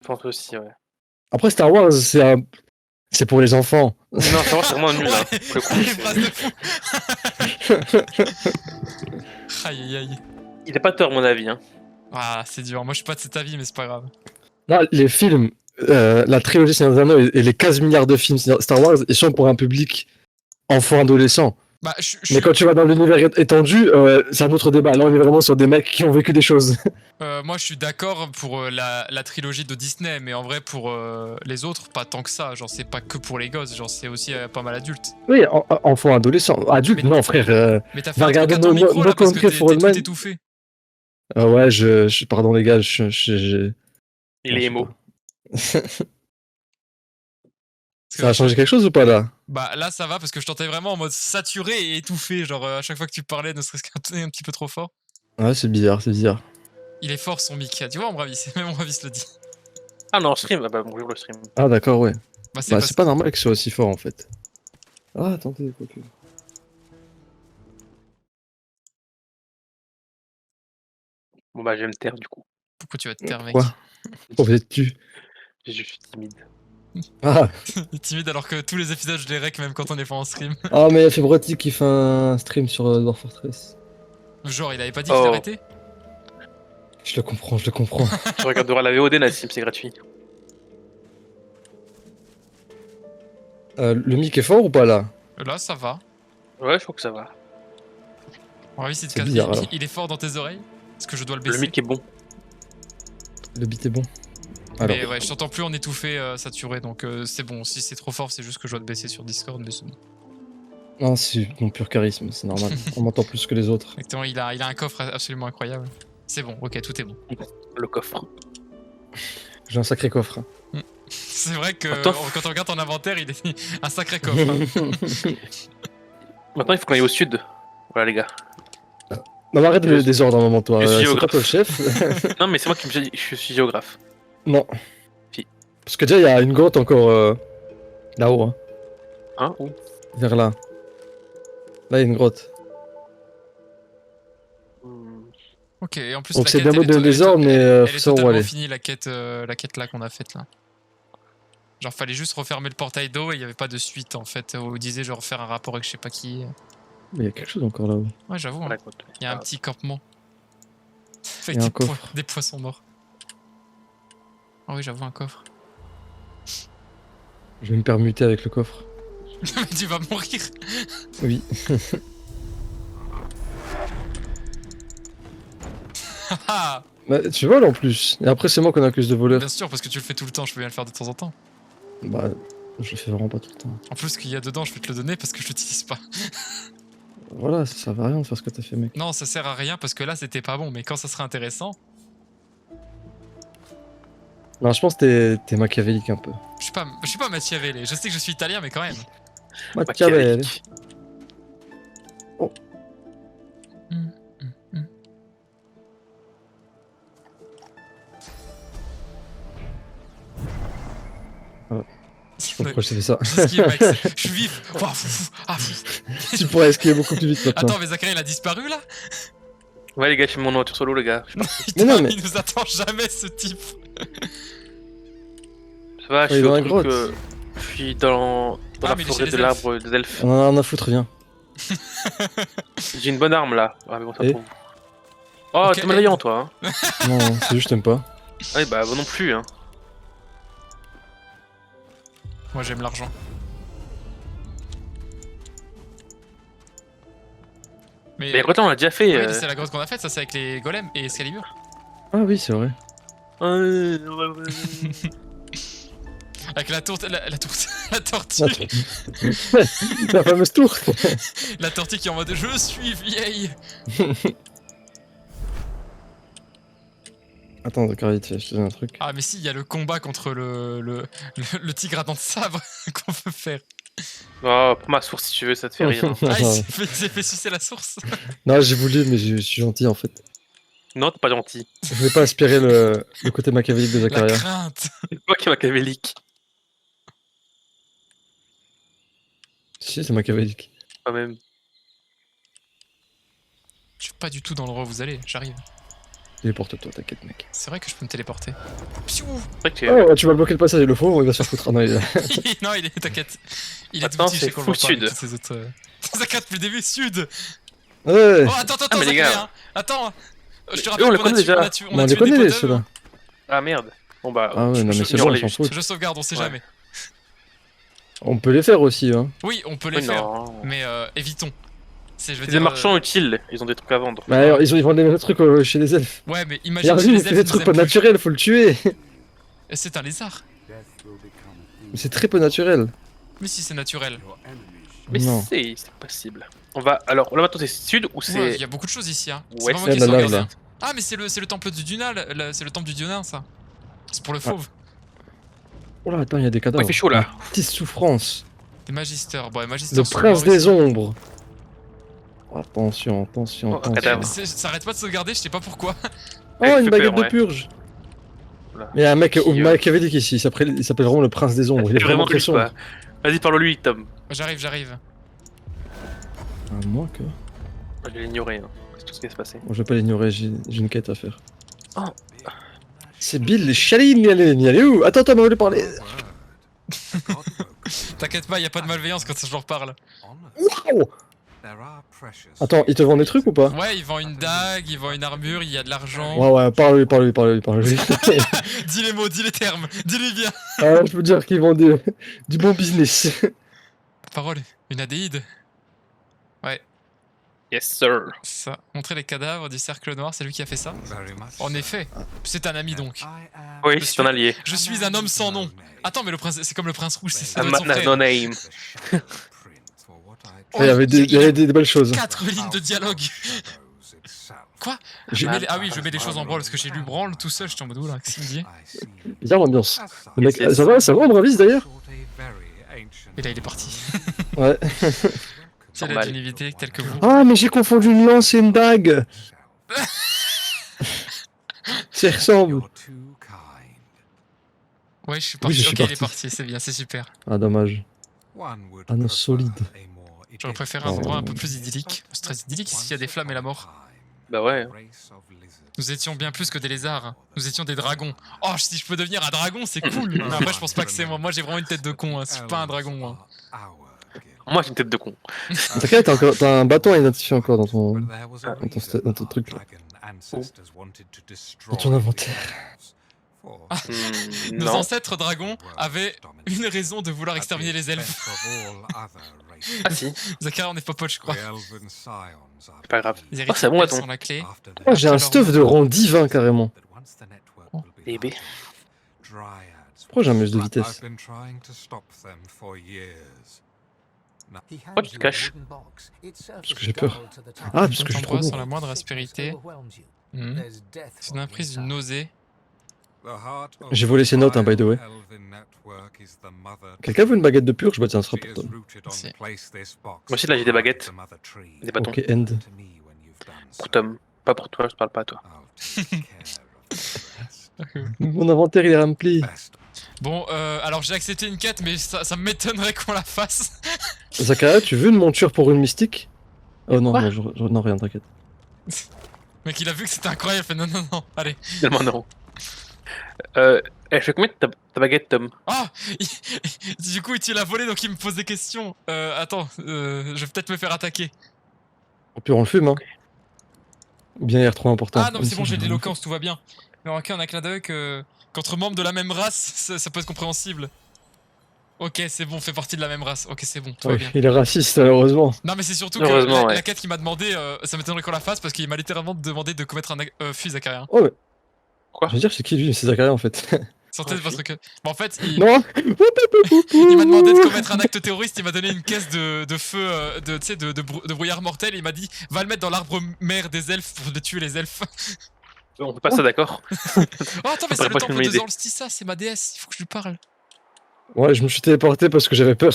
Je pense aussi, ouais. Après, Star Wars, c'est pour les enfants. Non, Star Wars, c'est vraiment nul, hein. Ouais, Pour le coup, les c'est- phrases de fou. Aïe aïe aïe. Il a pas tort, à mon avis, hein. Ah, c'est dur. Moi, je suis pas de cet avis, mais c'est pas grave. Là, les films, la trilogie Seigneur des Anneaux et les 15 milliards de films Star Wars, ils sont pour un public enfant-adolescent. Bah, Mais quand tu vas dans l'univers étendu, c'est un autre débat. Là, on est vraiment sur des mecs qui ont vécu des choses. moi, je suis d'accord pour la trilogie de Disney, mais en vrai, pour les autres, pas tant que ça. Genre, c'est pas que pour les gosses, genre, c'est aussi pas mal adulte. Oui, enfant-adolescent. Adulte, Mais- non, frère. Mais t'as fait Va un truc regarder à ton micro, là, parce que Country t'es for Old tout Men. étouffé. Ouais, pardon les gars, Il est émo. Ça a changé quelque chose ou pas là? Bah là ça va parce que je t'entendais vraiment en mode saturé et étouffé, genre à chaque fois que tu parlais, ne serait-ce qu'un petit peu trop fort. Ouais, c'est bizarre, c'est bizarre. Il est fort son mic, tu vois, même Ombravis le dit. Ah non, stream, ah bah bonjour le stream. Ah d'accord, ouais. Bah c'est Bah, parce c'est pas normal que ce soit aussi fort en fait. Ah, attendez, quoi que. Bon bah je vais me taire du coup. Pourquoi tu vas te taire, mec? Quoi? Oh, vous êtes tu. Je suis timide. Ah, Il est timide alors que tous les épisodes je les rec même quand on est pas en stream. ah mais il y a Febrotti qui fait un stream sur Dwarf Fortress. Genre il avait pas dit qu'il Oh. arrêtait? Je le comprends, je le comprends. Tu regarderas la VOD Nassim, c'est gratuit. Le mic est fort ou pas là? Là ça va. Ouais, je crois que ça va. Ombravis C'est bizarre, alors. il est fort dans tes oreilles? Est-ce que je dois le baisser? Le mic est bon. Le beat est bon. Alors, Mais ouais, je t'entends plus en étouffé, saturé, donc c'est bon. Si c'est trop fort, c'est juste que je dois te baisser sur Discord, mais c'est bon. non, c'est mon pur charisme, c'est normal. On m'entend plus que les autres. Exactement, il a un coffre absolument incroyable. C'est bon, ok, tout est bon. Le coffre. J'ai un sacré coffre. C'est vrai que Attends. quand on regarde ton inventaire, il est un sacré coffre. Hein. Maintenant, il faut qu'on aille au sud. Voilà, les gars. Non, mais arrête le désordre un moment, toi. Je suis C'est géographe. pas toi le chef. Non, mais c'est moi qui me dis, je suis géographe. Non. Si. Parce que déjà, il y a une grotte encore là-haut, hein, Hein? Où? vers là. Là, il y a une grotte. Hmm. Ok, et en plus Donc la c'est quête, bien beau elle de est- désordre, mais elle faut est savoir où totalement aller. finie la quête là qu'on a faite là. Genre fallait juste refermer le portail d'eau et il y avait pas de suite en fait. Où il disait genre faire un rapport avec je sais pas qui. Mais il y a quelque chose encore là-haut. Ouais j'avoue, hein. Voilà, écoute. Il y a un petit campement. Il Avec y a un coffre. des poissons morts. Ah oui j'avoue un coffre. Je vais me permuter avec le coffre. Mais tu vas mourir. Oui. Ah, Bah, tu voles en plus. Et après, c'est moi qu'on accuse de voleur. bien sûr parce que tu le fais tout le temps, je peux bien le faire de temps en temps. Bah, je le fais vraiment pas tout le temps. En plus ce qu'il y a dedans je vais te le donner parce que je l'utilise pas. Voilà, ça sert à rien de faire ce que t'as fait, mec. Non ça sert à rien parce que là c'était pas bon mais quand ça serait intéressant. Non, je pense que t'es machiavélique un peu. Je suis pas Machiavelli, je sais que je suis italien mais quand même. Machiavel. Machiavélique. Pourquoi j'ai fait ça? J'esquive, mec, je suis vif. Ouah, Tu pourrais esquiver beaucoup plus vite maintenant. Attends, mais Zachary il a disparu là? Ouais, les gars, je fais mon voiture solo, les gars. Putain, non, mais- il nous attend jamais ce type. Ça va, je Il est suis dans au la truc, grotte. je suis dans Ah, la mais il est forêt chez de les l'arbre des elfes. On en a rien à foutre, viens. J'ai une bonne arme là. Ah, mais bon, ça Et trouve. Oh, Ok, t'es malveillant, toi. Hein. Non, c'est juste t'aimes pas. Ouais, bah, moi non plus. Hein. Moi j'aime l'argent. Mais la grotte, on l'a déjà fait. Ouais, c'est la grotte qu'on a faite, ça c'est avec les golems et Excalibur. Ah oui, c'est vrai. Avec la tourte, la La tortue. La fameuse tour. La tortue qui est en mode je suis vieille. Attends, d'accord, vite fait, je te donne un truc. Ah mais si, il y a le combat contre le tigre à dents de sabre qu'on peut faire. Oh, prends ma source si tu veux, ça te fait rire. Hein. Ah il s'est fait sucer la source. Non, j'ai voulu, mais je suis gentil en fait. Non, t'es pas gentil. Je voulais pas aspirer le côté machiavélique de La Zakaria. crainte. C'est toi qui es machiavélique. Si, c'est machiavélique. Quand même. Je suis pas du tout dans le roi, vous allez, j'arrive. Téléporte-toi, t'inquiète, mec. C'est vrai que je peux me téléporter. Pfiou. C'est vrai que tu- Oh, tu vas bloquer le passage, il le faut, il va se faire foutre. Ah non, il Non, il est, t'inquiète. Il est Attends, tout petit, je sais c'est qu'on le full voit pas avec sud. toutes ces autres. Zaka depuis le début, sud. Ouais, Oh, attends, mais les Zachary, gars. hein. Attends. Je te on rappelle les qu'on a connaît tué, déjà. on a tué, on les des connaît, poteaux. ceux-là. Ah merde. Bon bah. Ah ouais, non, mais c'est bon, on ignore-les s'en juste. fout. Je sauvegarde, on sait Ouais. jamais. On peut les faire aussi, hein. Oui, on peut les Mais faire, non. mais évitons. C'est, je veux C'est dire. des marchands utiles, ils ont des trucs à vendre. Bah, alors, ils vendent des mêmes trucs chez les elfes. Ouais, mais imagine Regarde, si il les fait elfes des nous trucs aiment pas plus. naturels, faut le tuer. C'est un lézard. Mais c'est très peu naturel. Mais si c'est naturel. Mais Non. c'est possible. On va. Alors là maintenant c'est sud ou Ouais, c'est. il y a beaucoup de choses ici, hein. C'est Ouais, pas moi c'est qui de la sais lave, regarder. là. Ah, mais c'est le temple du Dunal, c'est le temple du Dionin, ça. C'est pour le fauve. Oh là, attends, il y a des Oh, cadavres. il fait chaud là. Petite souffrance. Des magisters. Bon, les magisters. Le sont prince morts des ici. ombres. Attention, attention, Oh, attention. cadavre. Ça arrête pas de sauvegarder, je sais pas pourquoi. Oh, Il une fait baguette peur, de ouais. purge. Voilà. Mais il y a un mec Qui, machiavélique ici, il s'appelle vraiment le prince des ombres. Il est C'est vraiment vraiment très lui sombre. quoi. Vas-y parle-lui Tom. J'arrive. À moi que. Je vais l'ignorer. Hein. C'est tout ce qui va se passer. Bon, je vais pas l'ignorer, j'ai une quête à faire. Oh. C'est Bill Chaline, il est où? Attends, on va lui parler. T'inquiète pas, y a pas de malveillance quand je leur parle. Waouh! Attends, il te vend des trucs ou pas? Ouais, il vend une dague, il vend une armure, il y a de l'argent. Ouais, parle-lui. Dis les mots, dis les termes, dis-lui bien. Ah, je peux dire qu'ils vendent du bon business. Parole, une adéide. Yes sir. Ça, montrer les cadavres du cercle noir, c'est lui qui a fait ça. En effet, c'est un ami donc. Oui, Je c'est suis- un allié. Je suis un homme sans nom. Attends, mais le prince, c'est comme le prince rouge, c'est ça. Un doit être son man has frère. no name. Il y avait des belles choses. 4 lignes de dialogue. Quoi J'ai- Ah oui, je mets les choses en branle parce que j'ai lu branle tout seul, j'étais en mode oula, qu'est-ce qu'il me dit? Bizarre l'ambiance. Le mec, Yes. ça va, Ambravis d'ailleurs? Et là, il est parti. Ouais. C'est la Normal. divinité telle que vous. Ah, mais j'ai confondu une lance et une dague. Ça ressemble. Ouais, je suis Oui, parti. je suis Ok, il est parti. parti, c'est bien, c'est super. Ah, dommage. Anneau solide. J'aurais préféré un endroit un peu plus idyllique. C'est très idyllique ici, il y a des flammes et la mort. Bah ouais. Nous étions bien plus que des lézards. Nous étions des dragons. Oh, si je peux devenir un dragon, c'est cool. Mais après, je pense pas que c'est moi. Moi, j'ai vraiment une tête de con. Hein. Je suis pas un dragon, moi. Moi j'ai une tête de con. T'inquiète, t'as un bâton à identifier encore dans ton truc là. Dans ton inventaire. Nos Non. ancêtres dragons avaient une raison de vouloir exterminer les elfes. Ah si, Zachary, on est pas potes, je crois. c'est pas grave. Les Oh, c'est à moi, héritiers ton. sont la clé. Oh, j'ai un stuff de rang divin carrément. Bébé. Pourquoi j'ai un mèche de vitesse? Pourquoi tu te caches? Parce que j'ai peur. Ah, parce que je suis trop T'embrasse lourd. sans la moindre aspérité. C'est une prise d'une nausée. J'ai volé ses notes, hein, by the way. Quelqu'un veut une baguette de purge? Bah tiens, ce sera pour toi. Merci. Moi aussi là j'ai des baguettes. Des bâtons. Ok, end. Pour Tom. Pas pour toi, je parle pas à toi. Mon inventaire il est rempli. Bon, alors j'ai accepté une quête, mais ça m'étonnerait qu'on la fasse. Zakaria, tu veux une monture pour une mystique? Oh non, Quoi non, non, rien, t'inquiète. Mec, il a vu que c'était incroyable. Il fait non, allez. Tellement non. Je fais combien de ta baguette, Tom? Ah Du coup, tu l'as volé, donc il me pose des questions. Attends, je vais peut-être me faire attaquer. Au pire, on le fume, hein. Ou bien il est trop important. Ah non, mais c'est bon, j'ai de l'éloquence, tout va bien. Mais ok, on a clin d'œil qu'entre membres de la même race, ça peut être compréhensible. Ok, c'est bon, on fait partie de la même race. Ok, c'est bon, tout va Ouais, bien. il est raciste, malheureusement. Non, mais c'est surtout que Heureusement, ouais. la quête qu'il m'a demandé, ça m'étonnerait qu'on la fasse parce qu'il m'a littéralement demandé de commettre un fusil Zacharia. Oh, mais. Quoi? Je veux dire, c'est qui lui? C'est Zakaria en fait. Sortez de Ouais, votre quête. Bon, en fait, il Non. m'a demandé de commettre un acte terroriste, il m'a donné une caisse de feu, tu sais, de brouillard mortel, et il m'a dit va le mettre dans l'arbre mère des elfes pour de tuer les elfes. On fait pas ça, d'accord? Oh, attends, mais c'est Faudrait le pas temple que je me de l'idée. Zolstissa, c'est ma déesse, il faut que je lui parle. Ouais, je me suis téléporté parce que j'avais peur.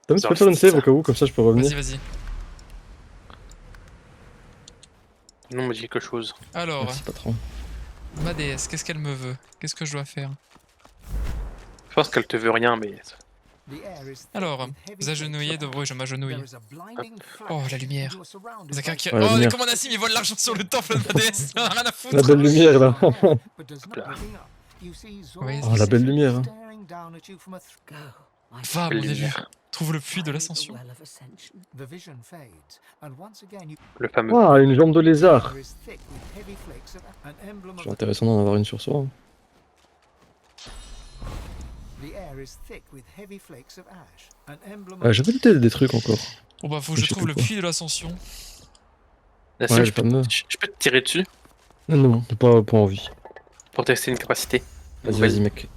Tom, tu peux faire une save au cas où, comme ça je peux revenir. Vas-y. Non, me dit quelque chose. Alors, Merci, patron. ma déesse, qu'est-ce qu'elle me veut? Qu'est-ce que je dois faire? Je pense qu'elle te veut rien, mais. Alors, vous agenouillez de bruit, je m'agenouille. Oh, la lumière. Zachary qui... Ouais, la Oh, lumière. comment Nassim, il vole l'argent sur le temple de ma déesse. Rien à La foutre. belle lumière là. Oui, Oh, la belle lumière. Hein. Va, Belle mon élu. lumière. Trouve le puits de l'ascension. Le fameux. Ah, une jambe de lézard. C'est intéressant d'en avoir une sur soi. Hein. J'avais noté des trucs encore. Bon bah, faut que Je je sais trouve plus le quoi. puits de l'ascension. Nassim, Ouais, je, le fameux. je peux te tirer dessus Non, pas envie. pour tester une capacité. Vas-y, vas-y, mec.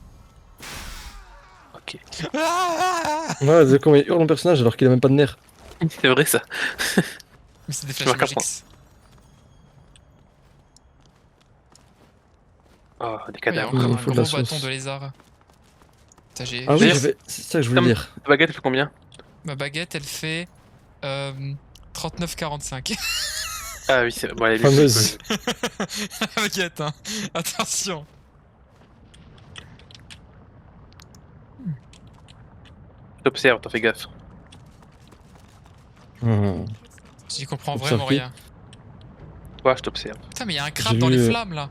Ok. Ah Ouais, c'est comment il hurle mon personnage alors qu'il a même pas de nerfs. C'est vrai ça. Mais c'est des Je flashs marque un magiques. Oh, des Oh, il y a cadavres. encore Il un faut de la gros bâton sauce. de lézard. Putain, j'ai... Ah oui, D'ailleurs, c'est ça que je voulais Comme dire. ta baguette, elle fait combien? Ma baguette, elle fait... 39,45. Ah oui, c'est bon, elle est Fameuse. La baguette, hein. Attention. Je t'observe, t'en fais gaffe. J'y comprends Observe vraiment qui rien. Toi, je t'observe. Putain, mais il y a un crabe J'ai dans les vu, flammes, là.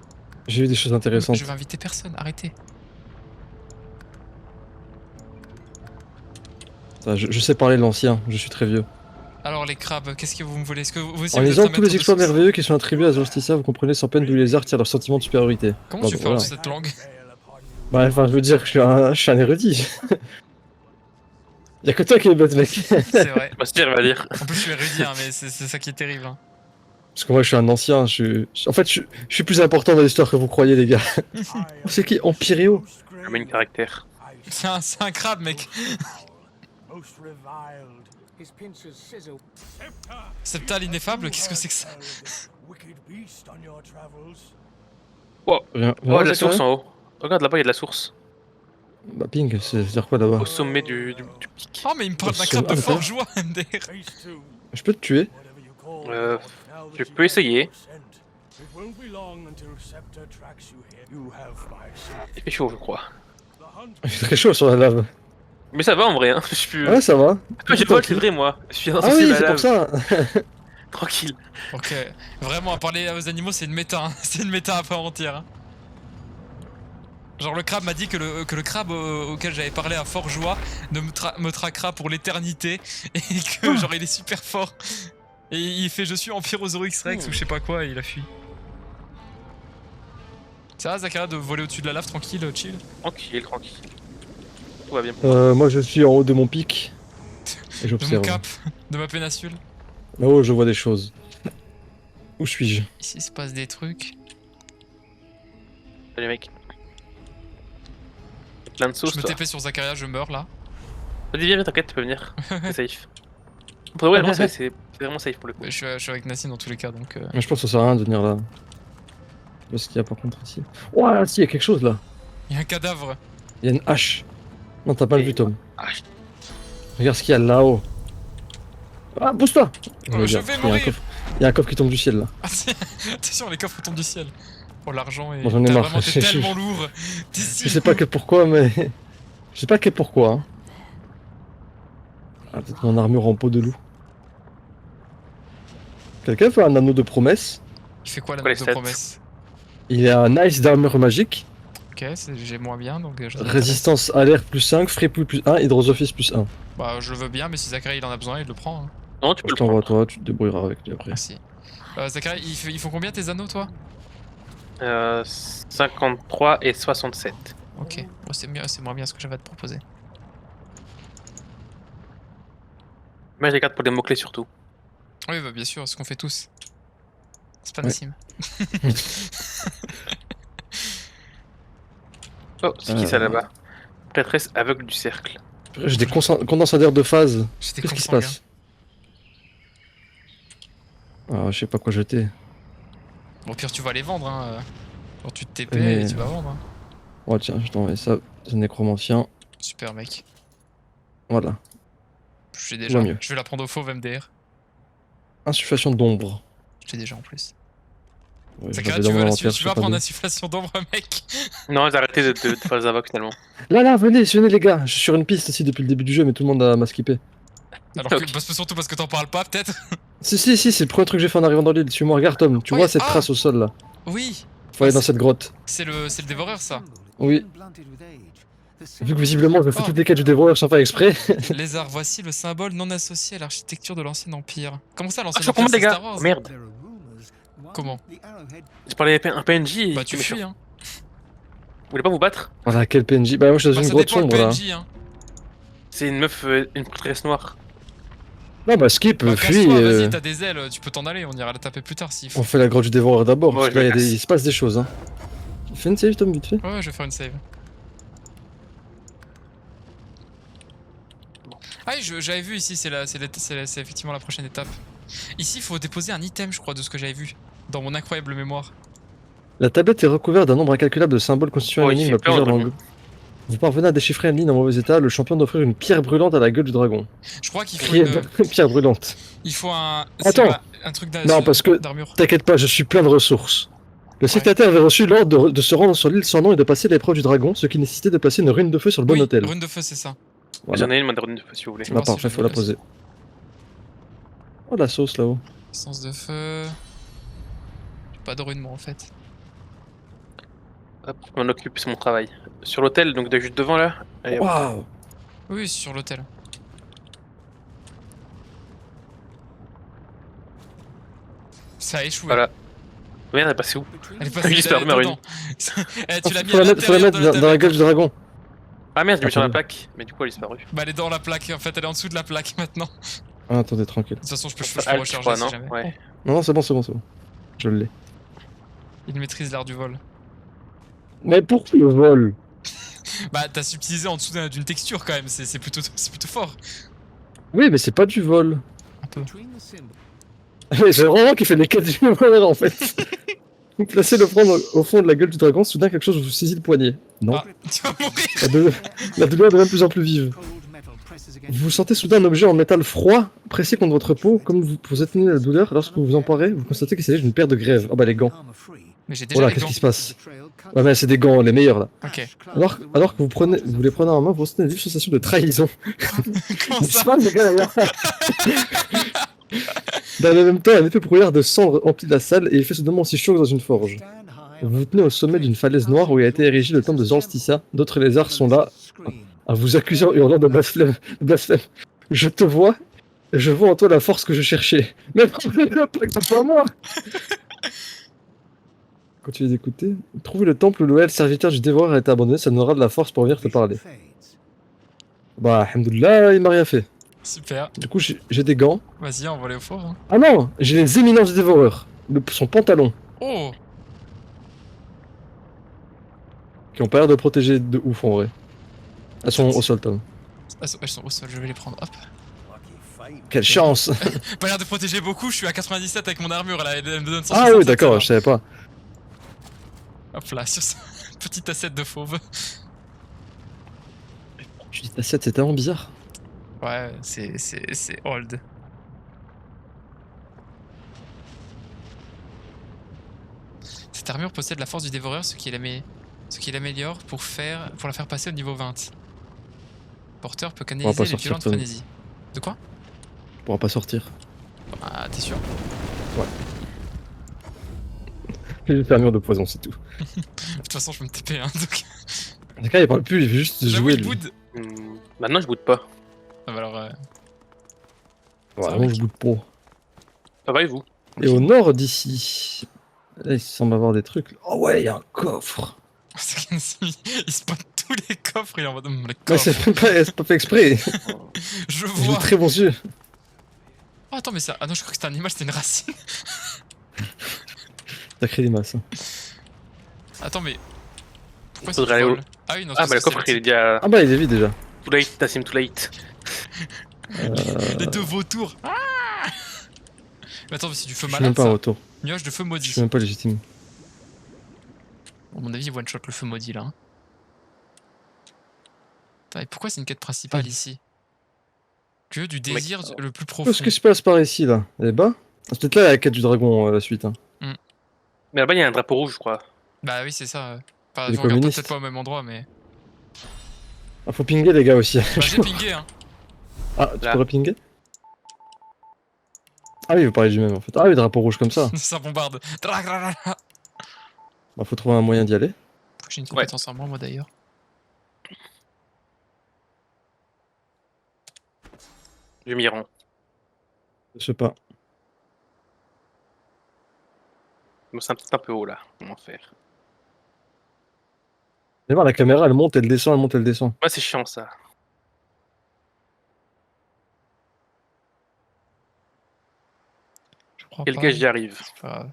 J'ai eu des choses intéressantes. Je vais inviter personne, arrêtez. Ça, je sais parler l'ancien, je suis très vieux. Alors, les crabes, qu'est-ce que vous me voulez? Est-ce que vous aussi En vous êtes lisant un tous maître les de exploits sauce? merveilleux qui sont attribués à Solsticia, vous comprenez sans peine d'où les arts tirent leur sentiment de supériorité. Comment Bah, tu bon, parles voilà. cette langue? Bah, enfin, je veux dire que je suis un érudit. Y'a que toi qui es bête, mec. C'est vrai. Bah, c'est va dire. En plus, je suis érudit, hein, mais c'est ça qui est terrible. Hein. Parce que moi, je suis un ancien, En fait, je suis plus important dans l'histoire que vous croyez, les gars. C'est qui? Empiréo? Comme une caractère. C'est un crabe, mec. Septa l'ineffable, qu'est-ce que c'est que ça? Rien. Oh, de la c'est source carré en haut. Regarde là-bas, il y a de la source. Bah, ping, c'est-à-dire quoi là-bas? Au sommet du pic. Oh, mais il me parle d'un Sur- crabe de ah, fort joie, MDR. Je peux te tuer? Je peux essayer. Il fait chaud, je crois. Il fait très chaud sur la lave. Mais ça va en vrai, hein. Je suis. Ouais, ça va. Toi, j'ai vol, c'est vrai, moi. Je suis Ah insensible oui, à c'est la pour ça. Tranquille. Ok, vraiment, à parler aux animaux, c'est une méta. Hein. C'est une méta à part entière. Hein. Genre, le crabe m'a dit que le crabe auquel j'avais parlé à fort joie me traquera pour l'éternité. Et que, genre, il est super fort. Et il fait je suis Empyrosaurus Rex ou je sais pas quoi, et il a fui. Ça va, Zachary, de voler au-dessus de la lave, tranquille, chill? Tranquille, tranquille. Tout va bien pour moi. Moi, je suis en haut de mon pic. Et De mon j'observe. cap, de ma péninsule. Là-haut, je vois des choses. Où suis-je? Ici, il se passe des trucs. Salut, mec. Plein de sauce, Je me toi. TP sur Zachary, je meurs là. Vas-y, viens, t'inquiète, tu peux venir. C'est safe. Pour vrai, vraiment, c'est vraiment safe pour le coup. Je suis avec Nassim dans tous les cas, donc... Mais je pense que ça sert à rien de venir là. Je sais pas ce qu'il y a par contre ici. Ouah, si, il y a quelque chose là. Il y a un cadavre. Il y a une hache. Non, t'as pas Et- vu, Tom. Ah, Regarde ce qu'il y a là-haut. Ah, pousse-toi! Oh, je Regarde, vais il y a un mourir. coffre. Il y a un coffre qui tombe du ciel là. Attention, les coffres tombent du ciel. Oh, l'argent est... Bon, j'en ai T'as marre. vraiment, t'es tellement lourd. T'es si Je sais pas que pourquoi, mais. Je sais pas que pourquoi. Hein. Ah, peut-être mon armure en peau de loup. Quelqu'un fait un anneau de promesse. Il fait quoi la Quoi, note les de stats promesse? Il est un ice d'armure magique. Ok, j'ai moins bien, donc... je Résistance à l'air plus 5, free plus 1, hydrosophisme plus 1. Bah, je le veux bien, mais si Zachary il en a besoin, il le prend. Hein. non, tu peux Je le t'envoie prendre. toi, tu te débrouilleras avec lui après. Merci. Zachary, ils font combien tes anneaux, toi? 53 et 67. Ok, bon, c'est moins bien ce que j'avais à te proposer. Mais je les garde pour les mots-clés surtout. Oui, bah bien sûr, ce qu'on fait tous. C'est pas Ouais. Nassim. Oh, c'est qui ça là-bas? Prêtresse aveugle du cercle. J'ai des condensateurs de phase. J'étais Qu'est-ce qui se consanguin. passe? Ah, je sais pas quoi jeter. Bon, au pire, tu vas les vendre, hein. Genre, tu te TP Mais- et tu vas vendre. Hein. Oh tiens, je t'envoie ça. C'est nécromancien. Super, mec. Voilà. Je l'ai Tout déjà. va mieux. Je vais la prendre au fauve MDR. Insufflation d'ombre. Je l'ai déjà en plus. Ouais, C'est je l'avais que dans tu mon vas, inventaire, tu je vas sais pas prendre d'où. insufflation d'ombre, mec. Non, j'ai arrêté de faire les avocs finalement. Là, venez les gars. Je suis sur une piste ici depuis le début du jeu, mais tout le monde m'a skippé. Alors que, Ok. surtout parce que t'en parles pas, peut-être. Si, c'est le premier truc que j'ai fait en arrivant dans l'île. Suis-moi, regarde Tom. Tu Ouais, vois cette ah trace au sol là? Oui. Faut aller dans cette grotte. C'est le dévoreur, ça. Oui. Vu que visiblement je fais Oh. toutes les quêtes du dévoreur sans faire exprès. Lézard, voici le symbole non associé à l'architecture de l'ancien empire. Comment ça, Ah, l'ancien je suis empire, combat, les c'est gars. Star Wars? Oh, merde. Comment? J'ai parlé à un PNJ et Bah qui tu me fuis, hein. Vous voulez pas vous battre? Voilà, quel PNJ. Bah, moi je suis dans Bah une ça grotte dépend le sombre là. PNJ, hein. C'est une meuf, une prêtresse noire. Non, bah, skip, Bah fuis. casse-toi, vas-y, t'as des ailes, tu peux t'en aller, on ira la taper plus tard s'il faut. On fait la grotte du dévoreur d'abord, Ouais, parce que là je me casse. il se passe des choses. Hein. Fais une save, Tom, vite fait. Ouais, je vais faire une save. Ah oui, j'avais vu ici, c'est effectivement la prochaine étape. Ici, il faut déposer un item, je crois, de ce que j'avais vu. Dans mon incroyable mémoire. La tablette est recouverte d'un nombre incalculable de symboles constituant Oh, une il énigme fait à plusieurs peur, langues. Vous parvenez à déchiffrer une ligne en mauvais état, le champion d'offrir une pierre brûlante à la gueule du dragon. Je crois qu'il faut une... Pierre brûlante. Il faut un... Attends. pas un truc Non, parce que d'armure. t'inquiète pas, je suis plein de ressources. Le secrétaire avait reçu l'ordre de se rendre sur l'île sans nom et de passer l'épreuve du dragon, ce qui nécessitait de placer une rune de feu sur le bon Oui, hôtel. rune de feu, c'est ça. Voilà. J'en ai une, moi, de rune de feu, si vous voulez. Je Bah vais voir si parfait, je faut la l'ai poser. Oh la sauce là-haut. Essence de feu... J'ai pas de rune, moi, en fait. Hop, je m'en occupe, c'est mon travail. Sur l'hôtel, donc juste devant là. Allez, hop. Waouh. Oui, sur l'hôtel. Ça a échoué. Voilà. Merde, elle est passée où? Elle est passée J'espère, elle est ma rune. dedans. Eh, tu l'as mis Faut à la mettre l'intérieur de dans la gueule du dragon. Ah merde, je l'ai mis sur la Attendez. plaque. Mais du coup, elle est disparue. Bah elle est dans la plaque, en fait elle est en dessous de la plaque maintenant. Ah, attendez, tranquille. De toute façon je peux Alt, je recharger crois, si non? jamais. Ouais. Non, c'est bon. Je l'ai. Il maîtrise l'art du vol. Mais pourquoi le vol? Bah t'as subtilisé en dessous d'une texture quand même, c'est plutôt fort. Oui, mais c'est pas du vol. Un peu. C'est vraiment qui fait les quêtes du vol en fait. Vous placez le front au fond de la gueule du dragon, soudain quelque chose vous saisit le poignet. Non. Ah, tu vas mourir. La douleur devient de plus en plus vive. Vous sentez soudain un objet en métal froid pressé contre votre peau, comme vous éteignez la douleur. Lorsque vous vous emparez, vous constatez qu'il s'agit d'une paire de grèves. Ah bah les gants. Mais j'ai déjà Voilà, les qu'est-ce gants. qui se passe? Ouais mais c'est des gants, les meilleurs là. Ok. Alors que vous les prenez en main, vous ressentez une vive sensation de trahison. Comment C'est ça? pas le gars là. Dans le même temps, un épais brouillard de cendres emplit la salle et il fait soudainement aussi chaud que dans une forge. Vous vous tenez au sommet d'une falaise noire où a été érigé le temple de Zorstissa. D'autres lézards sont là à vous accuser en hurlant de blasphème. Je te vois, et je vois en toi la force que je cherchais. Mais prends-le pas que ce soit moi. Continuez d'écouter. Trouvez le temple où le serviteur du dévoreur a été abandonné, ça nous aura de la force pour venir te parler. Bah, alhamdoulilah, il m'a rien fait. Super. Du coup, j'ai des gants. Vas-y, on va aller au fort. Hein. Ah non, j'ai les éminences du dévoreur. Son pantalon. Oh. Qui ont pas l'air de protéger de ouf en vrai. Elles sont au sol, Tom. Elles sont au sol, je vais les prendre. Hop. Quelle chance. Pas l'air de protéger beaucoup, je suis à 97 avec mon armure là, elle me donne 167. Ah oui, d'accord, je savais pas. Hop là, sur ça. Petite assiette de fauve. Je dis t'assiette, c'est tellement bizarre. Ouais, c'est old. Cette armure possède la force du dévoreur, ce qui l'améliore pour la faire passer au niveau 20. Porteur peut On va canaliser pas les sortir, violentes Tom. frénésies. De quoi? On pourra pas sortir. Ah, t'es sûr? J'ai une armure de poison, c'est tout. De toute façon, je vais me TP, hein, donc... Le gars, il parle plus, il veut juste J'avoue, jouer. il Lui. boude. Maintenant, je boude pas. Ah bah alors... Ouais, Ça va, vraiment, mec. je boude pas. Ça va et vous? Et au nord d'ici. Là, il semble avoir des trucs. Oh ouais, il y a un coffre. C'est qu'Ansimi, il spot tous les coffres, il est en mode... les Ouais, coffres, c'est pas fait exprès. je J'ai de vois. très bons yeux. Oh, attends, mais ça... Ah non, je crois que c'était un animal, c'était une racine. Sacré limace. Hein. Attends, mais... Pourquoi Faudrait c'est aller du au- vol? Ah oui, non, Ah, c'est bah le parce que coffre, c'est il est déjà. Ah bah, il est vide déjà. Too late, Tassim, too late. Les deux vautours. Ah mais attends, mais c'est du feu Je suis malade même pas en ça. retour. Nuage de feu Je maudit. suis même pas légitime. À mon avis, one shot le feu maudit là. Hein. Attends, et pourquoi c'est une quête principale ici? Que du désir le plus profond. Qu'est-ce qui se passe par ici là? Eh bah, c'est peut-être là la quête du dragon, la suite. Hein. Mais là-bas, il y a un drapeau rouge, je crois. Bah oui, c'est ça. Enfin, Les je regarde communistes. peut-être pas au même endroit, mais. Ah, faut pinguer les gars aussi. Bah j'ai pingé, hein. Ah, tu Là. pourrais pinguer? Ah oui, vous parlez du même en fait. Ah oui, drapeau rouge comme ça. Ça bombarde. Bah, faut trouver un moyen d'y aller. J'ai une compétence en moins, moi d'ailleurs. Je m'y rends. Je sais pas. Bon, c'est peut-être un peu haut là. Comment faire? Allez voir, la caméra elle monte, elle descend, elle monte, elle descend. Ouais, c'est chiant ça. Je crois Quel pas. gars j'y arrive? C'est pas grave.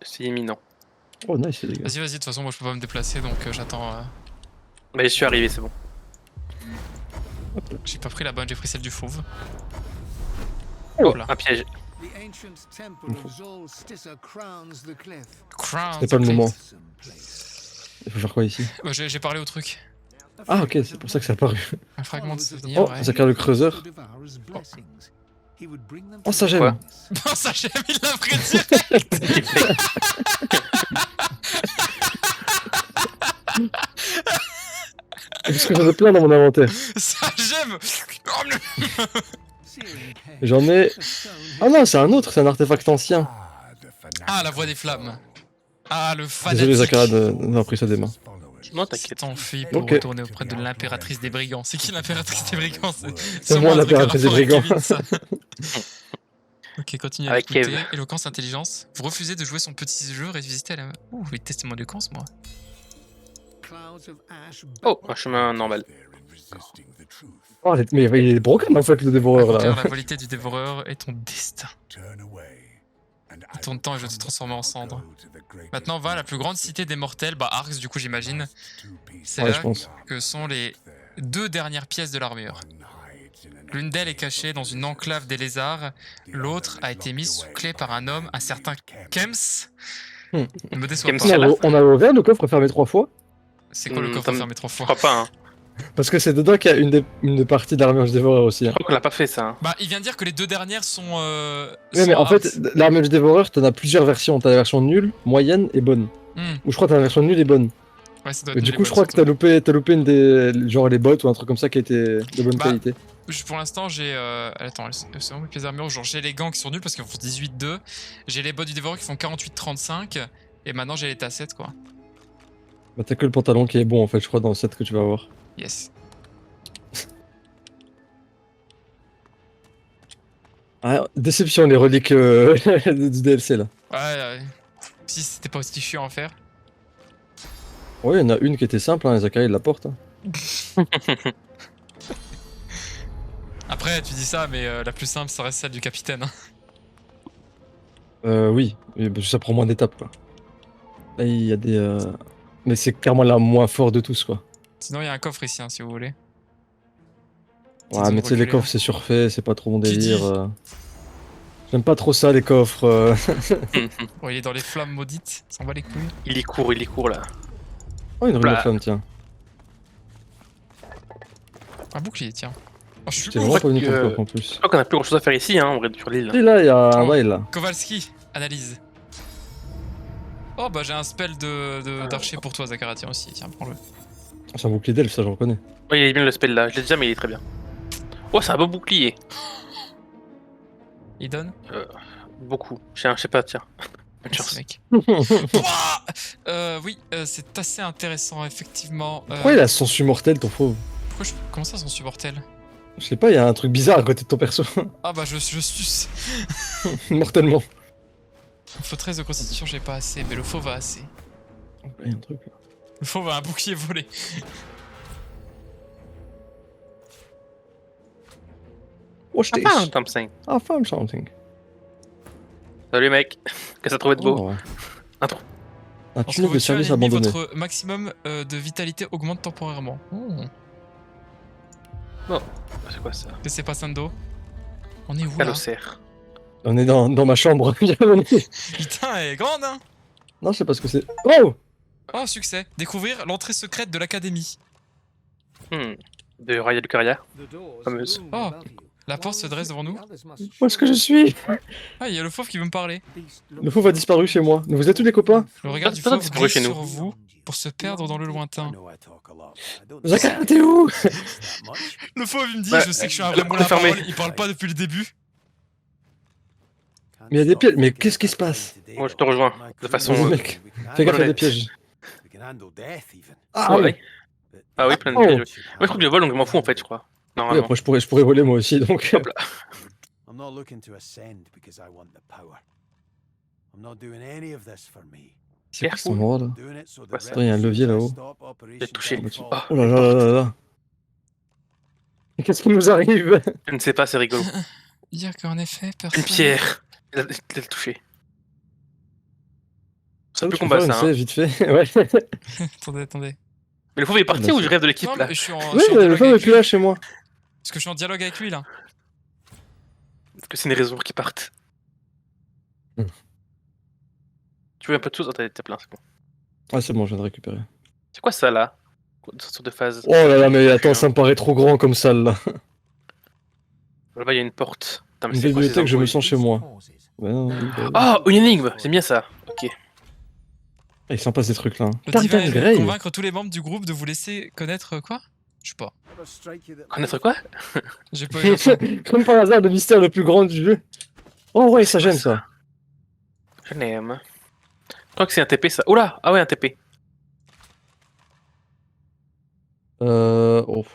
C'est imminent. Oh nice les gars. Vas-y, vas-y, de toute façon, moi je peux pas me déplacer donc j'attends. Bah, je suis arrivé, c'est bon. J'ai pas pris la bonne, j'ai pris celle du fauve. Oh, Voilà. un piège. Crown. C'est pas le moment. Il faut faire quoi ici? Bah, j'ai parlé au truc. Ah ok, c'est pour ça que ça a apparu. Un fragment de souvenir, Oh, ouais. Zachary le creuseur. Oh ça j'aime. Quoi? Oh, ça j'aime, il l'a pris direct. Parce que j'en ai plein dans mon inventaire. Ça j'aime. Oh, J'en ai. Ah non, c'est un autre, c'est un artefact ancien. Ah, la voix des flammes. Ah, le fanatique. Désolé Zachary d'avoir pris ça des mains. Non, Qui t'inquiète. t'enfuit pour Ok. retourner auprès de l'impératrice des brigands. C'est qui l'impératrice des brigands? C'est moi, l'impératrice des brigands. Ok, continue à Avec écouter. Kev. Éloquence, intelligence. Vous refusez de jouer son petit jeu, résister à la... Ouh, oui, testez mon éloquence, moi. Oh, un chemin normal. Oh, mais il est broken en fait le dévoreur Accomplir là. la volonté du dévoreur est ton destin. Il tourne temps et je vais te transformer en cendre. Maintenant, va à la plus grande cité des mortels, bah Arx, du coup, j'imagine. C'est Ouais, là je pense. que sont les deux dernières pièces de l'armure. L'une d'elles est cachée dans une enclave des lézards, l'autre a été mise sous clé par un homme, un certain Kems. Hmm. Ne me déçois Kems, pas. c'est là. On a ouvert le coffre fermé 3 fois. C'est quoi le coffre fermé 3 Je fois? crois pas, hein. Parce que c'est dedans qu'il y a une des parties de l'armure du dévoreur aussi. Je Hein. crois qu'on l'a pas fait ça. Hein. Bah, il vient de dire que les deux dernières sont. Ouais, mais sont en fait, Arx. l'armure du dévoreur, t'en as plusieurs versions. T'as la version nulle, moyenne et bonne. Hmm. Ou je crois que t'as la version nulle et bonne. Ouais, ça doit Et être du les coup, je bonnes, crois que surtout. t'as loupé une des. Genre les bottes ou un truc comme ça qui a été de bonne Bah, qualité. Pour l'instant, j'ai. Attends, c'est vraiment mes pièces d'armure. Genre, j'ai les gants qui sont nuls parce qu'ils font 18-2. J'ai les bottes du dévoreur qui font 48-35. Et maintenant, j'ai les tassettes, quoi. Bah, t'as que le pantalon qui est bon en fait, je crois, dans le set que tu vas avoir. Yes. Ah, déception, les reliques du DLC là. Ouais. Si c'était pas aussi chiant à faire. Ouais, il y en a une qui était simple, hein, Zachary il la porte. Hein. Après, tu dis ça, mais la plus simple, ça reste celle du capitaine. Hein. Oui, parce que ça prend moins d'étapes quoi. Là, il y a des. Mais c'est clairement la moins forte de tous quoi. Sinon, il y a un coffre ici, hein, si vous voulez. Ouais, Ils ont mais tu sais, les reculé, coffres c'est surfait, c'est pas trop mon Qui délire. dit J'aime pas trop ça, les coffres. Bon, il est dans les flammes maudites, s'en bat les couilles. Il y court là. Oh, une rue de Bah. flamme, tiens. Un bouclier, tiens. Oh, je suis T'es ouf. vraiment pas venu pour le que- coffre en plus. Je crois qu'on a plus grand chose à faire ici, hein, en vrai, sur l'île. Et là, il y a un Oh. bail là. Kowalski, analyse. Oh, bah j'ai un spell d'archer pour toi, Zachara, tiens aussi, tiens, prends-le. C'est un bouclier d'elfe, ça je reconnais. Ouais, il est bien le spell là, je l'ai déjà, mais il est très bien. Oh, c'est un beau bouclier. Il donne Beaucoup. Je sais pas, tiens. Bonne Merci, chance. mec. Oui, c'est assez intéressant, effectivement. Pourquoi il a son su mortel, ton fauve? Comment ça, son supportel? Je sais pas, il y a un truc bizarre à côté de ton perso. Ah bah je suce. Mortellement. Il faut 13 de constitution, j'ai pas assez, mais le fauve a assez. Il y a un truc là. Le fauve a un bouclier volé. Watch this. Ah, un Tom 5. I found something. Salut mec. Qu'est-ce que t'as trouvé de beau? Oh, ouais. Un trou. Un Lorsque tunnel vous de tuez un service ennemi, abandonné. votre maximum de vitalité augmente temporairement. Oh. C'est quoi ça? Que c'est pas Sando? On est où là? Calocère. On est dans ma chambre. Bienvenue. Putain, elle est grande, hein? Non, je sais pas ce que c'est. Oh! Oh, succès. Découvrir l'entrée secrète de l'académie. De Raya Lucaria. Fameuse. Oh. La porte se dresse devant nous. Où est-ce que je suis? Ah, il y a le fauve qui veut me parler. Le fauve a disparu chez moi. Vous êtes tous les copains? Le regard du Personne fauve disparu glisse chez nous. sur vous pour se perdre dans le lointain. Zachary, t'es où? Le fauve, il me dit, Bah, je sais que je suis un la vrai moulin à porte est fermée. parole, il parle pas depuis le début. Mais il y a des pièges. Mais qu'est-ce qui se passe? Moi, je te rejoins. De façon. Vas-y, mec. Fais gaffe, il y a des pièges. Ah oui. ouais. Ah oui, plein de Oh. pièges. Moi, je crois que je vole, donc je m'en fous en fait, je crois. Oui, Normalement. après, je pourrais voler moi aussi, donc. Hop là. I'm not looking to ascend because I want the power. I'm not doing any of this for me. C'est quoi cet endroit là? I'm doing it so the Ouais, ça. Attends, il y a un levier là-haut. J'ai touché. Oh là là là là là. Mais qu'est-ce qui nous arrive? Je ne sais pas, c'est rigolo. Il y a qu'en effet personne. Une pierre. Elle a touché. C'est un peu Je peux combat faire une ça. Hein. save vite fait. Ouais. Attendez. Mais le fauve est parti bah, ou je rêve de l'équipe Non, là mais je suis en, Oui, je suis en le dialogue fauve est avec plus lui. là chez moi. Parce que je suis en dialogue avec lui là. Est-ce que c'est une raison qui partent? Hmm. Tu veux un peu de choses? Oh, t'es plein, c'est bon. Ah, c'est bon, je viens de récupérer. C'est quoi ça là? Une sorte de phase. Oh là là, mais attends, ça me paraît trop grand comme salle là. Là-bas, il y a une porte. Putain, mais Une c'est quoi ces bibliothèque, je me embrouilles? sens chez moi. Ouais, non, Oh, une énigme! C'est bien ça. Ok. il s'en passe des trucs là. hein. Le Targan divin est Grey. convaincre tous les membres du groupe de vous laisser connaître quoi? Je sais pas. Connaître quoi? J'ai pas eu l'info. Comme par hasard, le mystère le plus grand du jeu. Oh ouais, ça gêne ça. Je l'aime. Je crois que c'est un TP ça. Oula! Ah ouais, un TP. Oh.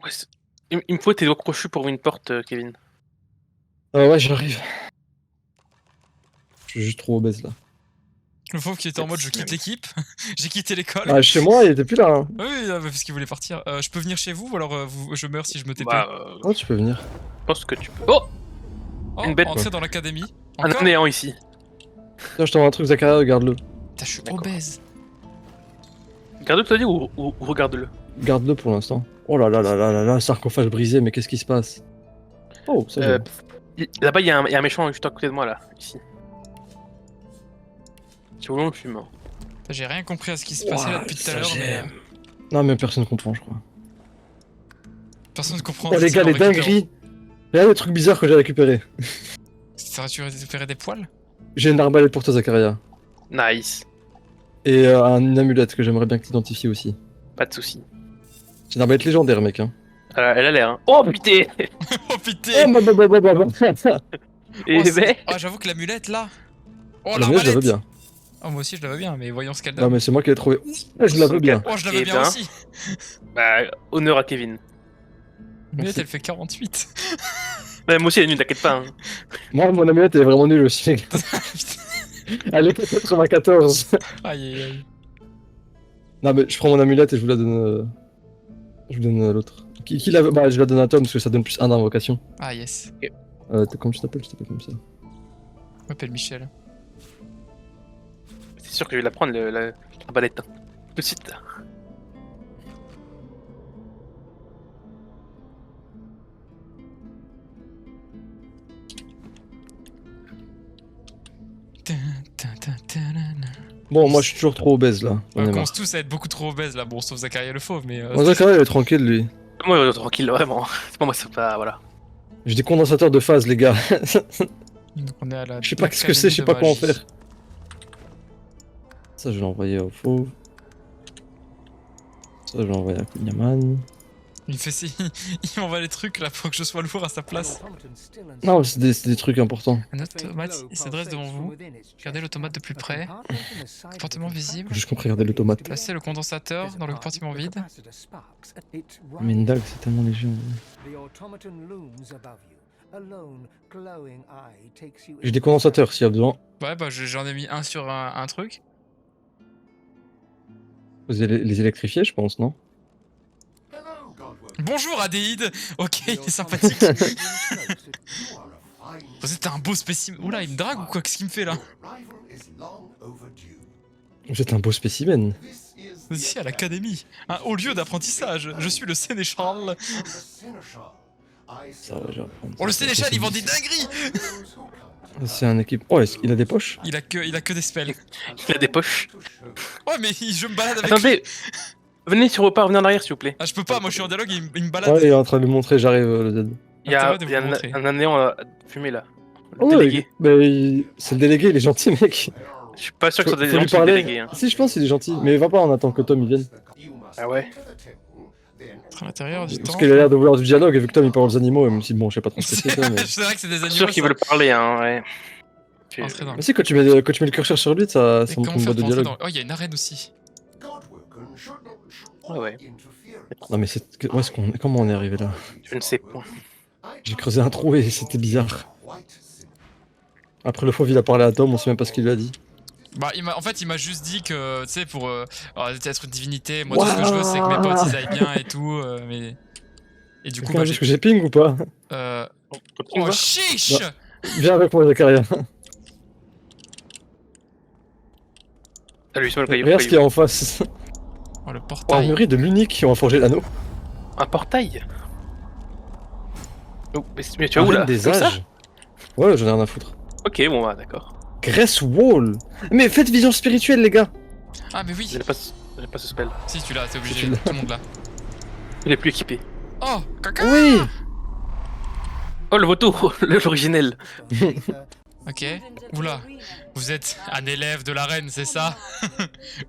Ouais, il me faut tes doigts crochus pour ouvrir une porte, Kevin. Ouais, j'arrive. Je suis juste trop obèse là. Le fauve qui était en mode je quitte l'équipe, j'ai quitté l'école. Ah, chez moi, il était plus là. Hein. Oui, parce qu'il voulait partir. Je peux venir chez vous ou alors je meurs si je me TP? Bah, Oh, tu peux venir. je pense que tu peux. Oh! Oh, une bête, entrer dans l'académie. Un Encore? néant ici. Tiens, je t'envoie un truc, Zachary, regarde-le. Putain, je suis D'accord. obèse. Regarde-le, tu as dit, ou regarde-le? Garde-le pour l'instant. Oh là là là là là là, sarcophage brisé, mais qu'est-ce qui se passe? Oh, ça Euh, gêne. Là-bas, il y a un méchant juste à côté de moi, là. Ici. Si vous voulez, on le fume. Hein. J'ai rien compris à ce qui se passait là depuis tout à ça l'heure, mais gêne. Non, mais personne comprend, je crois. personne ne comprend. Oh les c'est gars, en les récupérant. dingueries! Regarde les trucs bizarres que j'ai récupérés. Tu récupéré des poils? J'ai une arbalète pour toi, Zacharia. Nice. Et une amulette que j'aimerais bien que tu identifies aussi. Pas de soucis. C'est une arbalète légendaire, mec. Hein. Elle a l'air. Hein. Oh putain! Oh putain! Et Oh, c'est- ben. Ah, j'avoue que l'amulette là. Oh La mienne, je la veux l'arbalète! bien. Oh, moi aussi je la veux bien, mais voyons ce qu'elle Non, donne. mais c'est moi qui l'ai trouvé. Je la veux bien. Oh, je la veux Eh bien ben. aussi! Bah, honneur à Kevin. L'amulette elle fait 48. Bah, moi aussi, elle est nulle, t'inquiète pas. Hein. Moi, mon amulette, elle est vraiment nulle aussi. Elle est 94. Aïe aïe aïe. Non, mais je prends mon amulette et je vous la donne. Je vous donne l'autre. Qui la veut? Bah, je la donne à Tom parce que ça donne plus 1 d'invocation. Ah yes. Comment tu t'appelles? Je t'appelle comme ça. Je m'appelle Michel. C'est sûr que je vais la prendre, la balette. Hein. Tout de suite. Bon, moi, je suis toujours trop obèse là. On On est marre. commence tous à être beaucoup trop obèses là, bon sauf Zacharia le fauve, mais. Bon, Zacharia, il est tranquille lui. Moi, tranquille, vraiment. C'est pas moi, c'est pas. Voilà. J'ai des condensateurs de phase, les gars. Donc on est à la. Je sais pas ce que c'est, je sais pas quoi en faire. Ça, je vais l'envoyer au fauve. Ça, je vais l'envoyer à Kunyaman. Il fait si. Il m'envoie les trucs là pour que je sois lourd à sa place. Non, c'est des trucs importants. Un automate il s'adresse devant vous. Regardez l'automate de plus près. Compartiment visible. J'ai juste compris, regardez l'automate. Placez le condensateur dans le compartiment vide. Mais une dague, c'est tellement léger. J'ai des condensateurs s'il y a besoin. Ouais bah j'en ai mis un sur un truc. Vous allez les électrifier, je pense, non? Bonjour Adéide. Ok, il est sympathique. C'était un beau spécimen. Oula, il me drague ou quoi? Qu'est-ce qu'il me fait là? Vous êtes un beau spécimen. Ici à l'académie, un haut lieu d'apprentissage. Je suis le sénéchal. Ça va, je vais reprendre Oh le ça. sénéchal, il vend des dingueries. C'est un équipe. Oh, il a des poches? Il a que des spells. Il a des poches. Oh mais je me balade avec lui. Attendez! Venez sur vos pas, revenez en arrière, s'il vous plaît. Ah je peux pas, moi je suis en dialogue et il me balade. Ouais, il est en train de lui montrer, j'arrive, le Z. Il y a, Intérêt de il y a vous montrer. un néant à fumer là. Le Oh, délégué. mais c'est le délégué, il est gentil, mec. Je suis pas sûr que ce soit des Faut gens lui qui sont parler. délégués. Hein. Si, je pense qu'il est gentil, mais va pas en attendant que Tom il vienne. Ah ouais. À l'intérieur du Parce temps. qu'il a l'air de vouloir du dialogue, et vu que Tom il parle aux animaux, même si bon, je sais pas trop ce que c'est ça, mais. C'est vrai que c'est des Je suis animaux. sûr qu'ils ça. veulent parler, hein, ouais. Tu- Entrer dans Mais si, quand tu mets le curseur sur lui, ça Mais montre comment une faire boîte de pour entrer dialogue. dans... Oh, il y a une arène aussi. Ouais, ouais. Non, mais où est-ce qu'on comment on est arrivé là? Je ne sais pas. J'ai creusé un trou et c'était bizarre. Après le fauve, il a parlé à Tom, on sait même pas ce qu'il lui a dit. Bah, en fait, il m'a juste dit que, tu sais, pour être une divinité, moi, tout ce que je veux, c'est que mes potes, ils aillent bien et tout, mais... Et du coup, Quelqu'un a bah, vu j'ai... ce que j'ai ping ou pas? Tu Oh, vois chiche Bah. Viens avec moi, Zakaria. Salut, c'est moi le caillou. Regarde ce qu'il y a en face. Oh, le portail. L'armurerie de l'unique qui ont forgé l'anneau. Un portail. Oh, mais tu vas où Arène là des Comme ça âges. Ouais, j'en ai rien à foutre. Ok, bon, bah, d'accord. Grace Wall. Mais faites vision spirituelle, les gars. Ah, mais oui. J'ai pas ce spell. Si, tu l'as, t'es obligé, Tu l'as. tout le monde l'a. Il est plus équipé. Oh, caca. Oui. Oh, le vautour, l'originel. Ok. Oula. Vous êtes un élève de la reine, c'est ça?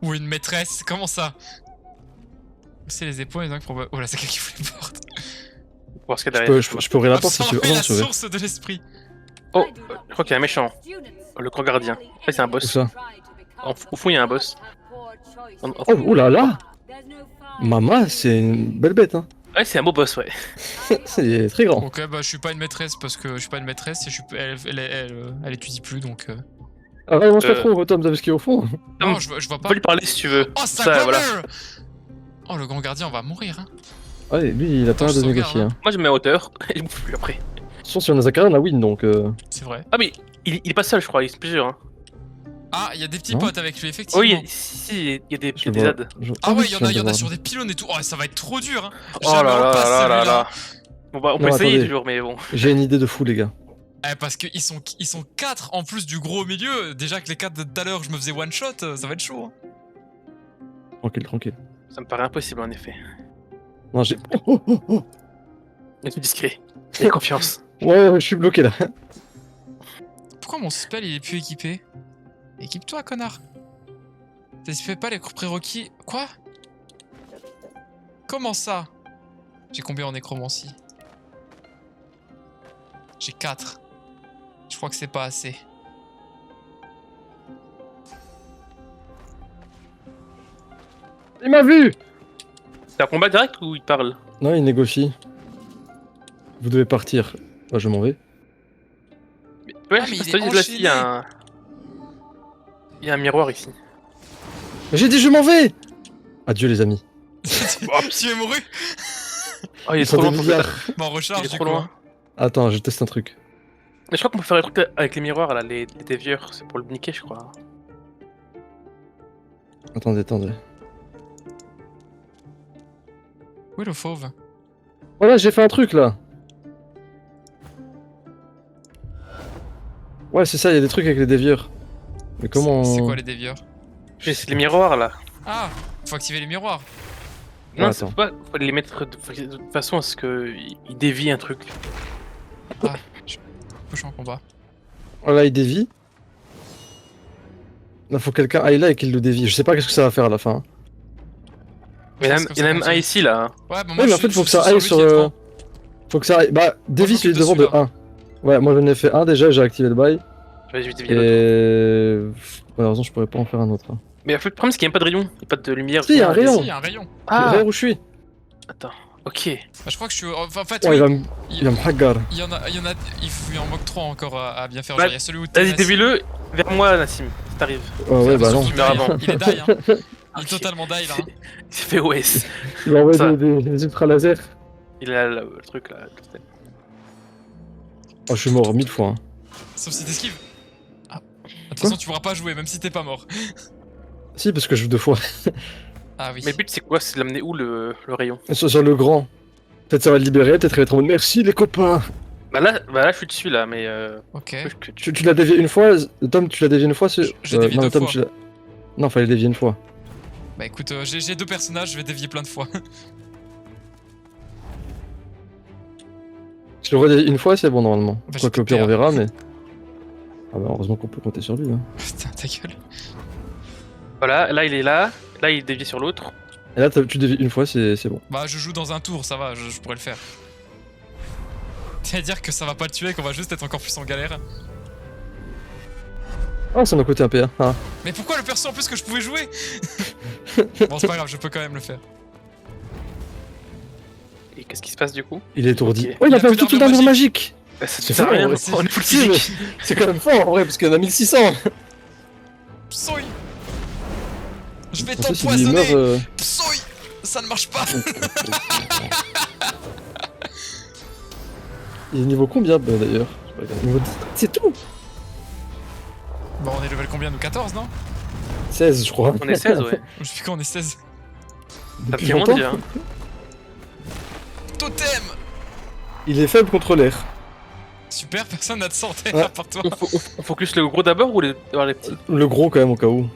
Ou une maîtresse? Comment ça? C'est les épaules, les gens qui proposent... Oh là, c'est quelqu'un qui fout les portes. Pour voir ce qu'il y a Je derrière. peux, je peux ouvrir la porte si tu veux. Absorber Oh, la tu veux. source de l'esprit. Oh, je crois qu'il y a un méchant. Oh, le grand gardien. Là, c'est un Où boss. ça? Au fond, il y a un boss. Oh, oula là. Mama, c'est une belle bête, hein. Ouais, c'est un beau boss, ouais. C'est très grand. Ok, bah je suis pas une maîtresse parce que je suis pas une maîtresse et elle étudie plus donc. Ah ouais, mange pas Euh. trop, Tom, t'as vu ce qu'il y a au fond? Non, je vois On pas. peut lui parler si tu veux. Oh, Ça, ça voilà. Oh, le grand gardien, on va mourir, hein. Ouais, lui, il a pas Attends, l'air de je négocier. sauvegarde, Hein. Moi, je me mets à hauteur et je bouffe plus après. De toute façon, si on a Zakaria, on a win, donc... C'est vrai. Ah, mais il est pas seul, je crois. Il est plusieurs. Hein. Ah, il y a des petits Non. potes avec lui, effectivement. Oui, il y a des je ZAD. vois- Ah ouais, oui, il y en je a, viens de voir. sur des pylônes et tout. Oh, ça va être trop dur, hein. Oh Jamais là on là passe là là celui-là. là. Bon, bah, on peut Non, essayer attendez. toujours, mais bon. J'ai une idée de fou, les gars. Eh, parce qu'ils sont 4 en plus du gros au milieu. Déjà que les 4 de tout à l'heure, je me faisais one shot, ça va être chaud. Hein. Tranquille, tranquille. Ça me paraît impossible, en effet. Non, j'ai... Oh, oh, oh. Mais tout discret. Et confiance. Ouais, je suis bloqué, là. Pourquoi mon spell il est plus équipé? Équipe-toi, connard. Ça se fait pas les prérequis. Quoi? Comment ça? J'ai combien en nécromancie? J'ai 4. Je crois que c'est pas assez. Il m'a vu. C'est un combat direct ou il parle? Non, il négocie. Vous devez partir. Bah, je m'en vais. Ouais, Ah, mais je il te est dis, là, il y a enchaîné. un... Il y a un miroir ici. Mais j'ai dit je m'en vais. Adieu, les amis. Tu es mouru? Oh, il est Ils sont trop loin des pour milliards. faire. Bon, recharge Il est du trop coup. loin. hein. Attends, je teste un truc. Mais je crois qu'on peut faire les trucs avec les miroirs, là, les dévieurs. C'est pour le niquer, je crois. Attendez, attendez. Où est le fauve? Voilà, j'ai fait un truc, là. Ouais, c'est ça, il y a des trucs avec les dévieurs. Mais comment... C'est quoi les dévieurs? C'est les miroirs, là. Ah, faut activer les miroirs. Non, Ouais, c'est attends. pas... Faut les mettre de façon à ce qu'ils dévient un truc. Je suis en combat. Voilà, il dévie. Là, faut que quelqu'un aille là et qu'il le dévie. Je sais pas qu'est-ce que ça va faire à la fin. Mais il y en a, Je pense que il y en a ça même un continue. ici, là. Ouais, bah moi Ouais, mais je en fait, suis- faut je que ça suis aille lui sur... qui est devant. Faut que ça aille... Bah, dévie je m'occupe celui devant de de celui-là. 1. Ouais, moi j'en ai fait un déjà, j'ai activé le bail. Je vais dévier l'autre. Et... Malheureusement, je pourrais pas en faire un autre. Hein. Mais en fait, le problème, c'est qu'il n'y a pas de rayon. Il n'y a pas de lumière. Si, il y a un rien. rayon. Si, il y a un rayon. Ah, Regarde où je suis. attends. Ok. Bah, je crois que je suis. Enfin, en fait, Oh, oui, il va me hagar. il y en a. Il en manque 3 encore à bien faire. Bah, Genre, il y a celui où t'es. Vas-y, Nassim. dévie-le vers moi, Nassim. Si t'arrives. Oh, ouais, bah Sauf non. qu'il Tu meurs die, avant. hein. Il est die, hein. Il est Ok. totalement die là. hein. Il s'est fait OS. Il va envoyer Ça. des ultra lasers. Il a le truc, là. Oh, je suis mort 1000 fois. Hein. Sauf si t'esquives. Ah. De toute façon, tu pourras pas jouer, même si t'es pas mort. Si, parce que je joue 2 fois. Ah oui. Mais le but, c'est quoi? C'est de l'amener où, le rayon? Sur le grand. Peut-être ça va le libérer, peut-être il va être en mode merci les copains. Bah là, je suis dessus, là, mais Ok. que Tu l'as dévié une fois, Tom, tu l'as dévié une fois Je l'ai dévié non, deux Tom, fois. tu l'as. Non, fallait dévier une fois. Bah écoute, j'ai 2 personnages, je vais dévier plein de fois. Je le redis une fois, c'est bon normalement. Bah, Quoique au pire, j'espère. on verra, mais. Ah bah, heureusement qu'on peut compter sur lui. Hein. Putain, ta gueule. Voilà, là il est là. Là il dévie sur l'autre. Et là, tu dévis une fois, c'est bon. Bah, je joue dans un tour, ça va, je pourrais le faire. C'est-à-dire que ça va pas le tuer, qu'on va juste être encore plus en galère. Ah, ça m'a coûté un PA. Ah. Mais pourquoi le perso en plus que je pouvais jouer? Bon, c'est pas grave, je peux quand même le faire. Et qu'est-ce qui se passe du coup? Il est étourdi. Ok. Oh, il Il a a fait plus toute une d'armure armure magique! Bah, ça C'est sert à fort, rien, ouais, on est full Si, mais physique. c'est quand même fort en vrai, parce qu'il y en a 1600! Psoï. Je vais Ensuite, s'il meurt, t'empoisonner. Psoï. Ça ne marche pas. il est niveau combien bah, d'ailleurs? Je sais pas, regarde. Niveau 10, c'est tout! Bon, on est level combien, nous? 14, non? 16, je crois. On est 16, ouais. Je sais plus quand on est 16. Ça Depuis fait moins longtemps. déjà. Hein. Totem. Il est faible contre l'air. Super, personne n'a de santé Ouais. à part toi. On focus le gros d'abord ou les petits? Le gros quand même au cas où.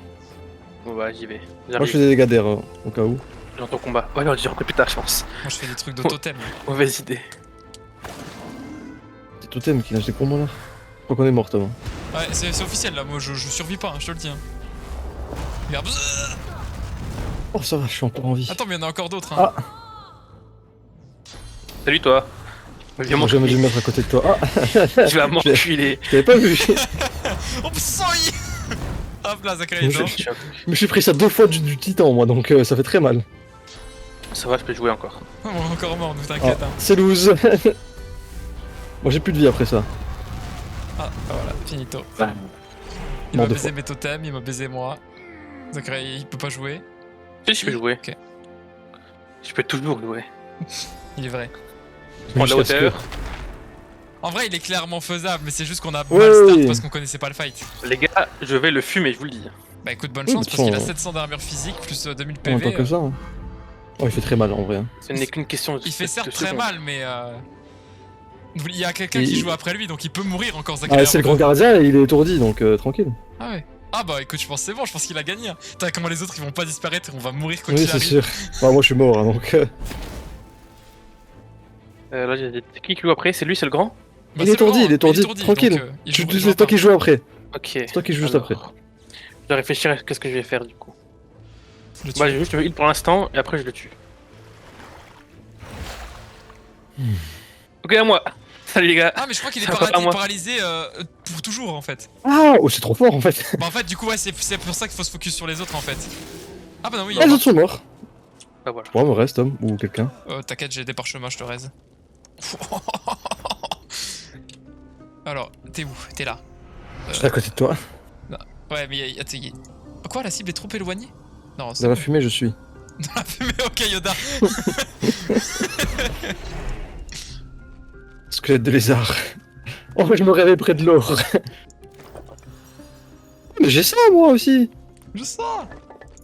Bon bah j'y vais. Moi je J'arrive. fais des dégâts d'air au cas où. Dans ton combat. Ouais, non, j'ai repris plus tard, je pense. Moi, je fais des trucs de totem. Mauvaise idée. C'est totem qui lâche des combos là. Je crois qu'on est mort Thomas. Ouais, c'est officiel là, moi je survis pas, hein, je te le dis. Hein. Regarde. Bzzz. Oh ça va, je suis encore en vie. Attends, mais il y en a encore d'autres. Hein. Ah. Salut toi. Viens Moi j'aurais dû me mettre à côté de toi. Ah, Je vais m'enculer. je t'avais pas vu. Oh, psoï. Hop là, Zachary est Je- mort. Je me suis pris ça 2 fois du titan moi donc ça fait très mal. Ça va, je peux jouer encore. On est encore mort, nous Ah, t'inquiète. Hein. c'est loose. Moi j'ai plus de vie après ça. Ah, bah voilà, finito. Bah, Il mort m'a deux baisé fois. mes totems, il m'a baisé moi. Zachary, il peut pas jouer. Si, je peux jouer. Ok, Je peux toujours jouer. il est vrai. Je prends de la Jusqu'à ce que- hauteur. En vrai, il est clairement faisable, mais c'est juste qu'on a Ouais, mal start oui. parce qu'on connaissait pas le fight. Les gars, je vais le fumer, je vous le dis. Bah écoute, bonne Oui, chance de parce qu'il a toute façon, 700 d'armure physique plus 2000 En PV. tant que ça. Hein. Oh il fait très mal en vrai. Hein. Ce n'est qu'une question de Il fait certes de très secondes. mal, mais il y a quelqu'un Et- qui joue après lui, donc il peut mourir encore Zachary. Ah c'est le grand gardien et il est étourdi donc tranquille. Ah ouais. Ah bah écoute, je pense que c'est bon, je pense qu'il a gagné. Hein. Putain, comment les autres ils vont pas disparaître et on va mourir quand Oui il c'est arrive. sûr. Enfin, moi je suis mort hein, donc. Là, j'ai des qui joue après, c'est lui, c'est le grand? Bah, Il c'est est étourdi, le il est étourdi, donc, tranquille. il Tu- joue- C'est il joue toi qui pas. joues après. Ok. C'est toi qui joues juste Alors, après. Je dois réfléchir à ce que je vais faire du coup. Le Moi, tue. j'ai juste le heal pour l'instant et après je le tue. Ok, à moi. Salut les gars. Ah mais je crois qu'il est Ça va pas, moi. paralysé pour toujours en fait. Ah oh c'est trop fort en fait. Bah en fait du coup ouais c'est pour ça qu'il faut se focus sur les autres en fait. Ah bah non oui, Ah, les autres sont morts. Bah voilà. Moi me reste Tom ou quelqu'un. t'inquiète j'ai des parchemins, je te raise. Alors, t'es où? T'es là. Je suis à côté de toi. Ouais mais quoi, la cible est trop éloignée? Non, c'est Dans la fumée je suis. dans la fumée, ok Yoda. Squelette de lézard. Oh je me réveille près de l'or. Mais j'ai ça moi aussi. Je sais.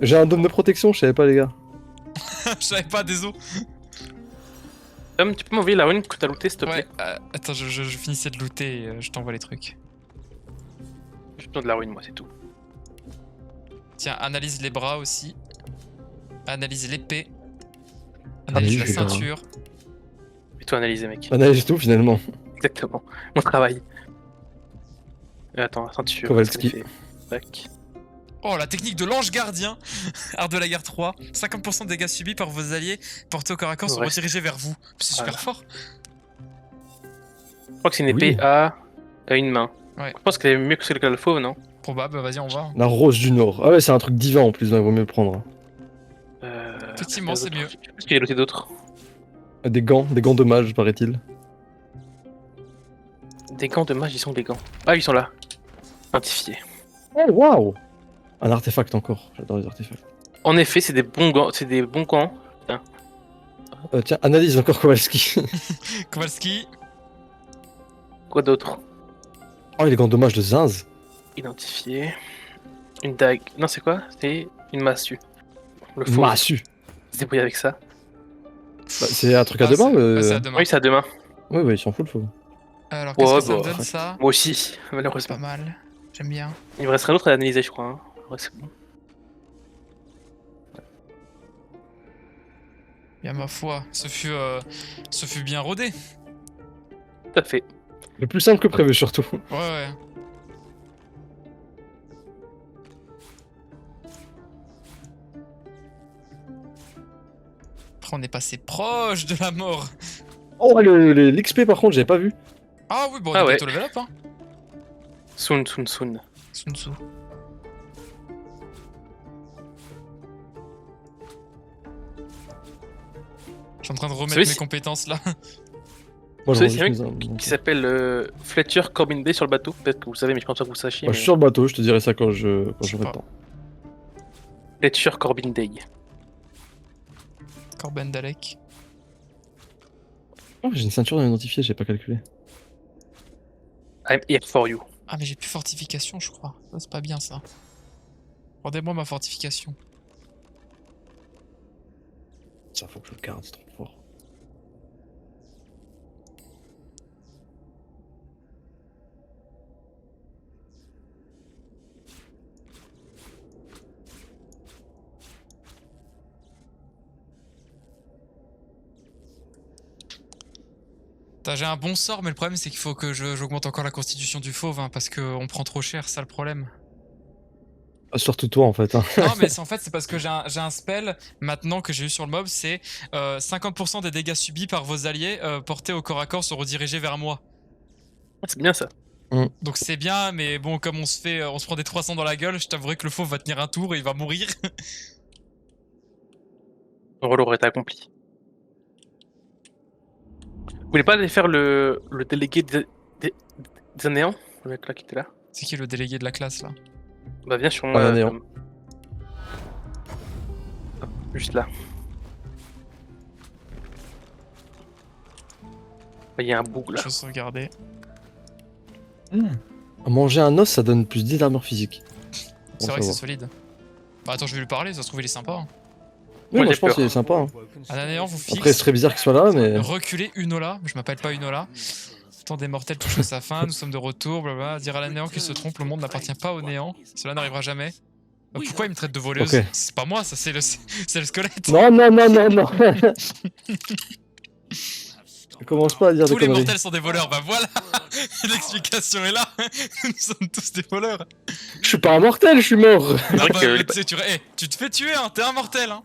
J'ai un dôme de protection, je savais pas les gars. Je savais pas, désolé. Tom, tu peux m'envoyer la rune que t'as looté s'il te plaît? Ouais, attends, je finissais de looter et je t'envoie les trucs. J'ai besoin de la rune, moi, c'est tout. Tiens, analyse les bras aussi. Analyse l'épée. Ah, Analyse oui, la je vais voir. ceinture. Et tout analyser, mec. Analyse tout finalement. Exactement. Mon travail. Attends, ceinture. Kowalski. qu'est-ce qu'elle fait Tac. Oh, la technique de l'ange gardien. Art de la guerre 3. 50% de dégâts subis par vos alliés portés au corps à corps sont Ouais. redirigés vers vous. C'est super Voilà. fort. Je crois que c'est une épée Oui. à une main. Ouais. Je pense qu'elle est mieux que celle que le fauve, non? Probable, vas-y, on va. La rose du nord. Ah ouais c'est un truc divin en plus, donc il vaut mieux le prendre. Effectivement, c'est mieux. Qu'est-ce qu'il y a looté d'autres? Des gants de mage paraît-il. Des gants de mage, ils sont des gants. Ah, ils sont là. Identifiés. Oh waouh. Un artefact encore, j'adore les artefacts. En effet, c'est des bons gants. C'est des bons gants. Tiens, analyse encore Kowalski. Kowalski. Quoi d'autre? Oh les gants de mage de Zinz. Identifié. Une dague. Non, c'est quoi? C'est une massue. Le fauve. Massu. Se débrouiller avec ça. Bah, c'est un truc à Ah, deux mains c'est à deux mains. Oui, c'est à deux mains. Oui oui ils s'en foutent le faux. Alors, qu'est-ce Ouais, que ça me bah, donne ça? Moi aussi, C'est malheureusement. pas mal. J'aime bien. Il me resterait d'autres à analyser, je crois. Hein. Ouais, c'est bon. Bien ma foi, ce fut bien rodé. Tout à fait. Le plus simple que prévu, surtout. Ouais, ouais. Après, on est passé proche de la mort. Oh, l'XP, par contre, j'avais pas vu. Ah oui, bon, on Ah est ouais. bientôt level up, hein. Soon. Sun Tzu. Je suis en train de remettre savez mes si- compétences là. Moi, Vous savez, j'aurais c'est un juste mec mis un- qui s'appelle Fletcher Corbin Day sur le bateau. Peut-être que vous savez, mais je pense pas que vous sachiez. Moi, je mais- suis sur le bateau, je te dirai ça quand Je sais j'aurai pas. le temps. Fletcher Corbin Day. Corben Dalek. Oh, j'ai une ceinture non identifiée, j'ai pas calculé. I'm here for you. Ah, mais j'ai plus fortification, je crois. Ça, c'est pas bien ça. Rendez-moi ma fortification. Ça, faut que je le garde, c'est trop fort. J'ai un bon sort, mais le problème c'est qu'il faut que j'augmente encore la constitution du fauve, hein, parce qu'on prend trop cher, ça le problème. Ah, surtout toi, en fait. Hein. Non, mais en fait, c'est parce que j'ai un spell maintenant que j'ai eu sur le mob, c'est 50% des dégâts subis par vos alliés portés au corps à corps sont redirigés vers moi. Ah, c'est bien ça. Donc c'est bien, mais bon, comme on se prend des 300 dans la gueule, je t'avouerai que le fauve va tenir un tour et il va mourir. Mon rôle aurait été accompli. Vous voulez pas aller faire le délégué des anéants? Le mec là qui était là. C'est qui le délégué de la classe là? Bah viens sur moi. Un anéant. Hop, juste là. Il y a un bug là. Je vais sauvegarder. Manger un os, ça donne plus 10 d'armure physique. C'est Bon, vrai que ça c'est va. solide. Bah attends, je vais lui parler, ça se trouve il est sympa. Hein. Oui, Moi, moi j'ai je pense peur. qu'il est sympa. Hein. Un anéant vous fixe. Après, ce serait bizarre qu'il soit là, mais. Reculer Unola, je m'appelle pas Unola. Le temps des mortels touche à sa fin, nous sommes de retour, blablabla. Dire à l'anéant qu'il se trompe, le monde n'appartient pas au néant. Cela n'arrivera jamais. Pourquoi il me traite de voleuse? Ok. C'est pas moi, ça c'est le squelette. Non. Je commence pas à dire Tous des les conneries. mortels sont des voleurs, bah voilà. L'explication est là. Nous sommes tous des voleurs. Je suis pas un mortel, je suis mort. Non, vrai bah, que mais les- tu sais, tu te fais tuer, hein, t'es un mortel. Hein.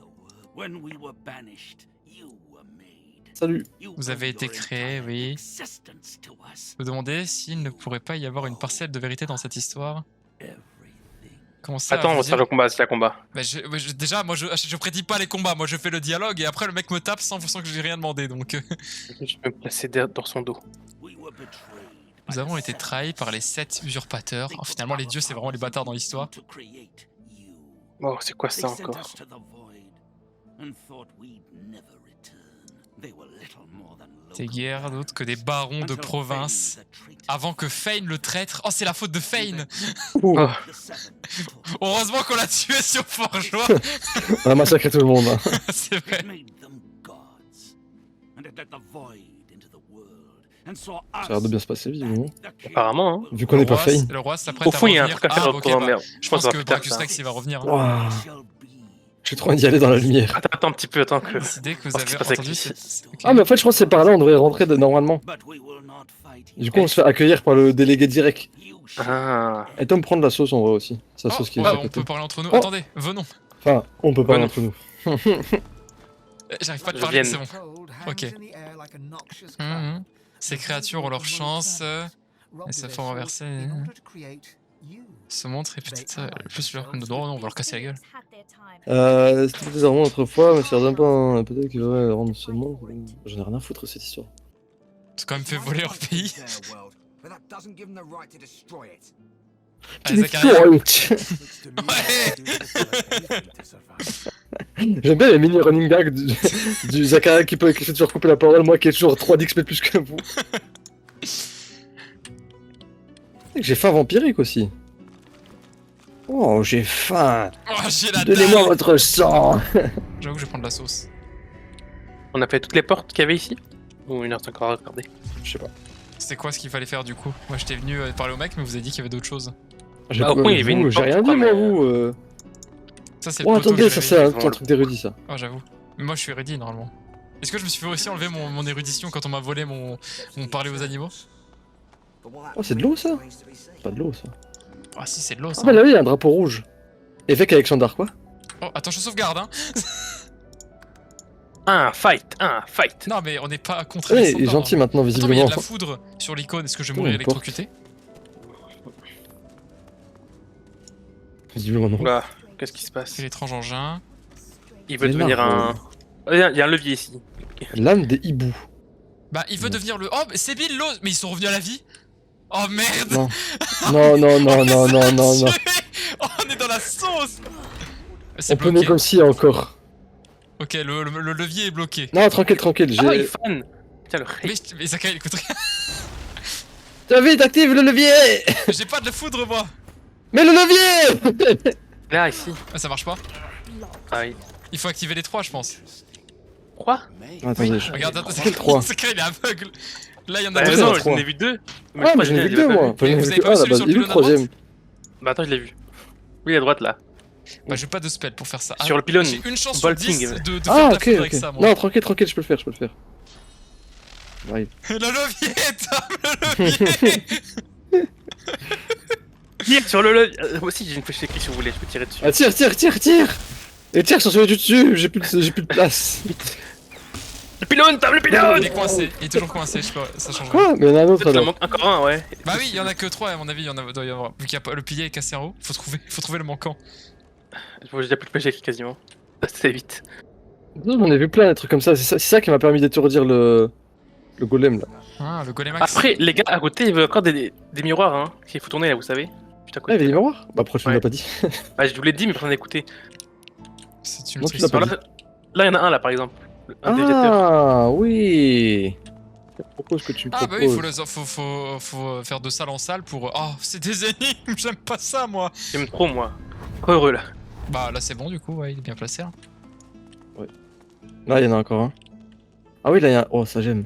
When we were banished, you were made. Salut. Vous avez été créé, oui. Vous demandez s'il ne pourrait pas y avoir une parcelle de vérité dans cette histoire. Comment ça? Attends, on vous va faire dire- le combat, c'est le combat. Bah, déjà, moi je prédis pas les combats, moi je fais le dialogue et après le mec me tape sans que j'ai rien demandé donc. Je peux me placer dans son dos. Nous avons été trahis par les 7 usurpateurs. Oh, finalement, les dieux, c'est vraiment les bâtards dans l'histoire. Oh, c'est quoi ça encore? C'est guère d'autre que des barons de province. Avant que Fane le traître. Oh, c'est la faute de Fane! Ouh, Oh. Heureusement qu'on l'a tué sur Forgeois! on a massacré tout le monde. Hein. C'est vrai. Ça a l'air de bien se passer, visiblement. Apparemment, hein. Vu qu'on est pas Fane. Le roi s'apprête Au à fond, il y a un revenir. truc à faire Ah, dans ok, le bah, merde. je pense ça va que plus tard, Bracus ça. Rex il va revenir. Ouah. J'ai trop envie d'y aller dans la lumière. Attends un petit peu, attends que. Décidez que vous Parce que avez c'est pas entendu. sexy. Ok. Ah, mais en fait, je pense que c'est par là, on devrait rentrer normalement. Du coup, on se fait accueillir par le délégué direct. Ah. Et Tom prendre la sauce en vrai aussi. Sa Oh, sauce qui est ouais, à on côté. peut parler entre nous. Oh. Attendez, venons. Enfin, on peut parler Venons. entre nous. J'arrive pas à te Je parler, viens. c'est bon. Ok. Mhm. Ces créatures ont leur chance. Et sa forme renversée se montre et peut-être plus leur comme de droit, non, on va leur casser la gueule. C'était des armes autrefois, mais ça leur donne pas un peut-être qu'ils voudraient rendre ce monde. J'en ai rien à foutre de cette histoire. T'as quand même fait voler leur pays. Tu Allez, les Zacharia. J'aime bien les mini running gags du Zacharia qui peut essayer de toujours couper la parole, moi qui ai toujours 3 d'XP de plus que vous. J'ai faim vampirique aussi. Oh, j'ai faim. Oh, j'ai la Donnez-moi dalle. votre sang. J'avoue que je vais prendre la sauce. On a fait toutes les portes qu'il y avait ici? Ou une heure encore à regarder? Je sais pas. C'était quoi ce qu'il fallait faire du coup? Moi j'étais venu parler au mec, mais vous avez dit qu'il y avait d'autres choses. J'ai Bah, au point, il y avait une j'ai rien porte, dit, je moi, crois, vous. Ça c'est le Oh, poteau que attendez, j'ai ça réveillé. c'est un truc d'érudit, ça. Oh, j'avoue. Mais moi je suis ready normalement. Est-ce que je me suis fait aussi enlever mon érudition quand on m'a volé mon parler aux animaux? Oh, c'est de l'eau ça? C'est pas de l'eau ça. Ah si, c'est de l'eau ça. Ah, bah là, oui, il y a un drapeau rouge. Évêque Alexander, quoi? Oh, attends, je sauvegarde, hein. Un fight. Non, mais on n'est pas contre Ouais, les il est gentil hein. maintenant, Attends, mais il y a visiblement. de la foudre sur l'icône. Est-ce que je vais Oh, mourir une porte. électrocuté? Visiblement non. Oula, qu'est-ce qui se passe? Quel étrange engin. Il veut C'est devenir un. énorme. Oh, il y a un levier ici. L'âme des hiboux. Bah, il veut devenir le. Oh, mais c'est Bill l'os. Mais ils sont revenus à la vie. Oh merde. Non. Non, non, non, non, non, non, non. Oh, on est dans la sauce. C'est On peut bloqué. négocier encore. Ok, le levier est bloqué. Non, tranquille, tranquille. Ah, il J'ai. fan. Tiens, le Mais Zakaï, écoute rien. Tiens, vite, active le levier! J'ai pas de la foudre, moi. Mais le levier! Là, ici. Ah, ça marche pas. Ah oui. Il faut activer les 3, je pense. Quoi? Attendez, je... Regarde, attends, C'est quel 3? Zakaï, il est aveugle. Là, il y en a Bah, Attends, deux il y en a non, autres. trois. j'en ai vu deux. Ah, mais j'en ai vu deux, moi. Enfin, j'en ai Vous vu avez que pas un à la celui base. sur le Il est où le pylône à droite? troisième? Bah, attends, je l'ai vu. Oui, à droite là. Bah, j'ai pas de spell pour faire ça. Sur le pylône. J'ai une chance sur Bolting. 10 de faire Ah, de la ok, foudre ok. avec ça, moi. Non, tranquille, tranquille, je peux le faire, je peux le faire. J'arrive. Le levier, Tom, le levier. Tire sur le levier. Moi aussi, j'ai une flèche écrite si vous voulez, je peux tirer dessus. Ah, tire, tire, tire, tire! Et tire sur celui du dessus, j'ai plus de place. Le pylône, Tom, le Il pylône! est coincé, il est toujours coincé, je sais pas, ça change rien. Quoi? Mais il y en a un autre Peut-être qu'il en alors. manque encore un, ouais. Bah oui, il y en a que 3 à mon avis, il y en a, doit y avoir. Vu qu'il y a pas le pilier est cassé en haut, faut trouver le manquant. J'ai déjà plus de flèches écrites quasiment. Ça vite. Non, j'en ai vu plein des trucs comme ça, c'est ça qui m'a permis d'étourdir le golem là. Ah, le golem max. Après, les gars, à côté, il veut encore des miroirs, hein. Qu'il faut tourner là, vous savez. Juste à Ah, il y avait côté. des miroirs? Bah, pourquoi tu me Ouais. l'as pas dit? Bah, je vous l'ai dit, mais personne n'a écouté. C'est une Non, tu triste. l'as pas Là, là, il y en a un là, par exemple. Un déviateur. Ah, oui! Je propose que tu me Ah bah oui, proposes. faut faire de salle en salle pour. Oh, c'est des énigmes, j'aime pas ça moi. J'aime trop, moi. Trop heureux là. Bah là c'est bon du coup, ouais, il est bien placé. Hein. Là, il y en a encore un. Ah oui, là, il y a un... Oh, ça j'aime.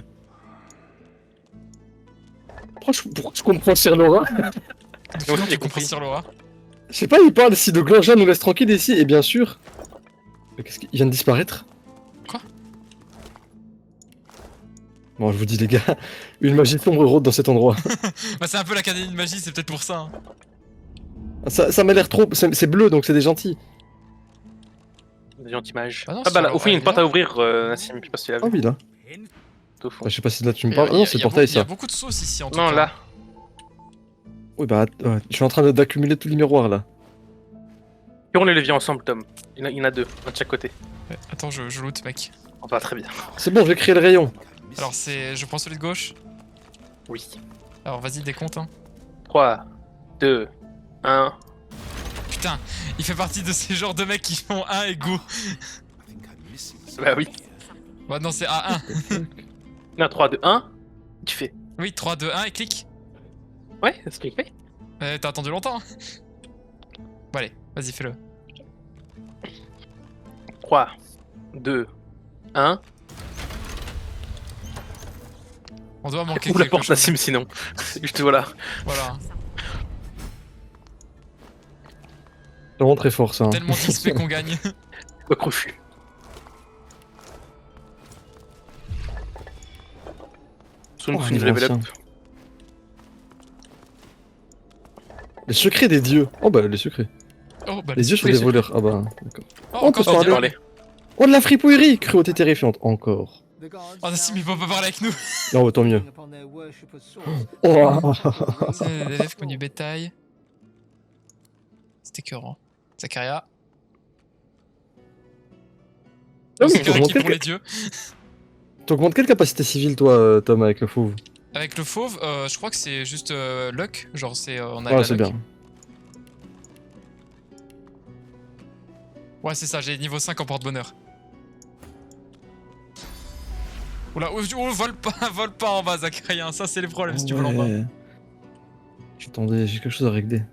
Pourquoi je comprends Sir Laura? Donc j'ai tu compris. comprends sur Laura. Je sais pas, il parle si de Glanja nous laisse tranquille ici, et bien sûr... Mais qu'est-ce qu'il vient de disparaître? Quoi? Bon, je vous dis les gars, une magie sombre rôde dans cet endroit. Bah c'est un peu l'académie de magie, c'est peut-être pour ça. Hein. Ça m'a l'air trop... C'est bleu, donc c'est des gentils. Des gentilles mages. Ah non, Ah bah là, sur au fond, il y a une la- porte à ouvrir, Nassim. Je sais pas si tu l'as Ah vu. oui, là. Au fond. Bah, je sais pas si là tu me Il y a- parles. Ah non, il y c'est a le portail, Il y a ça. beaucoup de sauce ici en tout Non, cas. là. Oui, bah, ouais, je suis en train d'accumuler tous les miroirs, là. Tirons les leviers ensemble, Tom. Il y en a deux, un de chaque côté. Ouais, attends, je loot mec. On va très bien. C'est bon, je vais créer le rayon. Alors c'est. Je prends celui de gauche. Oui. Alors vas-y, décompte. Hein. 3, 2, 1. Putain, il fait partie de ces genres de mecs qui font 1 et go. Bah oui. Bah non, c'est A1. Non, 3, 2, 1. Tu fais. Oui, 3, 2, 1 et clique. Ouais, c'est ce qu'il fait. T'as attendu longtemps. Hein. Bon allez, vas-y, fais-le. 3, 2, 1. On doit manquer Ouvre la quelque porte, chose. Nassim, sinon. Juste voilà. Voilà. C'est vraiment très fort, ça. Hein. Tellement d'XP qu'on gagne. Au refus. Soon, Oh, soon, les je level up. anciens. Les secrets des dieux. Oh bah, les secrets. Oh bah Les dieux sont oui, des c'est- voleurs. Ah bah, d'accord. Oh, on peut encore se Oh, parler. bien parlé. Oh, de la fripouillerie! Cruauté terrifiante. Encore. Oh Nassim, il peut pas parler avec nous. Non, tant mieux. Oh. C'est des élèves qui ont du bétail. C'est écœurant. Zakaria. Ah oui, Zakaria qui t'augmentes pour les dieux. quelle capacité civile, toi, Tom, avec le fauve? Avec le fauve, je crois que c'est juste luck. Genre, c'est on a Ouais, la c'est luck. bien. Ouais, c'est ça, j'ai niveau 5 en porte-bonheur. Oula, vole pas en bas, Zakaria. Ça, c'est les problèmes si tu voles en bas. Ouais. Attendez, j'ai quelque chose à régler.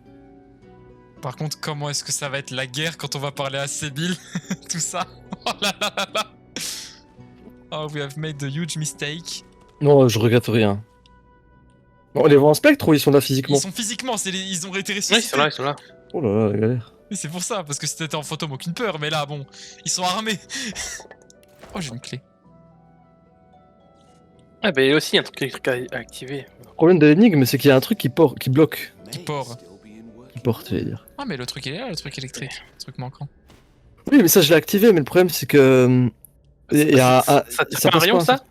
Par contre, comment est-ce que ça va être la guerre quand on va parler à Sébil? Tout ça. Oh là là là là. Oh, we have made a huge mistake. Non, je regrette rien. Bon, on les voit en spectre ou ils sont là physiquement? Ils sont physiquement, ils ont été Ouais, ressuscités. ils sont là, ils sont là. Oh là là, la galère. Oui, c'est pour ça, parce que si t'étais en fantôme, aucune peur, mais là, bon, ils sont armés. Oh, j'ai une clé. Ah bah il y a aussi un truc électrique à activer. Le problème de l'énigme, c'est qu'il y a un truc qui bloque. May porte. still be in work. Qui porte, j'allais dire. Ah mais le truc il est là, le truc électrique. Le truc manquant. Oui, mais ça, je l'ai activé, mais le problème, c'est que. Il y a Ça tire pas un passe rayon pas, ça?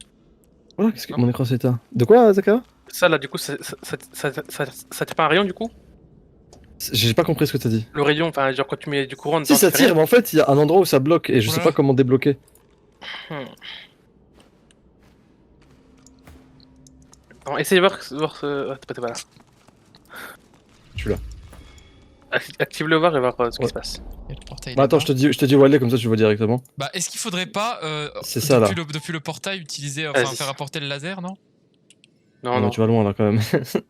Voilà, qu'est-ce que mon écran s'est éteint. De quoi, Zaka? Ça là du coup ça tire pas un rayon du coup? J'ai pas compris ce que t'as dit. Le rayon, enfin genre quand tu mets du courant dedans, Si, ça fait rien. tire, mais en fait, il y a un endroit où ça bloque et je sais Voilà. pas comment débloquer. Hmm. Bon, essaye de voir ce... Ah, t'es pas là. Je suis là. Active-le voir et voir ce qui Ouais. se passe. Et le portail Bah, attends, là-bas. je te dis où aller, comme ça tu vois directement. Bah est-ce qu'il faudrait pas C'est ça, là. depuis le portail utiliser, enfin Vas-y. faire apporter le laser, non? Non, non, Tu vas loin là quand même.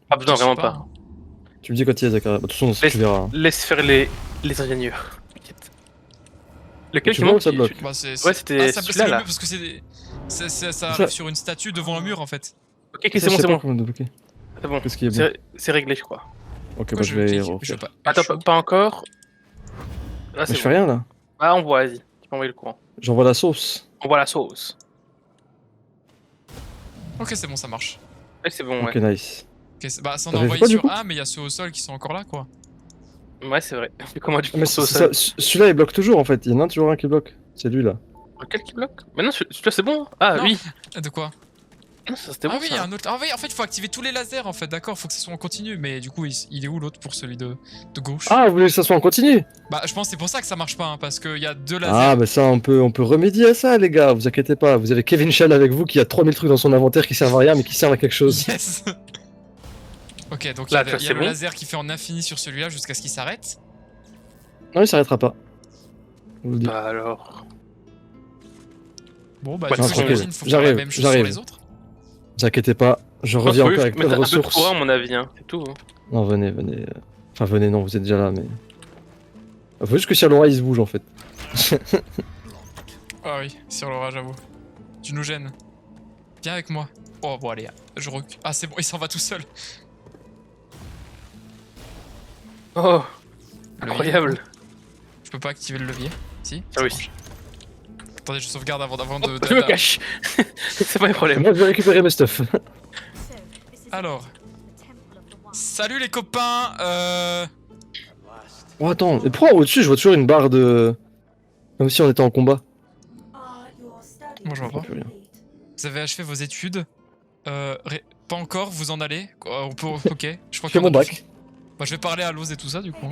pas besoin, Je sais vraiment pas. pas. Tu me dis quand il y a Zaka. Bah, de toute façon, Laisse- tu verras. hein. Laisse faire les ingénieurs. T'inquiète. Lequel Tu qui vois où manque ça bloque? Bah c'est. Ouais, c'était Ah, ça, celui-là, c'est le là. mur parce que ça Ça- arrive sur une statue devant un mur en fait. Ok, ok, Ça, c'est je bon, sais c'est pas bon. comment débloquer. C'est bon. Qu'est-ce qui est bon? C'est réglé, je crois. Ok, Pourquoi bah je vais clique refaire. Je veux pas. Attends, pas encore. Là, Mais c'est je fais bon. rien là. Ah, on voit, vas-y. Tu peux envoyer le courant. J'envoie la sauce. On voit la sauce. Ok, c'est bon, ça marche. Ouais, c'est bon, Ok, ouais. nice. Ok, bah ça en a T'avais fait envoyé quoi, du sur coup un, mais il y a ceux au sol qui sont encore là quoi. Ouais, c'est vrai. Mais comment tu Ah, mais penses au c'est sol? ça, celui-là il bloque toujours en fait. Il y en a toujours un qui bloque. C'est lui là. Lequel qui bloque? Mais non, celui-là c'est bon. Ah, Non. oui. De quoi? Non, ça c'était Ah bon. oui, il y a Ça. un autre. Ah oui, en fait, il faut activer tous les lasers en fait, d'accord, faut que ça soit en continu, mais du coup, il est où l'autre pour celui de gauche? Ah, vous voulez que ça soit en continu? Bah, je pense que c'est pour ça que ça marche pas, hein, parce qu'il y a deux lasers. Ah, bah ça, on peut remédier à ça, les gars. Vous inquiétez pas. Vous avez Kevin Shell avec vous qui a 3000 trucs dans son inventaire qui servent à rien mais qui servent à quelque chose. Yes. Ok, donc Là, il y a c'est le bon. laser qui fait en infini sur celui-là jusqu'à ce qu'il s'arrête. Non, il s'arrêtera pas. Je vous le dis. Bah alors. Bon, bah, Ouais, du coup, tranquille. j'imagine faut faire la J'arrive, même chose sur j'arrive. les autres. Vous inquiétez pas. Je reviens Oui, encore avec mais plein de un peu de ressources. courant, à mon avis, hein. C'est tout. Hein. Non, venez, venez. Enfin, venez, non, vous êtes déjà là, mais. Faut juste que Charleroi il se bouge en fait. Ah oui, sur l'aura, j'avoue. Tu nous gênes. Viens avec moi. Oh, bon, allez, je recule. Ah, c'est bon, il s'en va tout seul. Oh, Le incroyable. levier. Je peux pas activer le levier. Si? Ah Ça oui. marche. Attendez, je sauvegarde avant Oh, de. je me cache. C'est pas un problème. Moi, je vais récupérer mes stuff. Alors. Salut les copains. Oh, attends, et pourquoi au-dessus je vois toujours une barre de. Comme si on était en combat. Moi, je vois pas. Plus rien. Vous avez achevé vos études. Pas encore, vous en allez. On peut. Ok. Je crois Je fais qu'il y en mon a deux bac. filles. Bah, je vais parler à Loz et tout ça du coup.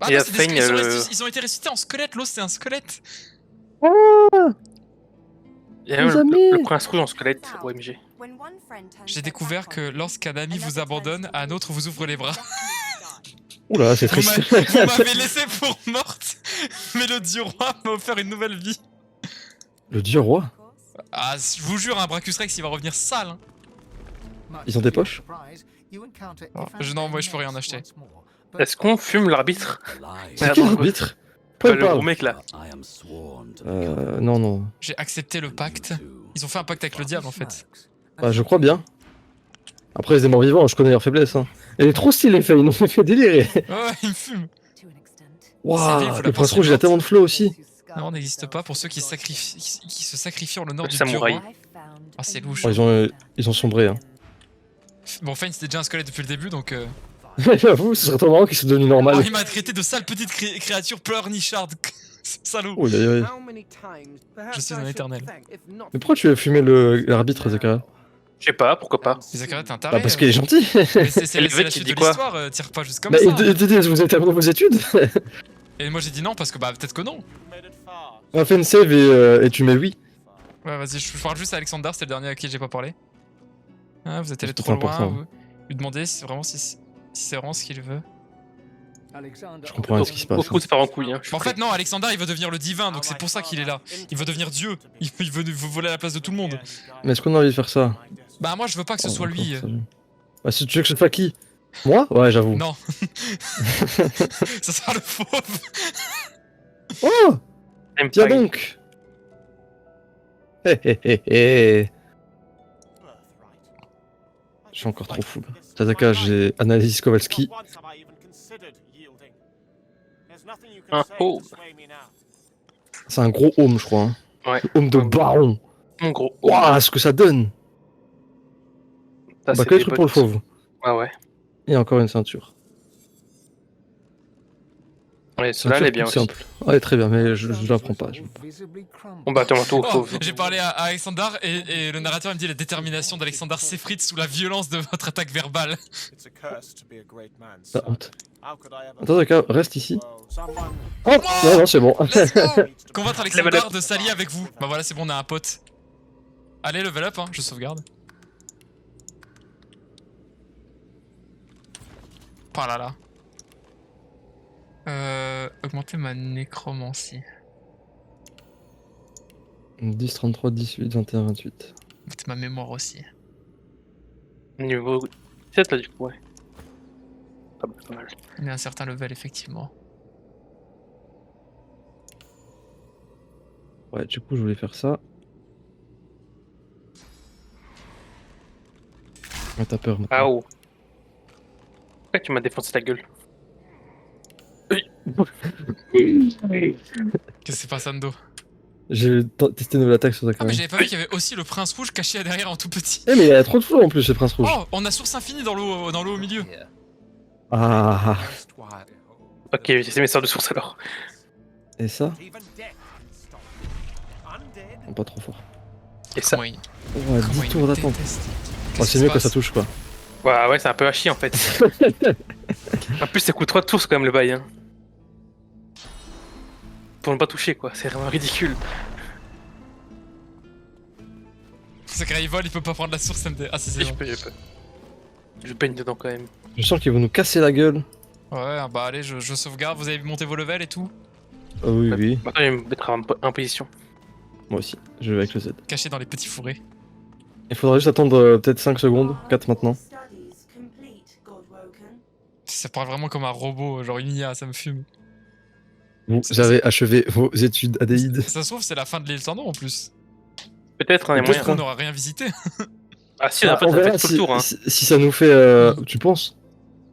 Ah, Et non, à c'est des Feigne, squelettes, ils ont été ressuscités en squelette. Loz, c'est un squelette. Il y a même Les amis. le prince rouge en squelette. OMG. J'ai découvert que lorsqu'un ami vous abandonne, un autre vous ouvre les bras. Oula, c'est Vous triste. m'avez laissé pour morte, mais le dieu roi m'a offert une nouvelle vie. Le dieu roi. Ah, je vous jure, un Brachus Rex, il va revenir sale. Hein. Ils ont des poches? Non, moi, je peux rien acheter. Est-ce qu'on fume l'arbitre? C'est Ah, qui bon, l'arbitre? Bah, Pourquoi il le gros parle? mec là. Non, non. J'ai accepté le pacte. Ils ont fait un pacte avec le diable en fait. Bah, je crois bien. Après, les morts vivants, je connais leurs faiblesses. Hein. Elle est trop stylée, Faye, ils nous fait délirer. Ouais, il me fume. Waouh, Cyril, vous la le prince pensez rouge, il a morte tellement de flow aussi. Non, n'existe pas pour ceux qui se sacrifient en l'honneur Le du dieu samouraï. roi. Ah, c'est louche. Oh, ils ont sombré. Hein. Bon, Fane, c'était déjà un squelette depuis le début donc. J'avoue, ce serait trop marrant qu'il soit devenu Oh, normal. il m'a traité de sale petite créature pleurnicharde. Salaud. Oh, aïe, aïe. Je suis un éternel. Mais pourquoi tu veux fumer l'arbitre, Zakaria? Je sais pas, pourquoi pas. Mais Zakaria, t'es un taré. Bah, parce qu'il est gentil. Mais c'est Et le la mec, il suite dit de quoi l'histoire, tire pas juste comme Bah, ça. vous avez terminé vos études? Et moi j'ai dit non parce que bah peut-être que non. On va faire une save et tu mets oui. Ouais, vas-y, je parle juste à Alexander, c'était le dernier à qui j'ai pas parlé. Ah, vous êtes allé C'est trop loin, important. vous lui demandez si c'est vraiment ce qu'il veut. Je comprends rien ce qui se passe. Beaucoup de faire en couille. Hein. En fait, non, Alexander il veut devenir le divin, donc c'est pour ça qu'il est là. Il veut devenir Dieu, il veut voler à la place de tout le monde. Mais est-ce qu'on a envie de faire ça? Bah, moi je veux pas que ce Oh, soit lui. d'accord, salut. Bah, si tu veux que ce soit qui? Moi? Ouais, j'avoue. Non. Ça sera le fauve. Oh! J'aime Tiens pas. donc! Hé hé hé hé! Je suis encore trop fou. Tazaka, j'ai analyse Kowalski. Un home. C'est un gros home, je crois. Hein. Ouais. Home de baron. Mon gros. Waouh, ce que ça donne! Ça, Bah, c'est que des des trucs pour le bonus. fauve. Ah ouais. Et encore une ceinture. Ouais, celle-là, elle Ceinture est bien toute aussi. simple. Ouais, très bien, mais je la prends pas. Bon bah, attends, tout Oh, fauve. j'ai parlé à Alexander et le narrateur me dit la détermination d'Alexander s'effrite sous la violence de votre attaque verbale. La honte. Attends, d'accord, reste ici. Oh Oh, non, non, c'est bon. let's go. Convaincre Level Alexander up. de s'allier avec vous. Bah voilà, c'est bon, on a un pote. Allez, level up, hein, je sauvegarde. Par là, là. Augmenter ma nécromancie. 10, 33, 18, 21, 28. Augmenter ma mémoire aussi. Niveau 7 là, du coup, ouais. Pas mal. On est à un certain level, effectivement. Ouais, du coup, je voulais faire ça. Ouais, t'as peur maintenant. Ah oh. Pourquoi tu m'as défoncé la gueule? Qu'est-ce qui s'est passé, Ando? J'ai testé une nouvelle attaque sur Ah, mais Zachary. j'avais pas vu qu'il y avait aussi le prince rouge caché derrière en tout petit. Eh, mais il y a trop de flots en plus, ce prince rouge. Oh, on a source infinie dans l'eau au milieu. Ah, Ok, c'est mes sorts de source alors. et ça? Non, pas trop fort. Et ça? Comment il, Ouais, comment 10 il tours me d'attente. déteste. Oh, Qu'est-ce c'est qui mieux se quand ça passe touche, quoi. Ouais, c'est un peu à chier en fait. En plus, ça coûte 3 tours quand même le bail. Hein. Pour ne pas toucher quoi, c'est vraiment ridicule. C'est quand il vole, il peut pas prendre la source MD. Ah, si, c'est Je bon. peux, je peux. Je baigne dedans quand même. Je sens qu'ils vont nous casser la gueule. Ouais, bah allez, je sauvegarde. Vous avez monté vos levels et tout. Ah oui, Ouais. oui. Maintenant, je vais me mettre en position. Moi aussi, je vais avec le Z. Caché dans les petits fourrés. Il faudra juste attendre peut-être 5 secondes, 4 maintenant. Ça parle vraiment comme un robot, genre une IA, ça me fume. Vous avez achevé vos études Adéide. Ça se trouve, c'est la fin de l'île Tendon en plus. Peut-être, hein, les Peut-être moyens. Du coup, on n'aura rien visité. Ah si, en Ah, fait, on ça verra fait tout si, le tour. Hein. si ça nous fait... Tu penses?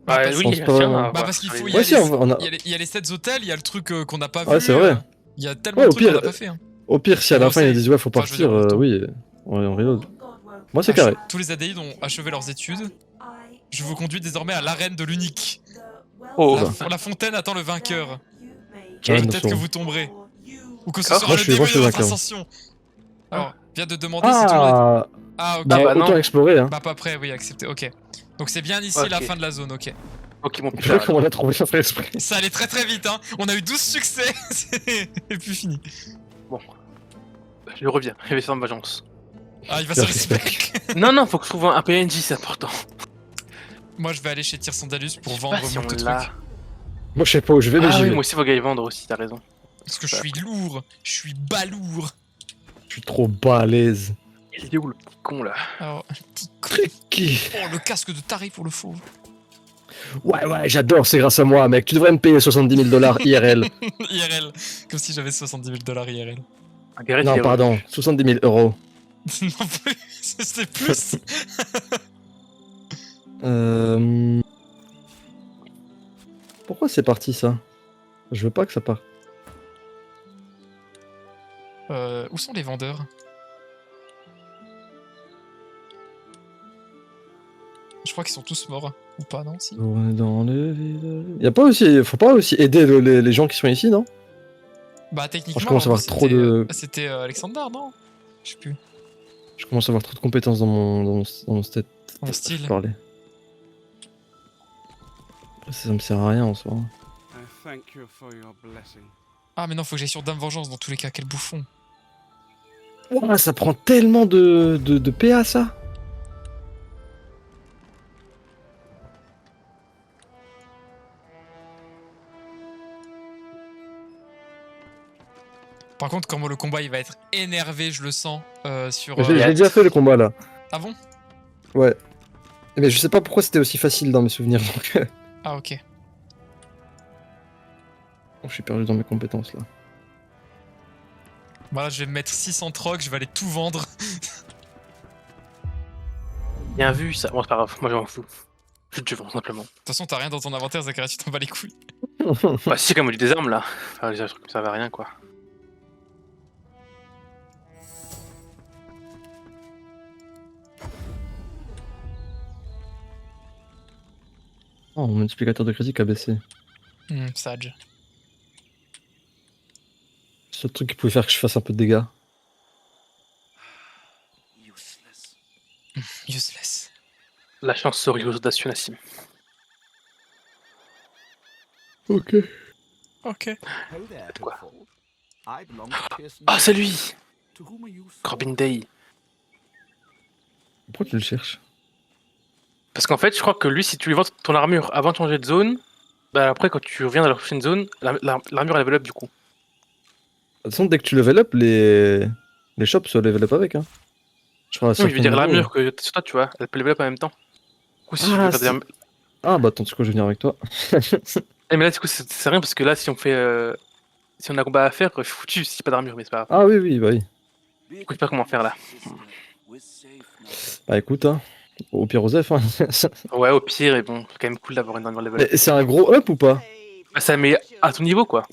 Bah, Ah parce- oui, pense tiens, pas vraiment. à Bah voir parce qu'il sur faut les- y aller. Ouais, si, on a... Il y a les 7 hôtels, il y a le truc qu'on n'a pas vu. Ouais, c'est vrai. Il y a tellement Ouais, de au trucs qu'on pire, n'a pas fait. Hein. Au pire, si à la On fin ils sait. disent ouais, faut Enfin, je veux partir, dire, oui, on reload. Moi, c'est carré. Tous les adéides ont achevé leurs études. Je vous conduis désormais à l'arène de l'unique. Oh, La fontaine attend le vainqueur. Ah, Peut-être attention. que vous tomberez. Ou que ce D'accord. sera Moi, le je suis début de votre vainqueur. ascension. Alors, viens de demander si tout le monde est... Ah, Ah, ok. bah, bah, autant non. explorer, hein. Bah, pas prêt, oui, accepté, ok. Donc c'est bien ici Ok. la fin de la zone, ok. ok, mon Je putain. sais comment on a trouvé ça fait esprit. Ça allait très très vite, hein. On a eu 12 succès, et puis fini. Bon. Je reviens, je vais faire ma agence. Ah, il va se Je respect. Non, faut que je trouve un PNJ, c'est important. Moi, je vais aller chez Tyr Sandalus pour Je sais vendre pas si mon on truc. l'a. Moi, je sais pas où je vais, mais Ah j'y oui, vais. moi aussi, faut que j'aille vendre aussi, t'as raison. Parce que je suis lourd, je suis balourd. Je suis trop balèze. Il est où le petit con là? Alors, petit con. Tricky. Oh, le casque de taré pour le fauve. Ouais, j'adore, c'est grâce à moi, mec. Tu devrais me payer 70 000 $ IRL. IRL. Comme si j'avais 70 000 $ IRL. Gareth, il Non, est- pardon, 70 000 €. Non plus, c'était plus. Pourquoi c'est parti ça? Je veux pas que ça parte. Où sont les vendeurs? Je crois qu'ils sont tous morts. Ou pas, non? Si. Dans le vide. Y a pas aussi, faut pas aussi aider les gens qui sont ici, non? Bah, techniquement, Je commence à avoir c'était, trop de- C'était Alexander, non? Je sais plus. Je commence à avoir trop de compétences dans mon stat. Dans mon style. Je parlais. Ça me sert à rien en soi. Ah, mais non, faut que j'aille sur Dame Vengeance dans tous les cas, quel bouffon. Ouah, ça prend tellement de PA ça. Par contre, comment le combat il va être énervé, je le sens. Sur. J'ai déjà fait le combat là. Ah bon? Ouais. Mais je sais pas pourquoi c'était aussi facile dans mes souvenirs. Donc... Ah, ok. je suis perdu dans mes compétences là. Voilà, je vais me mettre 600 trocs, je vais aller tout vendre. Bien vu ça. Bon, c'est pas grave, moi je m'en fous. Je vends simplement. De toute façon, t'as rien dans ton inventaire, Zachary, tu t'en bats les couilles. Bah, si, comme des armes là. Enfin, les trucs, ça va rien quoi. Oh, mon multiplicateur de critique a baissé. Sage. C'est le truc qui pouvait faire que je fasse un peu de dégâts. Useless. La chance sourit aux audacieux, Nassim. Ok. Ok. Quoi? Ah, c'est lui! Corbin Day. Pourquoi tu le cherches? Parce qu'en fait, je crois que lui, si tu lui vends ton armure avant de changer de zone, bah après, quand tu reviens dans la prochaine zone, l'armure elle level up du coup. De toute façon, dès que tu level up, les shops se level up avec. Hein. Je crois à Oui, je veux certains dire, niveaux. l'armure que t'as sur toi, tu vois, elle peut level up en même temps. Du coup, si je Ah, veux faire des c'est- Ah, bah attends, tu sais quoi, je vais venir avec toi. Eh, mais là, du coup, c'est rien parce que là, si on fait. Si on a un combat à faire, je suis foutu si j'ai pas d'armure, mais c'est pas grave. Ah oui, oui, bah oui. Du coup, je sais pas comment faire là. Bah écoute, hein. Au pire, Osef. Hein. Ouais, au pire, et bon, c'est quand même cool d'avoir une armure level up. Mais c'est un gros up ou pas? Bah, ça met à ton niveau quoi.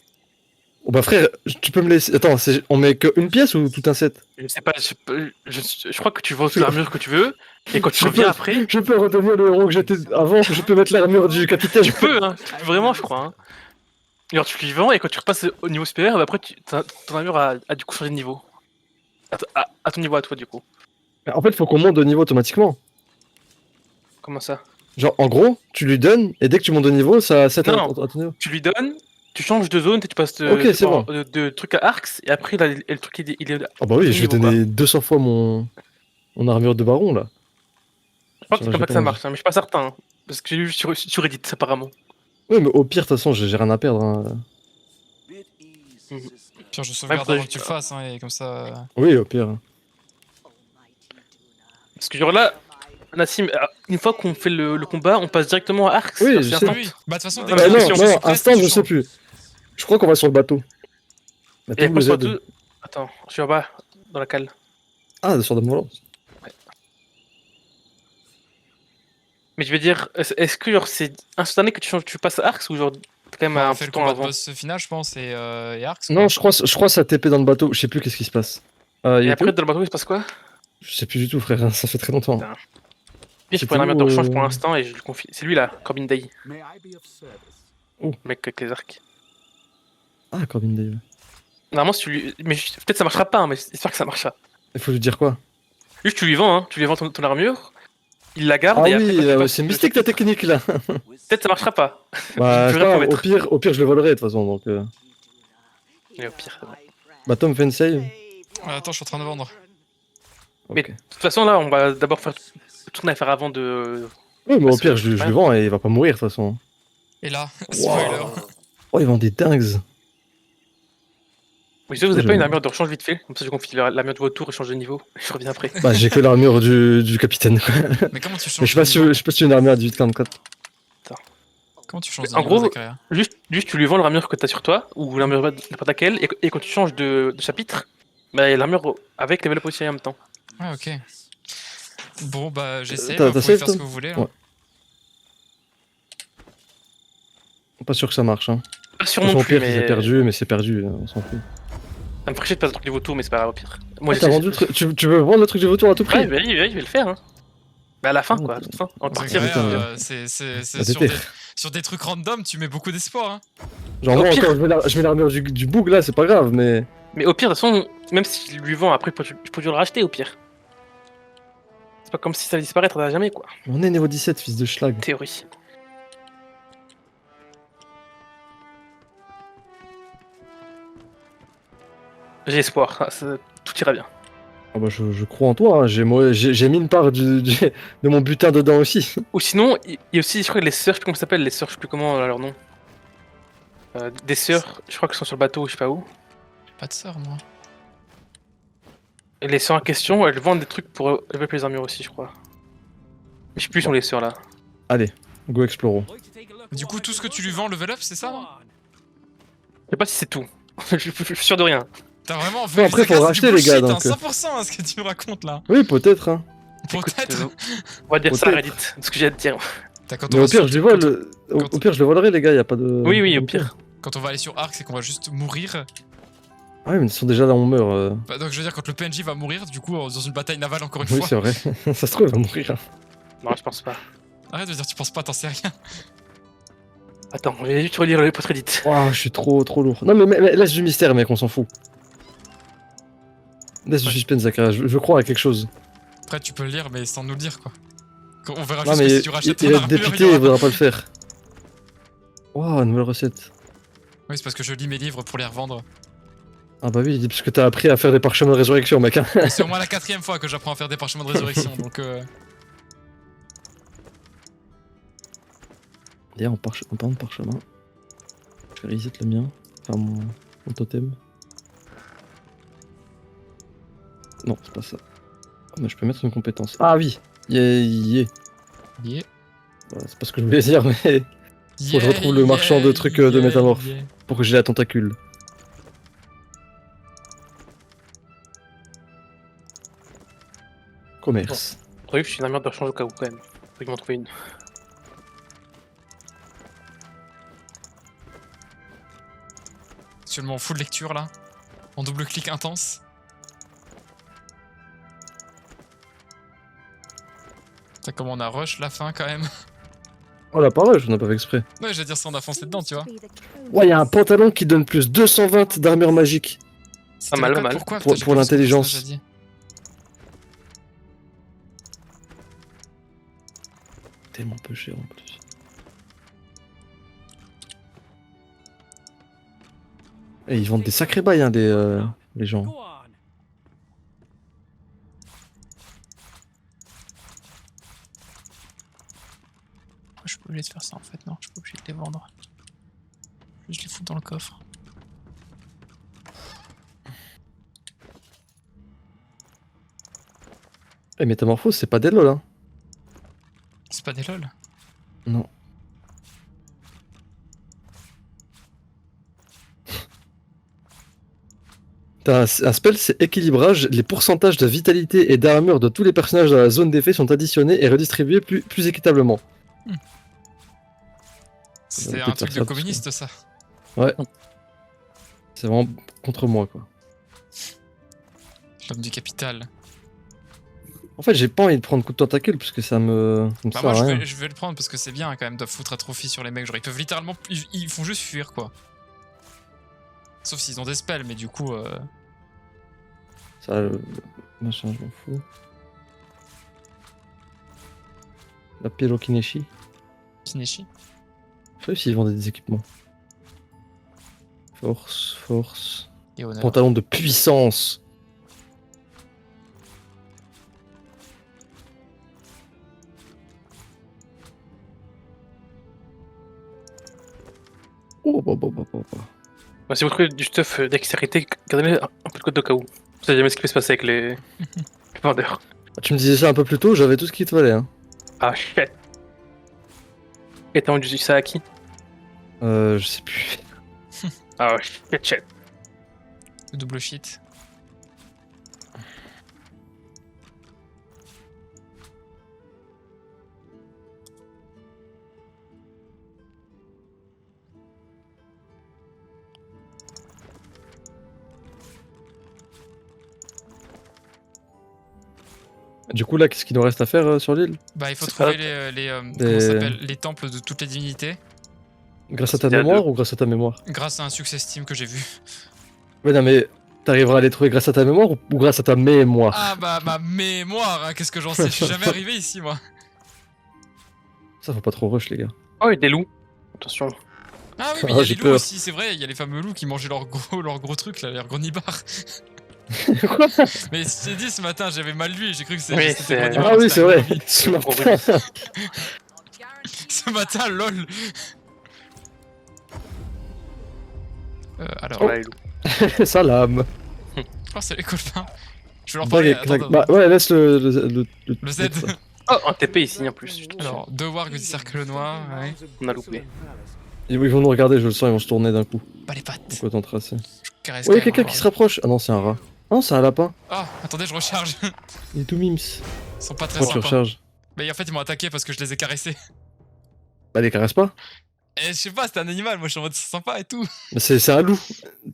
Oh bah frère, tu peux me laisser. Attends, on met que une pièce ou tout un set? Je sais pas, je crois que tu vends toute l'armure que tu veux, et quand tu Je reviens peux- après, Je peux redevenir le héros que j'étais avant, je peux mettre l'armure du capitaine. tu peux, hein, vraiment, je crois. Hein. Et alors, tu lui vends, et quand tu repasses au niveau supérieur, bah, après, ton armure a du coup changé de niveau. À ton niveau à toi, du coup. En fait, faut qu'on monte de niveau automatiquement. Comment ça? Genre, en gros, tu lui donnes, et dès que tu montes de niveau, ça set à Non. ton niveau. Tu lui donnes, tu changes de zone, tu passes Ok, c'est bon. de truc à Arx, et après, là, le truc, il est. Ah bah oui, Ton je vais niveau, donner 200 fois mon armure de baron là. Je crois que c'est Sur comme ça que ça Japon, marche, hein, mais je suis pas certain. Hein, parce que j'ai lu sur Reddit, apparemment. Oui, mais au pire, de toute façon, j'ai rien à perdre. Hein. Pire, je sauvegarde faudrait avant que tu le fasses, hein, et comme ça. Oui, au pire. Parce que genre là, Nassim, une fois qu'on fait le combat, on passe directement à Arx. Oui, alors je c'est sais. instant. Oui. Bah, de toute façon, Ah, dès bah que Bah non, tu non, changes non, de place, instant, tu je sais changes. plus. Je crois qu'on va sur le bateau. La Et après, double sur Z. tout. Attends, je suis en bas, dans la cale. Ah, sur de volante. Mais je veux dire, est-ce que genre c'est instantané que tu passes à Arx ou genre t'as quand même Bah, un on fait petit le temps combat de avant? boss final, je pense, et Arx. Non, quoi. je crois ça TP dans le bateau. Je sais plus qu'est-ce qui se passe. Il Et était après, où dans le bateau, il se passe quoi? Je sais plus du tout, frère. Ça fait très longtemps. Putain. Puis je C'était prends une armure de où, rechange pour l'instant et je lui confie. C'est lui là, Corbin Day, May I be of service? le mec avec les arcs. Ah, Corbin Day. Normalement, si tu lui. Mais peut-être ça marchera pas, hein, mais j'espère que ça marchera. Il faut lui dire quoi? Juste, tu lui vends, hein, tu lui vends ton armure, il la garde Ah et après. oui, quand tu passes c'est le mystique ta chapitre, technique là. Peut-être ça marchera pas. Bah, Je c'est peux pas rien grave, promettre. au pire, je le volerai de toute façon. Donc, Mais au pire, c'est vrai. Bah, Tom fait une save. Attends, je suis en train de vendre. Mais Ok. de toute façon, là, on va d'abord faire tourner à faire avant de. Oui, mais au Parce pire, que- je le vends et il va pas mourir de toute façon. Et là, Wow. spoiler. Oh, ils vendent des dingues. Mais je sais, vous avez Je- pas une armure de rechange vite fait? Comme ça, je confie l'armure de votre tour et change de niveau. Je reviens après. Bah, j'ai que l'armure du capitaine. Quoi. Mais comment tu Mais changes je sais pas de si niveau je sais pas si une armure à 1844. Comment tu changes de En niveau, gros, Zakaria? Juste, tu lui vends l'armure que t'as sur toi, ou l'armure de n'importe laquelle, et quand tu changes de chapitre, bah, il y a l'armure avec level up aussi en même temps. Ouais, ok. Bon, bah, j'essaie, t'as bah, vous pouvez save, faire ce que Tom vous voulez. Là. Ouais. Pas sûr que ça marche. Hein. Pas sûr De toute non façon, au plus, pire, mais c'est perdu, mais c'est perdu. On s'en fout. ça me ferait chier de passer le truc du vautour, mais c'est pas grave au pire. Moi, Ah, t'as vendu le truc. Tu veux vendre le truc du vautour à tout prix? Ouais, je vais le faire. Hein. Bah, à la fin, Ah, quoi, à ok. toute fin. En Zakaria, partir, putain, c'est Ah, sur, t'étais. sur des trucs random, tu mets beaucoup d'espoir. Hein. Genre, Au moi pire- encore, je mets l'armure du boug là, c'est pas grave, mais. Mais au pire, de toute façon, même si je lui vends après, je peux toujours le racheter au pire. C'est pas comme si ça allait disparaître à jamais, quoi. On est niveau 17, fils de schlag. Théorie. J'ai espoir, tout ira bien. Ah bah, je crois en toi, hein. J'ai mis une part de mon butin dedans aussi. Ou sinon, il y a aussi, je crois, les sœurs, je sais plus comment ça s'appelle, les sœurs, je sais plus comment leur nom. Des sœurs, je crois qu'elles sont sur le bateau, je sais pas où. J'ai pas de sœur, moi. Et les sœurs en question, elles vendent des trucs pour level up les armures aussi, je crois. Mais je sais plus où sont les sœurs là. Allez, go exploro. Du coup, tout ce que tu lui vends, level up, c'est ça non Je sais pas si c'est tout. je suis sûr de rien. T'as vraiment Bon, après, faut racheter, les gars, donc, 100% hein, ce que tu me racontes là. Oui, peut-être, hein. Peut-être. On va dire ça, Peut-être. Reddit, de ce que j'ai à te dire. T'as quand on Mais va au pire, sur- je lui vole. quand- Au pire, je le volerai, les gars, y a pas de. Oui, oui, au pire. Quand on va aller sur Arc, c'est qu'on va juste mourir. Ah, oui, mais ils sont déjà là, on meurt. Bah, donc je veux dire, quand le PNJ va mourir, du coup, dans une bataille navale encore une Oui, fois. c'est vrai. Ça se trouve, il va mourir. Non, je pense pas. Arrête de dire, tu penses pas, t'en sais rien. Attends, je vais juste relire le post-crédit. Ouah, je suis trop lourd. Non mais laisse du mystère mec, on s'en fout. Laisse du suspense Zakaria, je crois à quelque chose. Après, tu peux le lire, mais sans nous le dire, quoi. On verra Non juste mais que si tu rachètes il ton va être armure, dépité, y il aura- voudra pas le faire. Ouah, nouvelle recette. Oui, c'est parce que je lis mes livres pour les revendre. Ah bah oui, parce que t'as appris à faire des parchemins de résurrection mec. Hein. C'est au moins la 4ème fois que j'apprends à faire des parchemins de résurrection, donc D'ailleurs, en parlant de parchemin, je vais reset le mien, enfin mon totem. Non, c'est pas ça. Oh, mais je peux mettre une compétence. Ah oui, yeah. Yeah. Voilà, c'est pas ce que je voulais dire, mais faut que je retrouve le marchand de trucs de métamorphe pour que j'ai la tentacule. Commerce. J'aurais vu que je suis une armure de rechange au cas où quand même. Faut qu'ils m'en trouver une. Actuellement en full lecture là, en double clic intense. T'as comment on a rush la fin quand même. Oh la parole, je n'ai pas fait exprès. Ouais, j'allais dire ça, on a foncé dedans, tu vois. Ouais, y a un pantalon qui donne plus 220 d'armure magique. C'était mal, le code mal. Pourquoi Pour Putain, j'ai pas vu ce que l'intelligence. ça, j'ai dit. Tellement peu cher en plus. Et ils vendent des sacrés bails, hein, les gens. Je suis pas obligé de faire ça en fait, non, je suis pas obligé de les vendre. Je les fous dans le coffre. Eh, métamorphose, c'est pas des lol, hein. C'est pas des lol. Non. T'as un spell, c'est équilibrage. Les pourcentages de vitalité et d'armure de tous les personnages dans la zone d'effet sont additionnés et redistribués plus équitablement. C'est peut-être un truc faire de ça, communiste ça. Ouais. C'est vraiment contre moi, quoi. L'homme du capital. En fait, j'ai pas envie de prendre coup de tentacule parce que ça me Bah sert moi à rien. je vais le prendre parce que c'est bien quand même de foutre atrophy sur les mecs. Genre ils peuvent littéralement. Ils font juste fuir quoi. Sauf s'ils ont des spells, mais du coup. Ça, machin, je m'en fous. La Pyrokineshi. Kineshi. Je sais pas s'ils vendaient des équipements. Force. Et honneur. Pantalon de puissance. Oh, bah. Bah, si vous trouvez du stuff dextérité, gardez un peu de code au cas où. Vous savez jamais ce qui peut se passer avec les vendeurs. Tu me disais ça un peu plus tôt, j'avais tout ce qu'il te fallait. Hein. Ah shit. Et t'as vendu ça à qui? Je sais plus. Ah shit. Le double shit. Du coup, là, qu'est-ce qu'il nous reste à faire sur l'île? Bah il faut C'est trouver pas- comment ça s'appelle, les temples de toutes les divinités. Grâce à ta C'était à mémoire deux. ou grâce à ta mémoire? Grâce à un success team que j'ai vu. Ouais, non, mais t'arriveras à les trouver grâce à ta mémoire ou grâce à ta mémoire? Ah bah ma mémoire, hein, qu'est-ce que j'en sais, je suis jamais arrivé ici moi. Ça, faut pas trop rush, les gars. Oh, il y a des loups. Attention. Ah oui, mais il Ah, y a j'ai les loups peur. aussi, c'est vrai, il y a les fameux loups qui mangeaient leurs gros trucs là, leurs gros nibards. Quoi? Mais je t'ai dit ce matin, j'avais mal lu et j'ai cru que Oui, c'était c'est- gros nibards, Ah oui, c'était c'est un vrai. gros- Ce Gros matin. Ce matin, lol. Alors, Voilà, les loups. Salam. oh, c'est les copains. Je vais leur Bague parler. et Attends, claque. attends. Bah ouais, laisse le Le Z. ça. Oh, un TP ici en plus. Alors, deux wargs du cercle noir, ouais. On a loupé. Ils vont nous regarder, je le sens, ils vont se tourner d'un coup. Pas les pattes. Donc autant tracer. Je caresse Ouais, quand y'a quelqu'un même, qui hein. se rapproche. Ah non, c'est un rat. Ah non, c'est un lapin. Ah, attendez, je recharge. Il est tout mims. Ils sont pas très Pourquoi tu sympas. recharges? Mais en fait, ils m'ont attaqué parce que je les ai caressés. Bah, les caresse pas. Et je sais pas, c'était un animal, moi je suis en mode c'est sympa et tout. Mais c'est un loup.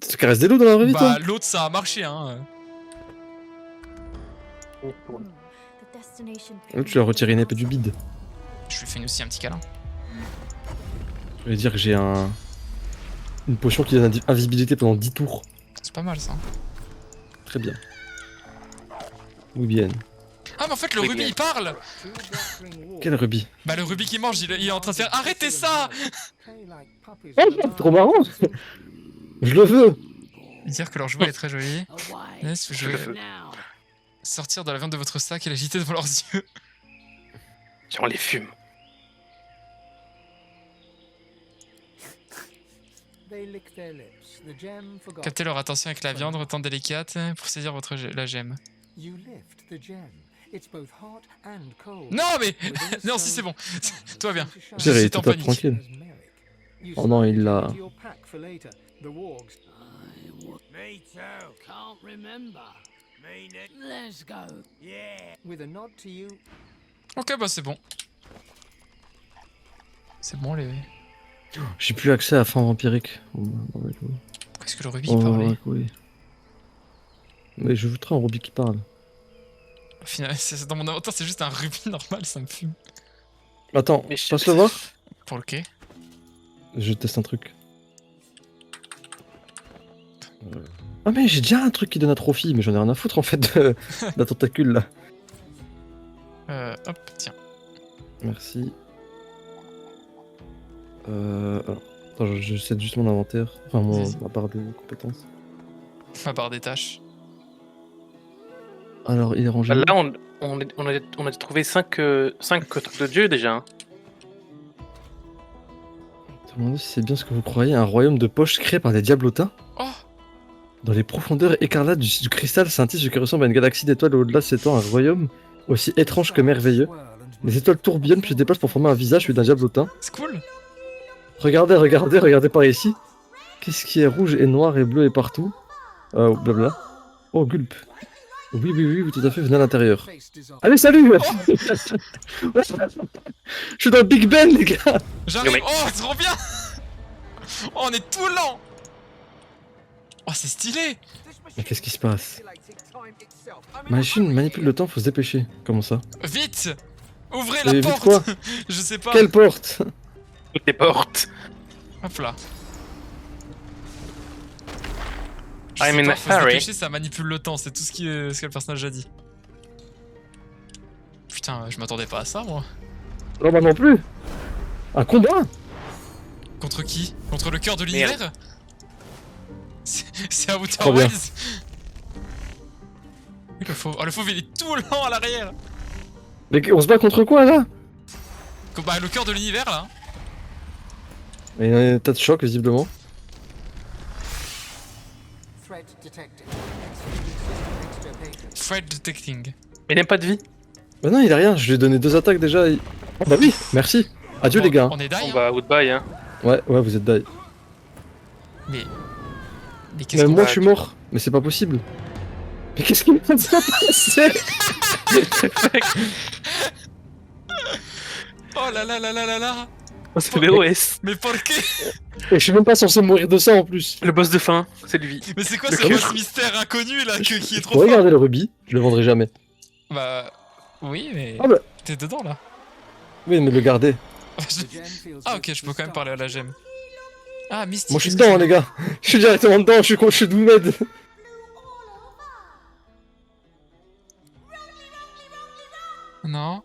Tu caresses des loups dans la vraie vie, toi? Bah, l'autre ça a marché, hein. L'autre, tu lui as retiré une épée du bide. Je lui fais aussi un petit câlin. Je vais dire que j'ai une potion qui donne invisibilité pendant 10 tours. C'est pas mal ça. Très bien. Oui bien. Ah mais en fait le Oui, rubis bien. il parle. Quel rubis. Bah le rubis qui mange, il est en train de faire arrêtez ça. Oh, trop marrant. Je le veux. Dire que leur jouet est très joli. Yes, je le vais veux. sortir de la viande de votre sac et l'agiter devant leurs yeux. Tiens, on les fume. Captez leur attention avec la viande, autant délicate pour saisir la gemme. Non mais non si c'est bon, toi bien. Chérie, J'étais en tout à panique. tranquille. Oh non, il l'a. Me too. Can't remember. Me neither. Let's go. Yeah. With a nod to you. Ok bah c'est bon. C'est bon les... J'ai plus accès à la fin vampirique. Oh, bah, oui. Qu'est-ce que le rubis Oh, parlait? ouais, oui. Mais je voudrais un rubis qui parle. Au final, dans mon inventaire c'est juste un rubis normal, ça me fume. Attends, Mais je- passe le voir. Pour le quai. Je teste un truc. Ah mais j'ai déjà un truc qui donne un trophy, mais j'en ai rien à foutre en fait de la tentacule là. Hop, tiens. Merci. Alors, attends, je cède juste mon inventaire, enfin Vas-y. ma barre de compétences. Ma barre des tâches. Alors il est rangé. Là, on a trouvé 5 trucs de Dieu déjà. Hein. Je me demande si c'est bien ce que vous croyez, un royaume de poches créé par des diablotins. Oh. Dans les profondeurs écarlates du cristal scintille ce qui ressemble à une galaxie d'étoiles et au-delà s'étend un royaume aussi étrange que merveilleux. Les étoiles tourbillonnent puis se déplacent pour former un visage celui d'un diablotin. C'est cool. Regardez par ici. Qu'est-ce qui est rouge et noir et bleu et partout? Blabla. Oh, gulp. Oui, tout à fait, venez à l'intérieur. Allez, salut. Je suis dans le Big Ben, les gars. J'arrive. mec. Oh, trop bien. Oh, on est tout lent. Oh, c'est stylé. Mais qu'est-ce qui se passe? Machine manipule le temps, faut se dépêcher. Comment ça? Vite. Ouvrez Mais la vite porte. quoi? Je sais pas. Quelle porte? Toutes les portes. Hop là. Je I'm sais in pas, a faut se hurry. dépêcher, ça manipule le temps, c'est tout ce que le personnage a dit. Putain, je m'attendais pas à ça moi. Non, bah non plus. Un combat? Contre qui? Contre le cœur de l'univers? C'est à Outer Trop bien. Wilds. Le fauve. Oh, le fauve il est tout lent à l'arrière. Mais on se bat contre quoi là? Bah, le cœur de l'univers là. Il y a un tas de chocs visiblement. Threat detected. Threat detecting. Mais il n'aime pas de vie. Bah non, il a rien, je lui ai donné 2 attaques déjà. Oh bah oui, merci. Adieu Bon, les gars. On est die. Bon Hein. bah, goodbye. Hein. Ouais, vous êtes die. Mais qu'est-ce Même qu'on moi va- je suis mort, mais c'est pas possible. Mais qu'est-ce qui vient de se passer? Oh là là là là là là. C'est BOS. Mais pour qué? Et je suis même pas censé mourir de ça en plus. Le boss de fin, c'est lui. Mais c'est quoi Le ce cœur. boss mystère inconnu là qui est Je trop pourrais fort? garder le rubis, je le vendrai jamais. Bah oui mais Ah bah. t'es dedans là. Oui, mais le garder. Ah ok, je peux quand même parler à la gemme. Ah Mystique. Moi je suis dedans hein, les gars. Je suis directement dedans, je suis Doomed. Non.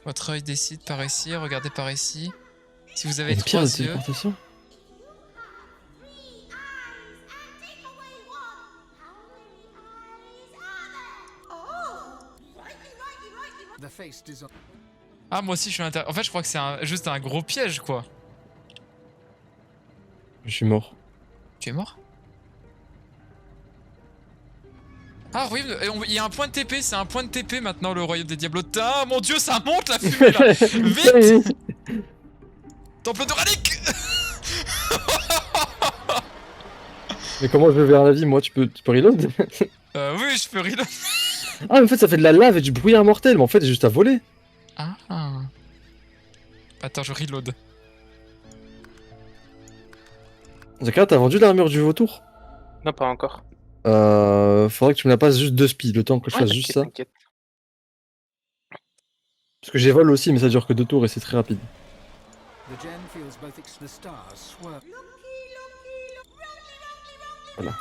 Votre œil décide par ici, regardez par ici. Si vous avez Une pierre de 3 yeux. téléportation. The face design. Ah moi aussi je suis à l'intérieur. En fait je crois que c'est juste un gros piège quoi. Je suis mort. Tu es mort? Ah oui, il y a un point de TP, c'est un point de TP maintenant le royaume des diablotins. Ah mon dieu, ça monte la fumée là. Vite. Temple de Ralik. Mais comment je vais vers la vie moi, tu peux reload? Oui, je peux reload. Ah mais en fait ça fait de la lave et du brouillard mortel, mais en fait c'est juste à voler. Ah. Attends, je reload. Zaka, t'as vendu l'armure du vautour? Non, pas encore. Faudrait que tu me la passes juste 2 speed, le temps que je fasse juste ça. T'inquiète. Parce que j'ai vol aussi, mais ça dure que 2 tours et c'est très rapide. The gem feels both the stars swerve. Voilà.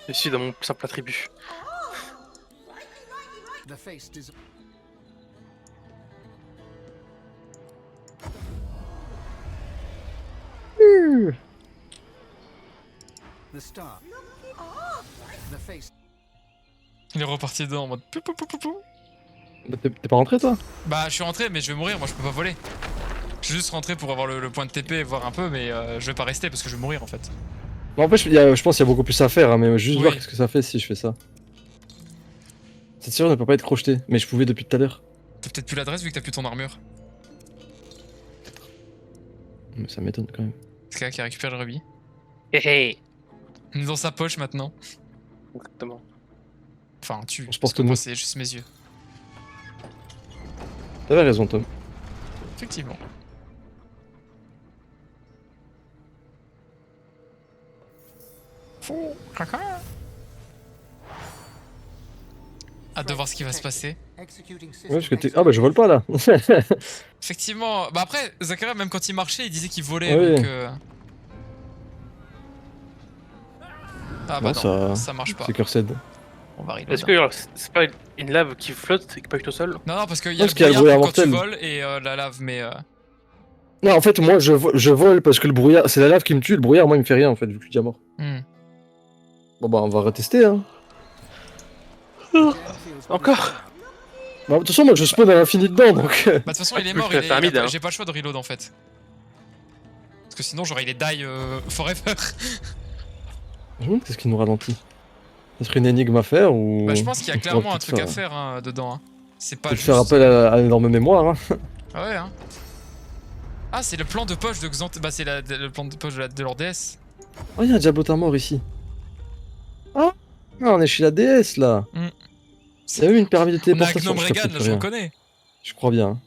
Je suis dans mon simple attribut. The face dis- The star. The face. Il est reparti dedans en mode pou pou pou pou pou. Bah, t'es pas rentré toi? Bah, je suis rentré, mais je vais mourir. Moi, je peux pas voler. Je suis juste rentré pour avoir le point de TP et voir un peu, mais je vais pas rester parce que je vais mourir en fait. Bon, en fait, je pense qu'il y a beaucoup plus à faire, hein, mais juste Oui. voir ce que ça fait si je fais ça. Cette serrure ne peut pas être crojetée, mais je pouvais depuis tout à l'heure. T'as peut-être plus l'adresse vu que t'as plus ton armure. Mais ça m'étonne quand même. C'est quelqu'un qui récupère le rubis. Hé hé. Il est dans sa poche maintenant. Exactement. Enfin, tu. Je pense parce que moi, non. c'est juste mes yeux. T'avais raison, Tom. Effectivement. Fou, caca. Hâte de voir ce qui va se passer. Executing system. Ouais, parce que t'es. Ah bah je vole pas là. Effectivement. Bah après, Zakaria, même quand il marchait, il disait qu'il volait. Ah oui. Donc. Ah bah Non, non, ça marche pas. C'est cursed. On va reload. Est-ce que alors, c'est pas une lave qui flotte et qui pas juste au sol? Non, non, parce qu'il y Non, a parce qu'il y a le le brouillard brouillard quand tu mortel. voles et la lave, mais. Non, en fait, moi je vole parce que le brouillard, c'est la lave qui me tue. Le brouillard, moi, il me fait rien en fait, vu que je suis déjà mort. Bon bah, on va retester hein. Encore? Bah, de toute façon, moi je spawn à l'infini dedans donc. Bah de toute façon il est Tu mort, peux le faire mid, hein. j'ai pas le choix de reload en fait. Parce que sinon genre il est die forever. Je me demande qu'est-ce qui nous ralentit. Ça serait une énigme à faire ou. Bah je pense qu'il y a on pourra clairement un peut-être truc à faire hein, dedans. Hein. C'est pas Peut-être juste... faire appel à l'énorme mémoire. Hein. Ah ouais hein. Ah c'est le plan de poche de Xanth... Bah c'est le plan de poche de leur déesse. Oh, il y a un Diabotin mort ici. Ah, on est chez la déesse là. Mm. Il y a eu une pyramide de On a téléportation. Gnome je Regan, capte là plus je rien. reconnais. Je crois bien. Hein.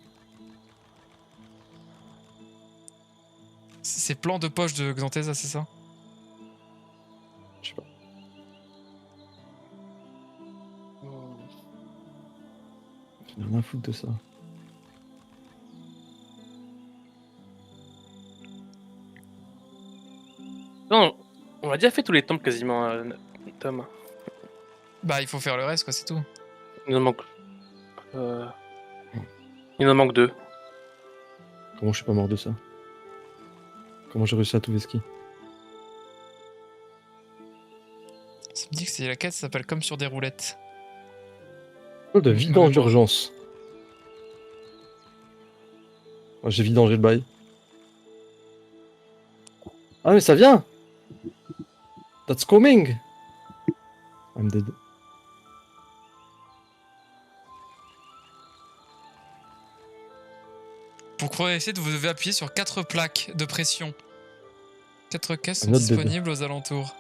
C'est plan de poche de Xanthesa, c'est ça? Je sais pas. J'en ai rien à foutre de ça. Non, on a déjà fait tous les temples quasiment, Tom. Bah il faut faire le reste quoi, c'est tout. Il en manque. Il en manque 2. Comment je suis pas mort de ça? Comment j'ai réussi à tout vesquer? Ça me dit que c'est la quête, ça s'appelle Comme sur des roulettes. Oh, de vidange d'urgence. Oh, j'ai vidangé le bail. Ah mais ça vient! That's coming! I'm dead. Pour progresser, vous devez appuyer sur 4 plaques de pression. 4 caisses sont I'm not dead. disponibles aux alentours.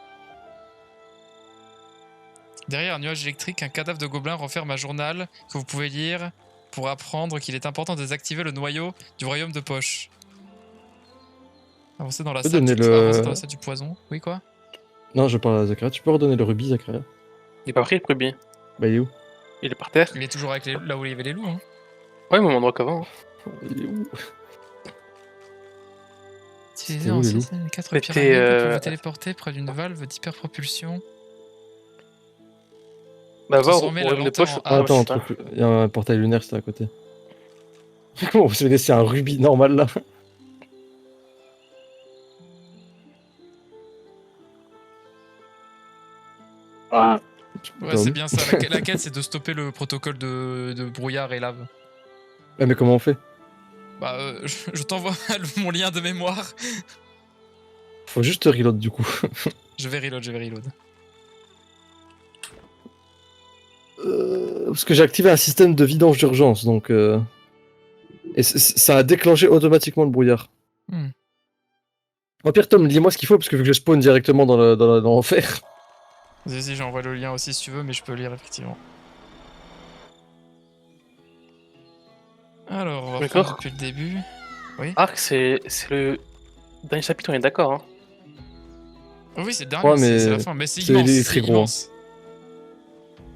Derrière un nuage électrique, un cadavre de gobelin renferme un journal que vous pouvez lire pour apprendre qu'il est important de désactiver le noyau du royaume de poche. Avancez dans la peux salle donner du... le- avancez dans la salle du poison. Oui quoi? Non, je parle à Zakaria. Tu peux redonner le rubis, Zakaria? Il est pas pris le rubis. Bah il est où? Il est par terre. Il est toujours avec là où il y avait les loups. Hein. Ouais, même endroit qu'avant. Il est où? Utilisez où, en les loups les 4 Mettez, pyramides pour vous téléporter près d'une valve d'hyperpropulsion. Bah, va au Transformer la royaume de lenteur poche. en Ah, Ah, attends, je un sais truc. Il y a un portail lunaire, c'était à côté. Comment vous avez laissé un rubis normal là? Ah! Ouais, c'est bien ça. La quête, c'est de stopper le protocole de brouillard et lave. Ouais, mais comment on fait? Bah, je t'envoie mon lien de mémoire. Faut juste reload du coup. Je vais reload. Parce que j'ai activé un système de vidange d'urgence, donc... Et ça a déclenché automatiquement le brouillard. Hmm. Au pire, Tom, dis-moi ce qu'il faut, parce que vu que je spawn directement dans l'enfer... Vas-y, j'envoie le lien aussi si tu veux, mais je peux lire effectivement. Alors, on va D'accord. reprendre depuis le début. Arc, c'est le dernier chapitre, on est d'accord. Hein. Oh oui, c'est le dernier, Ouais, mais c'est la fin. Mais c'est c'est- immense, il est c'est très gros, immense.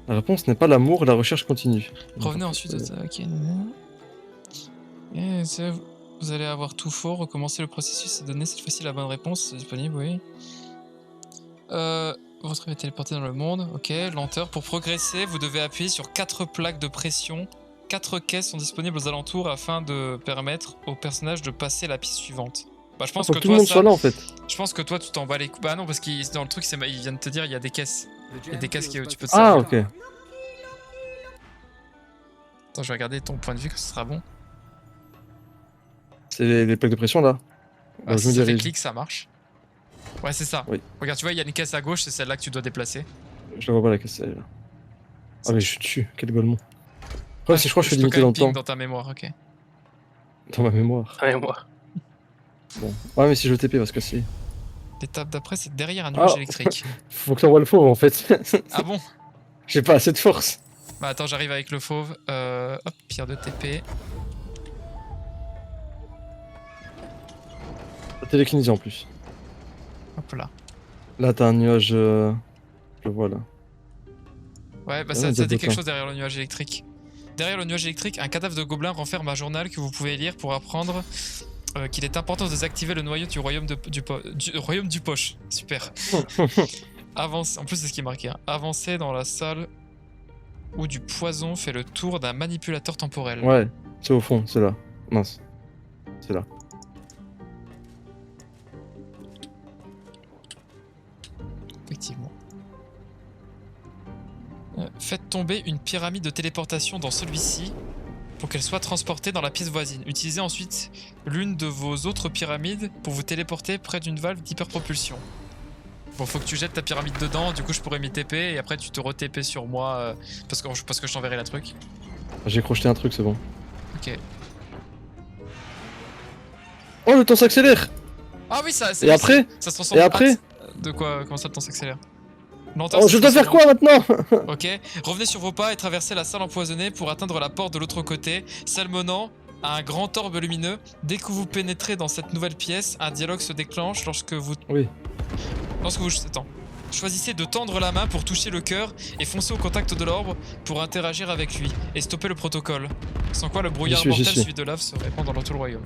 La réponse n'est pas l'amour, la recherche continue. Revenez ensuite. Ok. Et vous allez avoir tout faux. Recommencer le processus et donner cette fois-ci la bonne réponse. C'est disponible, oui. Votre est téléporté dans le monde. Ok. Lenteur. Pour progresser, vous devez appuyer sur 4 plaques de pression. 4 caisses sont disponibles aux alentours afin de permettre au personnage de passer la piste suivante. Bah, je pense Faut que que tout le toi, monde ça, soit là en fait. je pense que toi, tu t'en bats les coups. Bah non, parce que dans le truc, il vient de te dire, il y a des caisses. The Il y a des gem caisses feels où tu both peux te Ah, servir. ok. Attends, je vais regarder ton point de vue, que ce sera bon. C'est les plaques de pression là. Ah, Donc, je me si ça fait dirige. clic, ça marche. Ouais, c'est ça. Oui. Regarde, tu vois, il y a une caisse à gauche, c'est celle-là que tu dois déplacer. Je la vois pas la caisse. Elle. Ah, mais je suis dessus. Quel golemon. Ouais, je crois que je suis peux limité quand dans même le temps. ping dans ta mémoire, ok. Dans ma mémoire. Ouais, moi. Bon. Ouais, mais si je TP, va se casser. L'étape d'après, c'est derrière un nuage Ah. électrique. Faut que t'envoies le fauve en fait. Ah bon? J'ai pas assez de force. Bah attends, j'arrive avec le fauve. Hop, pierre de TP. T'as télékinésie en plus. Hop là. Là, t'as un nuage. Je le vois là. Ouais, bah Ah, ça il y a dit d'autres quelque temps. chose derrière le nuage électrique. Derrière le nuage électrique, un cadavre de gobelin renferme un journal que vous pouvez lire pour apprendre qu'il est important de désactiver le noyau du royaume du royaume du poche. Super. Avance. En plus, c'est ce qui est marqué. Hein. Avancez dans la salle où du poison fait le tour d'un manipulateur temporel. Ouais, c'est au fond, c'est là. Mince. C'est là. Effectivement. Faites tomber une pyramide de téléportation dans celui-ci pour qu'elle soit transportée dans la pièce voisine. Utilisez ensuite l'une de vos autres pyramides pour vous téléporter près d'une valve d'hyperpropulsion. Bon, faut que tu jettes ta pyramide dedans, du coup je pourrais m'y TP et après tu te re-TP sur moi parce que je t'enverrai la truc. J'ai crocheté un truc, c'est bon. Ok. Oh, le temps s'accélère. Ah oui, ça, Et après ça se transforme Et en après hâte. De quoi? Comment ça le temps s'accélère? Lenteur, Oh, ça je se dois faire transforme quoi maintenant? Ok, revenez sur vos pas et traversez la salle empoisonnée pour atteindre la porte de l'autre côté, salmonnant à un grand orbe lumineux. Dès que vous pénétrez dans cette nouvelle pièce, un dialogue se déclenche lorsque vous... Oui. Attends. Choisissez de tendre la main pour toucher le cœur et foncez au contact de l'orbe pour interagir avec lui et stopper le protocole. Sans quoi le brouillard J'y mortel suis. suivi de lave se répand dans tout le royaume.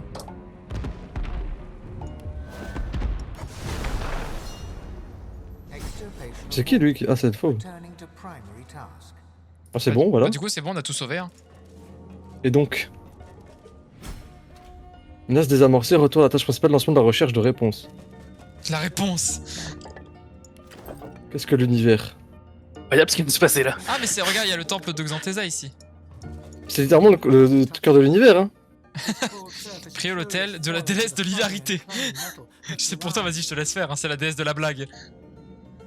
C'est qui lui Ah, c'est le faux. Returning to primary task. Ah, c'est bon, voilà. Bah, du coup c'est bon, on a tout sauvé. Hein. Et donc. Menace désamorcée, retour à la tâche principale, lancement de la recherche de réponse. La réponse. Qu'est-ce que l'univers? Regarde ce qui vient de se passer là. Ah mais c'est, regarde, il y a le temple de Xanthesa ici. C'est littéralement le cœur de l'univers, hein. Priez l'autel de la déesse de l'hilarité. C'est pour toi, vas-y, je te laisse faire, hein, c'est la déesse de la blague.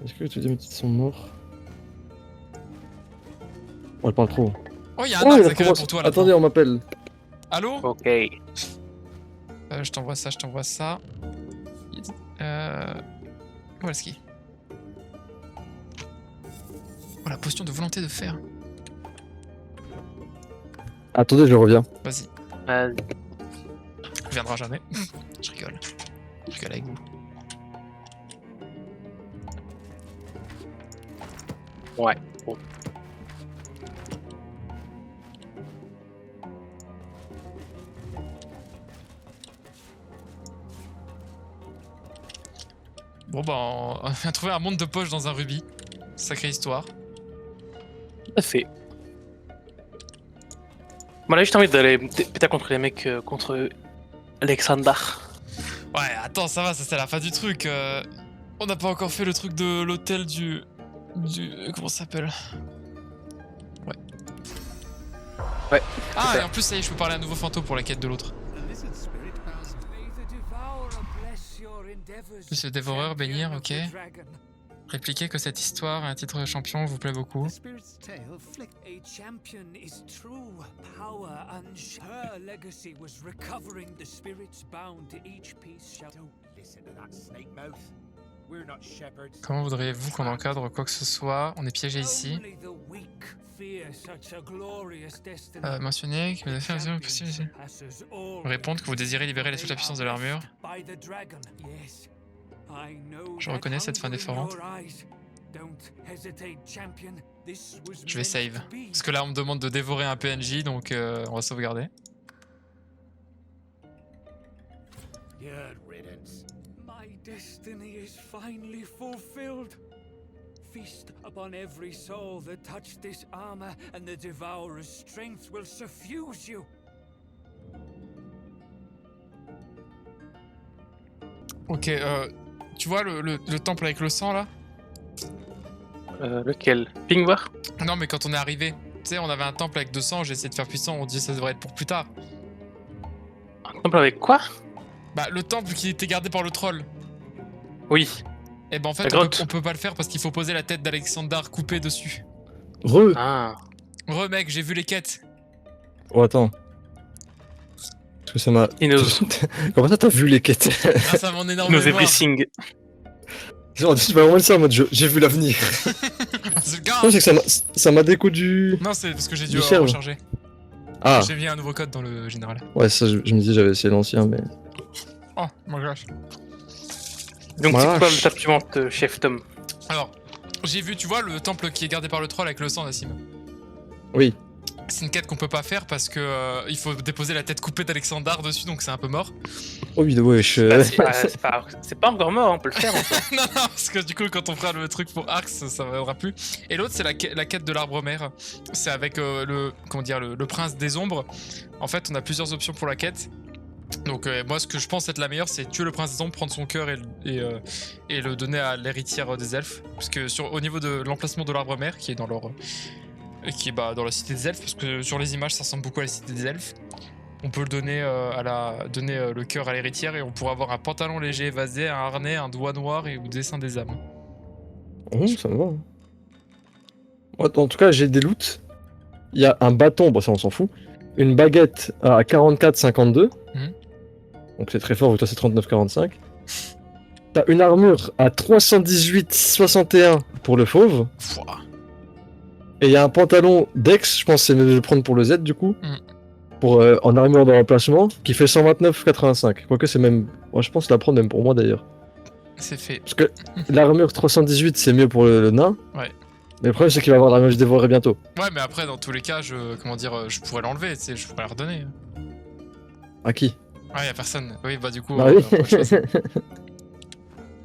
Est-ce que tu dis mes titres sont morts? Oh, elle parle trop. Oh, il y a un Oh, arc il y en a sacré pour moi. pour toi là. Attendez, on m'appelle. Allô? Ok. Je t'envoie ça, je t'envoie ça. Où est-ce qu'il est? Oh, la potion de volonté de fer. Attendez, je reviens. Vas-y, Vas-y. il viendra jamais. Je rigole. Je rigole avec vous. Ouais. Bon. Bon bah, on vient trouver un monde de poche dans un rubis. Sacrée histoire. Tout à fait. Bon là, j'ai envie d'aller péter contre les mecs, contre Alexandar. Ouais, attends, ça va, ça c'est la fin du truc. On n'a pas encore fait le truc de l'hôtel du... Comment ça s'appelle? Ouais. Ouais. Ah, c'est et ça. en plus, ça y est, je peux parler à un nouveau fantôme pour la quête de l'autre. Plus le dévoreur, bénir, ok. Répliquez que cette histoire et un titre de champion vous plaît beaucoup. A champion is true power and her legacy was recovering the spirits bound to each piece shall Listen to that snake mouth. We're not shepherds. Comment voudriez-vous qu'on encadre quoi que ce soit? On est piégé ici. only the weak fear such a glorious destiny. Mentionnez que vous avez fait un possible ici. Passes all Répondre que vous désirez libérer toute la puissance de l'armure. by the dragon. Yes. I know Je that reconnais cette fin hunger in déforante. your eyes. Don't hesitate, champion. This was Je vais meant save. to be. Parce que là, on me demande de dévorer un PNJ, donc on va sauvegarder. Good riddance. My destiny is finally fulfilled. Feast upon every soul that touched this armor, and the Devourer's strength will suffuse you. Ok, tu vois le temple avec le sang là? Lequel? Pingwar? Non, mais quand on est arrivé, tu sais, on avait un temple avec 200, j'ai essayé de faire puissant, on dit ça devrait être pour plus tard. Un temple avec quoi? Bah, le temple qui était gardé par le troll. Oui. Et ben en fait, La grotte. on peut pas le faire parce qu'il faut poser la tête d'Alexandar coupée dessus. Ah. Mec, j'ai vu les quêtes. Oh, attends. Parce que ça m'a. Innose. Comment ça, t'as vu les quêtes? Grâce à mon énorme Innose mémoire. everything. Genre, tu vas vraiment dire ça en mode j'ai vu l'avenir. C'est le gars, Non, c'est que ça m'a déco du. Non, c'est parce que j'ai dû Du serve. recharger. Ah, J'ai mis un nouveau code dans le général. ouais, ça, je me disais, j'avais essayé l'ancien, mais. Oh, mon gosh. Donc Voilà. c'est quoi l'étape suivante, chef Tom? Alors, j'ai vu, tu vois, le temple qui est gardé par le troll avec le sang, Nassim. Oui. C'est une quête qu'on peut pas faire parce que il faut déposer la tête coupée d'Alexandar dessus, donc c'est un peu mort. Oh, oui, wesh. Bah, c'est pas encore mort, on peut le faire. En fait. Non, parce que du coup, quand on fera le truc pour Arx, ça ne viendra plus. Et l'autre, c'est la quête de l'arbre mère. C'est avec le prince des ombres. En fait, on a plusieurs options pour la quête. Donc, moi, ce que je pense être la meilleure, c'est tuer le prince des ombres, prendre son cœur et le donner à l'héritière des elfes. Parce que au niveau de l'emplacement de l'arbre mère, qui est dans dans la cité des elfes, parce que sur les images, ça ressemble beaucoup à la cité des elfes. On peut le donner le cœur à l'héritière et on pourra avoir un pantalon léger évasé, un harnais, un doigt noir et ou dessin des âmes. Oh, ça me va. Hein. Ouais, en tout cas, j'ai des loots. Il y a un bâton, bon, ça on s'en fout. Une baguette à 44,52. Mhm. Donc c'est très fort, vu que toi c'est 39,45. T'as une armure à 318,61 pour le fauve. Fouah. Et il y a un pantalon Dex, je pense que c'est mieux de le prendre pour le Z du coup. Mhm. Pour, en armure de remplacement, qui fait 129,85. Quoique c'est même. Moi je pense la prendre même pour moi d'ailleurs. C'est fait. Parce que l'armure 318 c'est mieux pour le nain. Ouais. Mais le problème c'est qu'il va avoir l'armure que je dévorerai bientôt. Ouais, mais après, dans tous les cas, je pourrais l'enlever, tu sais, je pourrais la redonner. À qui? Ah, y'a personne. Oui, bah du coup, Ah oui. autre chose.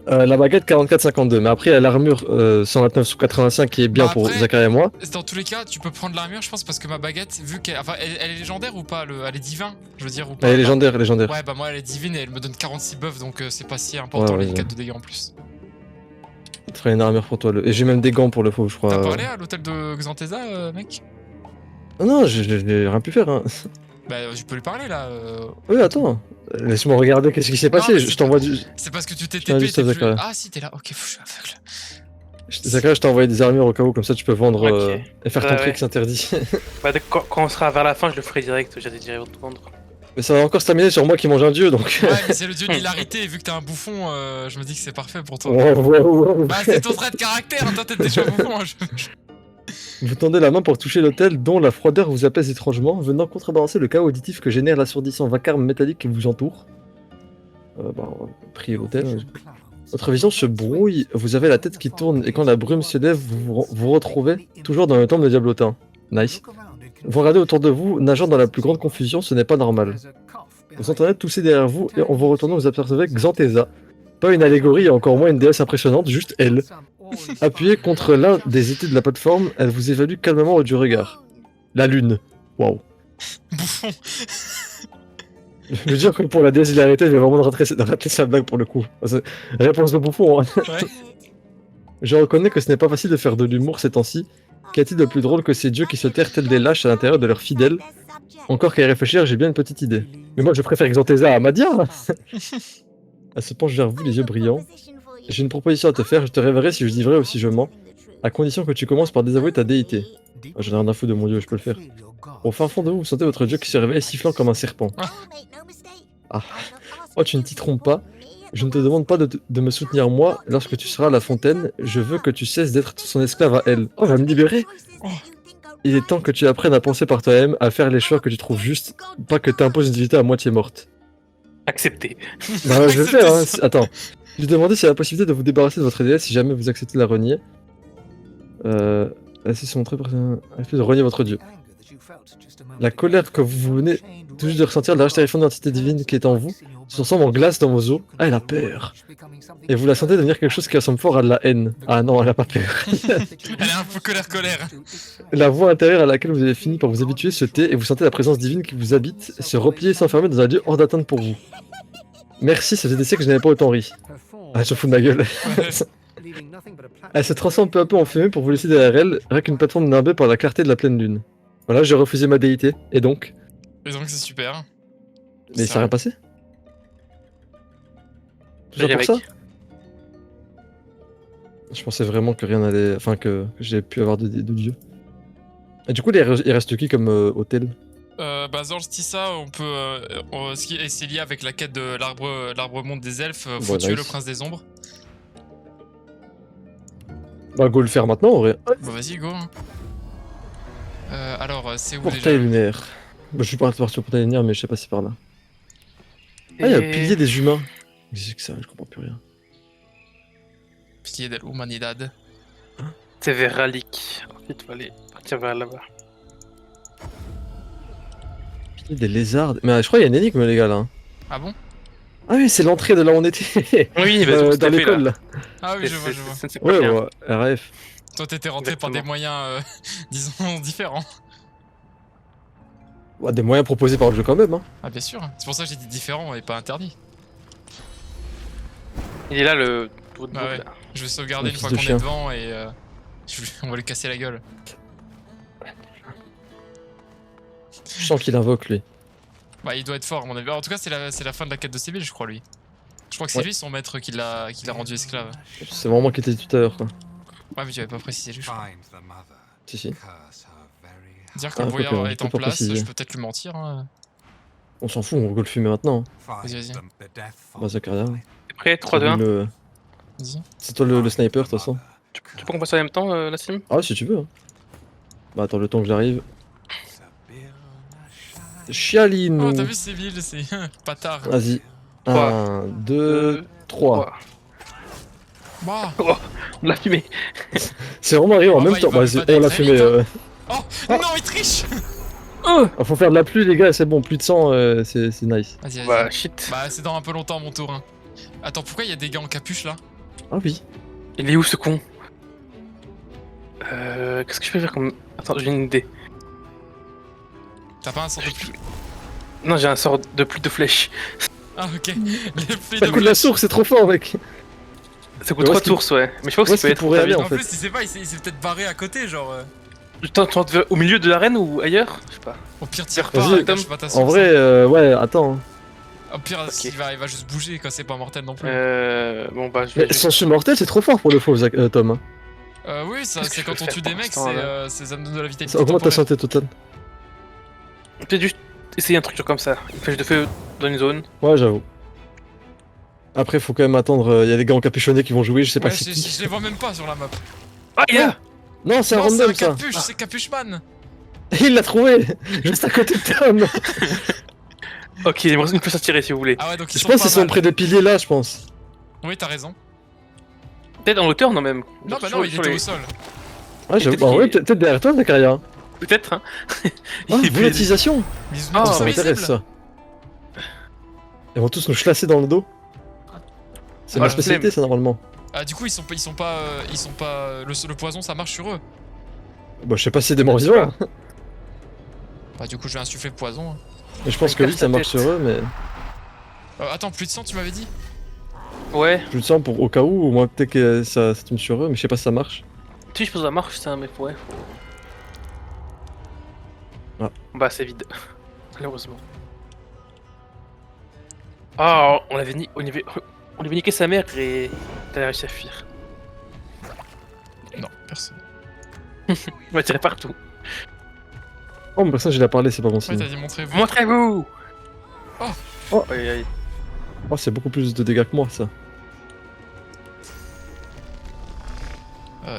La baguette 44,52. Mais après il y a l'armure 129,85 qui est bien Bah, pour après- Zachary et moi. Dans tous les cas, tu peux prendre l'armure, je pense, parce que ma baguette, vu qu'elle elle est légendaire ou pas, elle est divin, je veux dire, ou pas. Elle est légendaire, légendaire. Ouais, bah moi elle est divine et elle me donne 46 buffs, donc c'est pas si important Ouais, les ouais. 4 de dégâts en plus. Il te ferait une armure pour toi. Et j'ai même des gants pour le fauve, je crois. T'as parlé à l'hôtel de Xanthesa, mec? Non, j'ai rien pu faire. Hein. Bah, je peux lui parler là. Oui, attends. Laisse-moi regarder qu'est-ce qui s'est Non, passé. mais Je c'est t'envoie pas- du. C'est parce que tu t'es Je tiens TP, juste à t'es plus... Zachary. Ah si, t'es là, ok, je suis aveugle. Zachary, je t'ai envoyé des armures au cas où, comme ça tu peux vendre Ok. et faire ton Ouais, trick, ouais. c'est interdit. Bah, quand on sera vers la fin, je le ferai direct. J'allais dire te vendre. Mais ça va encore se terminer sur moi qui mange un dieu donc. Ouais, mais c'est le dieu de l'hilarité, et vu que t'es un bouffon, je me dis que c'est parfait pour toi. Ouais. Bah, c'est ton trait de caractère, toi t'es déjà bouffon. Vous tendez la main pour toucher l'hôtel dont la froideur vous apaise étrangement, venant contrebalancer le chaos auditif que génère l'assourdissant vacarme métallique qui vous entoure. On va prier l'hôtel. Votre vision se brouille, vous avez la tête qui tourne et quand la brume se lève, vous retrouvez toujours dans le temple de Diablotin. Nice. Vous regardez autour de vous, nageant dans la plus grande confusion, ce n'est pas normal. Vous entendez tousser derrière vous et en vous retournant, vous apercevez Xanthesa. Pas une allégorie et encore moins une déesse impressionnante, juste elle. Appuyée contre l'un des étés de la plateforme, elle vous évalue calmement du regard. La lune. Waouh. Bouffon. Je veux dire que pour la déesse hilarité, je vais vraiment rater sa blague pour le coup. Réponse de bouffon. Hein. Ouais. Je reconnais que ce n'est pas facile de faire de l'humour ces temps-ci. Qu'y a-t-il de plus drôle que ces dieux qui se terrent tels des lâches à l'intérieur de leurs fidèles? Encore qu'à y réfléchir, j'ai bien une petite idée. Mais moi je préfère Xanthesa à Madia. Elle se penche vers vous, les yeux brillants. J'ai une proposition à te faire, je te révélerai si je dis vrai ou si je mens, à condition que tu commences par désavouer ta déité. Ah, j'en ai rien à foutre de mon dieu, je peux le faire. Au fin fond de vous, vous sentez votre dieu qui se réveille sifflant comme un serpent. Ah. Oh, tu ne t'y trompes pas. Je ne te demande pas de me soutenir moi. Lorsque tu seras à la fontaine, je veux que tu cesses d'être son esclave à elle. Oh, va me libérer. Il est temps que tu apprennes à penser par toi-même, à faire les choix que tu trouves justes, pas que tu imposes une divinité à moitié morte. Accepté. Bah, je vais le faire, hein. Attends. Je lui demandais s'il y a la possibilité de vous débarrasser de votre déesse si jamais vous acceptez de la renier. Laissez se montrer pour de renier votre dieu. La colère que vous venez tout juste de ressentir, la rage terrifiante de l'entité divine qui est en vous, se transforme en glace dans vos os. Ah, elle a peur. Et vous la sentez devenir quelque chose qui ressemble fort à de la haine. Ah non, elle a pas peur. Elle est un peu colère. La voix intérieure à laquelle vous avez fini par vous habituer se tait et vous sentez la présence divine qui vous habite se replier et s'enfermer dans un dieu hors d'atteinte pour vous. Merci, ça faisait des siècles que je n'avais pas autant ri. Ah, je fous de ma gueule. Elle se transforme peu à peu en fumée pour vous laisser derrière elle, avec une plateforme nimbée par la clarté de la pleine lune. Voilà, j'ai refusé ma déité, et donc Et donc c'est super. Mais ça n'a rien passé. Tout ça Allez, pour mec. ça. Je pensais vraiment que rien n'allait... Enfin, que j'ai pu avoir de dieu. Et du coup, il reste qui comme hôtel? Bah Zolstissa, on peut... c'est lié avec la quête de l'arbre monde des elfes, faut Bon, tuer nice. le prince des ombres. Bah, go le faire maintenant, en vrai. Bah vas-y, go. Alors, c'est où Portail déjà? lunaire. Bah, je suis pas parti au portail lunaire, mais je sais pas si c'est par là. Ah, il y a le pilier des humains. Qu'est-ce que c'est que ça? Je comprends plus rien. Pilier de l'humanidad. C'est vers Ralik. Ensuite, il faut aller partir vers là-bas. Pilier des lézards. Mais je crois qu'il y a une énigme, les gars, là. Hein. Ah bon? Ah oui, c'est l'entrée de là où on était. Oui, vas-y, tout à dans fait, l'école, là. là. Ah oui, je vois. C'est pas Ouais, bien. ouais, RF. Toi, t'étais rentré par des Exactement. moyens, disons, différents. Ouais, des moyens proposés par le jeu quand même, hein. Ah bien sûr, c'est pour ça que j'ai dit différents et pas interdit. Il est là, le... Bah ouais. Je vais sauvegarder Le une fils fois de qu'on est chien. devant et on va lui casser la gueule. Je sens qu'il invoque, lui. Bah il doit être fort à mon avis. En tout cas c'est la fin de la quête de Séville je crois lui. Je crois que c'est Ouais. lui son maître qui l'a rendu esclave. C'est vraiment qui était dit tout à l'heure, quoi. Ouais mais tu avais pas précisé lui je crois. Find the mother. Si, si. Curse her very Dire que Ah, le faut brouillard que- est faut en pas place, préciser. je peux peut-être lui mentir. Hein. On s'en fout, on va le fumer maintenant. Find Vas-y. them the death Bah, Zakaria. T'es prêt? 3, 2, 1. Vas-y. C'est toi le sniper, de toute façon. Tu peux qu'on passe en même temps, la sim? Ah, si tu veux. Hein. Bah, attends le temps que j'arrive. Chialine. Oh t'as vu Séville, c'est patard. Vas-y. Trois. 1, 2, 3. Bah. On l'a fumé. C'est vraiment arrivé en Oh, même bah, temps. il va Bah, pas on l'a très fumé. vite, Oh non il triche. Faut faire de la pluie, les gars, c'est bon. Plus de 100, c'est nice. Vas-y vas-y. Bah, shit. Bah c'est dans un peu longtemps mon tour. Hein. Attends pourquoi il y a des gars en capuche là? Ah oui. Il est où, ce con? Qu'est-ce que je peux faire comme... Attends, j'ai une idée. T'as pas un sort de pluie? Non, j'ai un sort de pluie de flèches. Ah ok. Les pluies Ça coûte la source, c'est trop fort, mec. Ça coûte Mais où 3 est-ce qu'il- tours, ouais. Mais je pense où qu'il est-ce peut qu'il être... pourrait aller, t'as en En fait. plus il sait pas, il s'est peut-être barré à côté genre. vu- Attends, au milieu de l'arène ou ailleurs? Je sais pas. Au pire tire Vas-y, pas, gâche pas ta En source. vrai, ouais, attends. Au pire Ok. il va juste bouger quoi, c'est pas mortel non plus. Bon, bah, je vais Mais juste... son chute mortel, c'est trop fort pour le faux, Tom. Hein. Oui, ça, Qu'est-ce que c'est je quand peux on faire tue des pour mecs, l'instant, là ça me donne de la vitalité. Ça augmente ta temporaire. santé totale. Peut-être juste essayer un truc comme ça. Une flèche de feu dans une zone. Ouais, j'avoue. Après, faut quand même attendre. Il y a des gars encapuchonnés qui vont jouer, je sais pas Ouais, si. je les vois même pas sur la map. Ah, il y a Non, c'est un Non, random c'est un ça. capuche, c'est Capucheman. Il l'a trouvé juste à côté de Tom. Ok, il me reste une flèche à tirer si vous voulez. Ah ouais, donc ils Je sont pense pas qu'ils sont mal. près des piliers là, je pense. Oui, t'as raison. Peut-être en hauteur, non, même. Non, bah Sur- non, il sur était les- au sol. Ah, j'avoue. peut-être Bah, qu'il- ouais, peut-être derrière toi, Zakaria. Peut-être, hein. Ah, Il est plus- volatilisation. Ils Ah, sont Ça m'intéresse visibles. ça. Ils vont tous nous chlasser dans le dos. C'est Ah, ma je spécialité, flemme. ça, normalement. Ah, du coup, ils sont pas. Le poison, ça marche sur eux. Bah, je sais pas si c'est des morts vivants. Bah, du coup, je vais insuffler le poison. Hein. Mais je pense Il que oui, casse ça la marche tête. sur eux, mais. Attends, plus de 100, tu m'avais dit? Ouais. Je le sens pour au cas où, au moins peut-être que ça tombe sur eux, mais je sais pas si ça marche. Tu sais, je pense que ça marche, ça, mais ouais. Ah. Bah, c'est vide. Malheureusement. Ah, on avait niqué sa mère et t'as réussi à fuir. Non, personne. On va tirer partout. Oh, mais personne, j'ai la parler, c'est pas bon Ouais, signe. t'as dit montrez-vous. Montrez-vous. Oh. Oh. Aïe, aïe. Oh, c'est beaucoup plus de dégâts que moi, ça.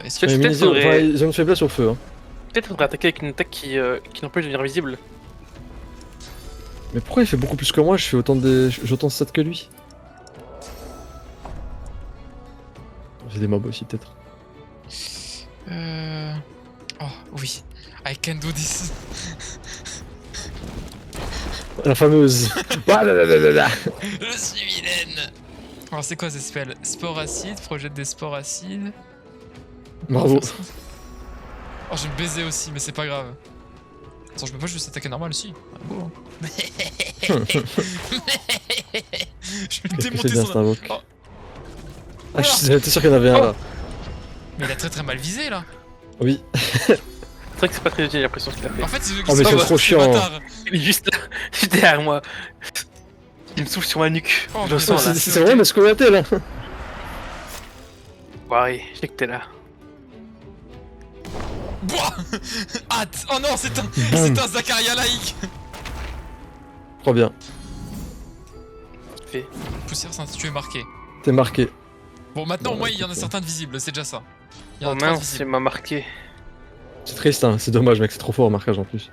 Est-ce Peut-être Les faudrait- Minizios, enfin, ils ont une faiblesse au feu. Hein. Peut-être faudrait attaquer avec une attaque qui n'empêche de devenir visible. Mais pourquoi il fait beaucoup plus que moi? Je fais autant de stats que lui. J'ai des mobs aussi, peut-être. Oh, oui. I can do this. La fameuse. Ah là là là là là. Je suis vilaine. Alors, c'est quoi ces spells? Spore acide, projette des spores acides. Bravo. Oh, j'ai me baiser aussi, mais c'est pas grave. Attends, je peux pas juste attaquer normal, si. Ah, beau, hein. Je vais Qu'est-ce que démonter c'est bien son... cet invoque? Oh. Ah, j'étais sûr qu'il y en avait un là. Mais il a très mal visé, là. Oui. C'est vrai que c'est pas très utile, j'ai l'impression qu'il a fait. En fait, c'est Oh, mais c'est trop chiant. Il est juste là, juste derrière moi. Il me souffle sur ma nuque. Oh, Je le mais sens non, là. C'est vrai, mais ce qu'on a été là. Ouais, je sais que t'es là. Boah. Hâte. Oh non, c'est un Zakaria laïque. Trop bien. Fait. Poussière tu es marqué. T'es marqué. Bon, maintenant, au Bon, moins, il y en a écoute, certains de visibles, c'est déjà ça. Il y en Oh a 3 de mince, il visibles. m'a marqué. C'est triste, hein. C'est dommage, mec. C'est trop fort au marquage en plus.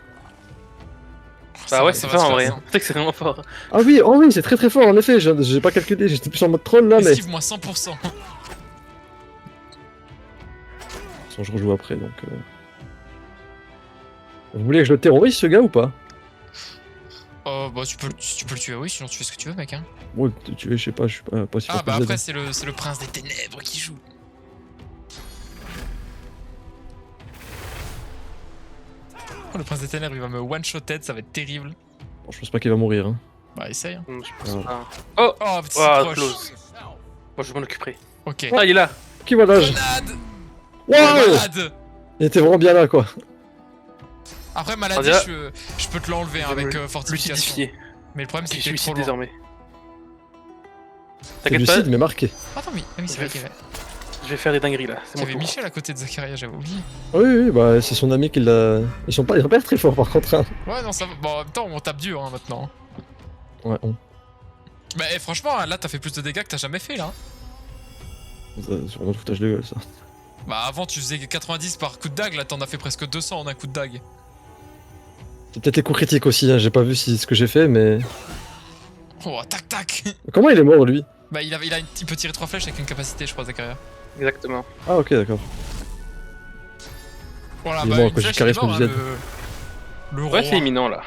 Ça Bah va- ouais, ça c'est va ça se en faire, vrai. ça. C'est que c'est vraiment fort. Ah oui, oh oui, c'est très très fort en effet. J'ai pas calculé. J'étais plus en mode troll là, mais. Esquive moins 100%. Je rejoue après donc. Vous voulez que je le terrorise ce gars ou pas? Oh, bah, tu peux le tuer, oui, sinon tu fais ce que tu veux, mec. Hein. Bon, tu veux, je sais pas, je suis pas si Ah, fort que bah Z. après, c'est le prince des ténèbres qui joue. Oh, le prince des ténèbres, il va me one-shot tête, ça va être terrible. Bon, je pense pas qu'il va mourir. Hein. Bah, essaye. Hein. Je pense pas. Oh, c'est Ah, proche. close. Moi, je m'en occuperai. Ok. Ah, il est là. Qui voilà? Grenade. Waouh! Malade. Il était vraiment bien là quoi. Après, maladie, Déjà, je peux te l'enlever hein, je vais avec me fortification. Lucidifié. Mais le problème, c'est Qui que t'es trop suicide loin. désormais. C'est T'inquiète pas, lucide mais marqué. Attends, mais oui, c'est vrai qu'il y avait, je vais faire des dingueries là. C'est qu'il y mon avait tour. Michel à côté de Zakaria, j'avais oublié. Oui, oui, bah c'est son ami qui l'a. Ils ont pas très forts par contre. Hein. Ouais, non, ça va. Bon, en même temps, on tape dur hein, maintenant. Ouais, on. Bah, franchement, là, t'as fait plus de dégâts que t'as jamais fait là. C'est vraiment le foutage de gueule ça. Bah, avant, tu faisais 90 par coup de dague, là, t'en as fait presque 200 en un coup de dague. C'est peut-être les coups critiques aussi, hein. J'ai pas vu ce que j'ai fait mais. Oh, tac tac. Comment il est mort lui? Bah, il peut tirer 3 flèches avec une capacité, je crois, Zakaria. Exactement. Ah ok d'accord. Voilà, Il est bah, mort, une quoi, j'ai flèche, il est charisme mort, du hein, Z. le roi. Ouais, c'est imminent là.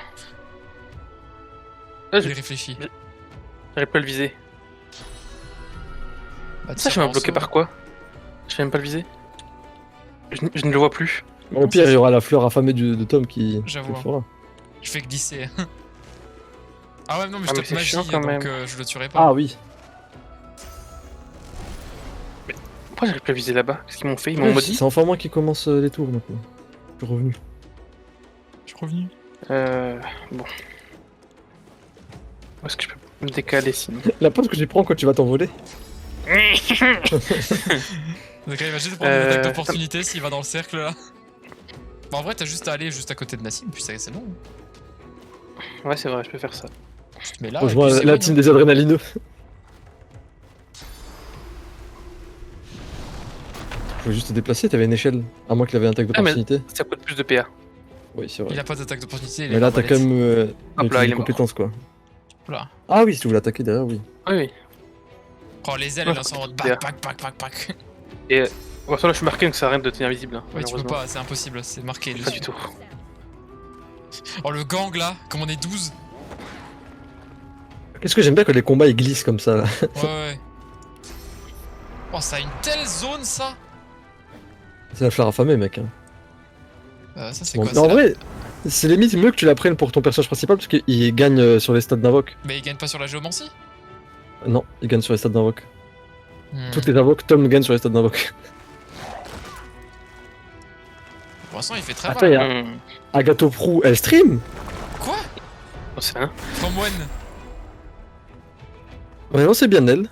Là, J'ai réfléchi. j'arrive pas à le viser. Bah, Ça, je m'ai bloqué par quoi? Je sais même pas le viser. Je ne le vois plus. Bon, au pire il y aura la fleur affamée de Tom qui J'avoue, le fera. Je fais glisser. Ah ouais, non, mais je Ah, mais tape c'est magie, chiant, quand donc même. je le tuerai pas. Ah oui. Pourquoi j'arrive pas à viser là-bas? Qu'est-ce qu'ils m'ont fait? Ils m'ont Ouais, maudit? c'est enfin moi qui commence les tours maintenant. Je suis revenu. Je suis revenu. Bon. Où est-ce que je peux me décaler sinon? La pause que tu prends quand tu vas t'envoler. Zakaria va juste prendre une attaque d'opportunité s'il va dans le cercle là. Bon, en vrai, t'as juste à aller juste à côté de Nassim, puis c'est bon. Ouais, c'est vrai, je peux faire ça. Tu te mets là. Rejoins et puis c'est la bon, team hein. des adrénalineux. Je pouvais juste te déplacer, t'avais une échelle. À moins qu'il avait un attaque Ah, mais- d'opportunité. Ça coûte plus de PA. Oui, c'est vrai. Il a pas d'attaque d'opportunité. il Mais est là, t'as quand arbalète. même Hop là, il est mort. compétence quoi. Là. Ah oui, si tu voulais attaquer derrière, oui. Oui, oui. Oh, les ailes, Ouais, elles sont en mode bien. back. Et bon, ça là, je suis marqué, donc ça sert à rien de tenir visible. Hein, Ouais, tu peux malheureusement. pas, c'est impossible, c'est marqué Pas dessus. du tout. Oh, le gang là, comme on est 12. Qu'est-ce que j'aime bien quand les combats ils glissent comme ça là. Ouais. Oh, ça a une telle zone ça. C'est la fleur affamée, mec. Hein. Ça, c'est Bon, quoi mais en c'est là vrai, c'est limite mieux que tu la prennes pour ton personnage principal parce qu'il gagne sur les stats d'invoque. Mais il gagne pas sur la géomancie. Non, il gagne sur les stats d'invoque. Hmm. Toutes les invoques, Tom gagne sur les stats d'invoque. Pour l'instant, il fait très Attends, mal. il y a Agato Prou, elle stream. Quoi? On sait rien. From when? Ouais, non, c'est bien elle.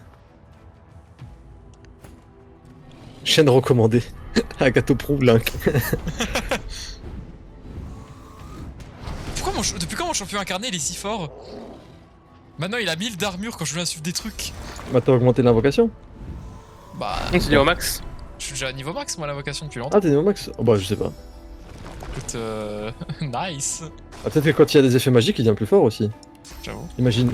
Chaîne recommandée. Agato Prou, Link. Depuis quand mon champion incarné il est si fort? Maintenant il a 1000 d'armure quand je viens suivre des trucs. Bah, t'as augmenté l'invocation. Bah, On se dit au max. je suis déjà à niveau max moi l'invocation depuis longtemps. Ah, t'es niveau max. Oh, bah, je sais pas. Écoute, nice. Ah, peut-être que quand il y a des effets magiques, il devient plus fort aussi. J'avoue. Imagine.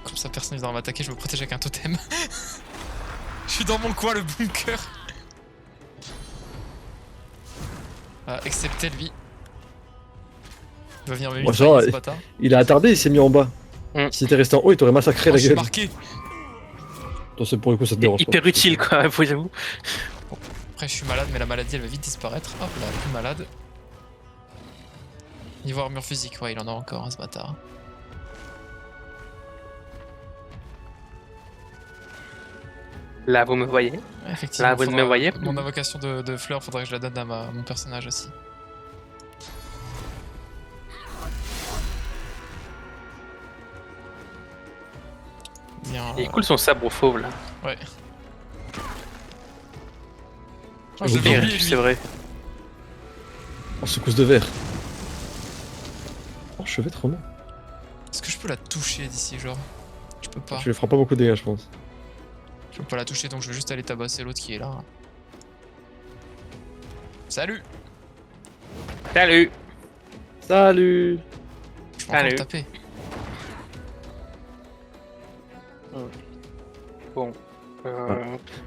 Comme ça personne personne viendra m'attaquer, je me protège avec un totem. Je suis dans mon coin, le bunker. Excepté lui. Il va venir me genre, mitrailler, ce bâtard. Il a attardé, il s'est mis en bas. S'il était resté en haut, il t'aurait massacré Oh, la je suis gueule. marqué. Toi, c'est pour le coup, ça te dérange pas. Hyper utile quoi, faut j'avoue. Après, je suis malade, mais la maladie elle va vite disparaître. Hop là, plus malade. Niveau armure physique, ouais, il en a encore, hein, ce bâtard. Là vous me voyez. Ouais, effectivement, Là, vous ne faudra- me voyez Mon invocation de fleurs, faudrait que je la donne à mon personnage aussi. Bien. Il est cool son sabre au fauve là. Ouais. Oh, je l'avais bien, oublié, lui. C'est vrai. En secousse de verre. Oh, chevet trop bon. Est-ce que je peux la toucher d'ici, genre? Je peux pas. Tu lui feras pas beaucoup de dégâts, je pense. Je peux pas la toucher, donc je vais juste aller tabasser l'autre qui est là. Salut! Salut. Salut. Je peux encore Salut. le taper. Bon.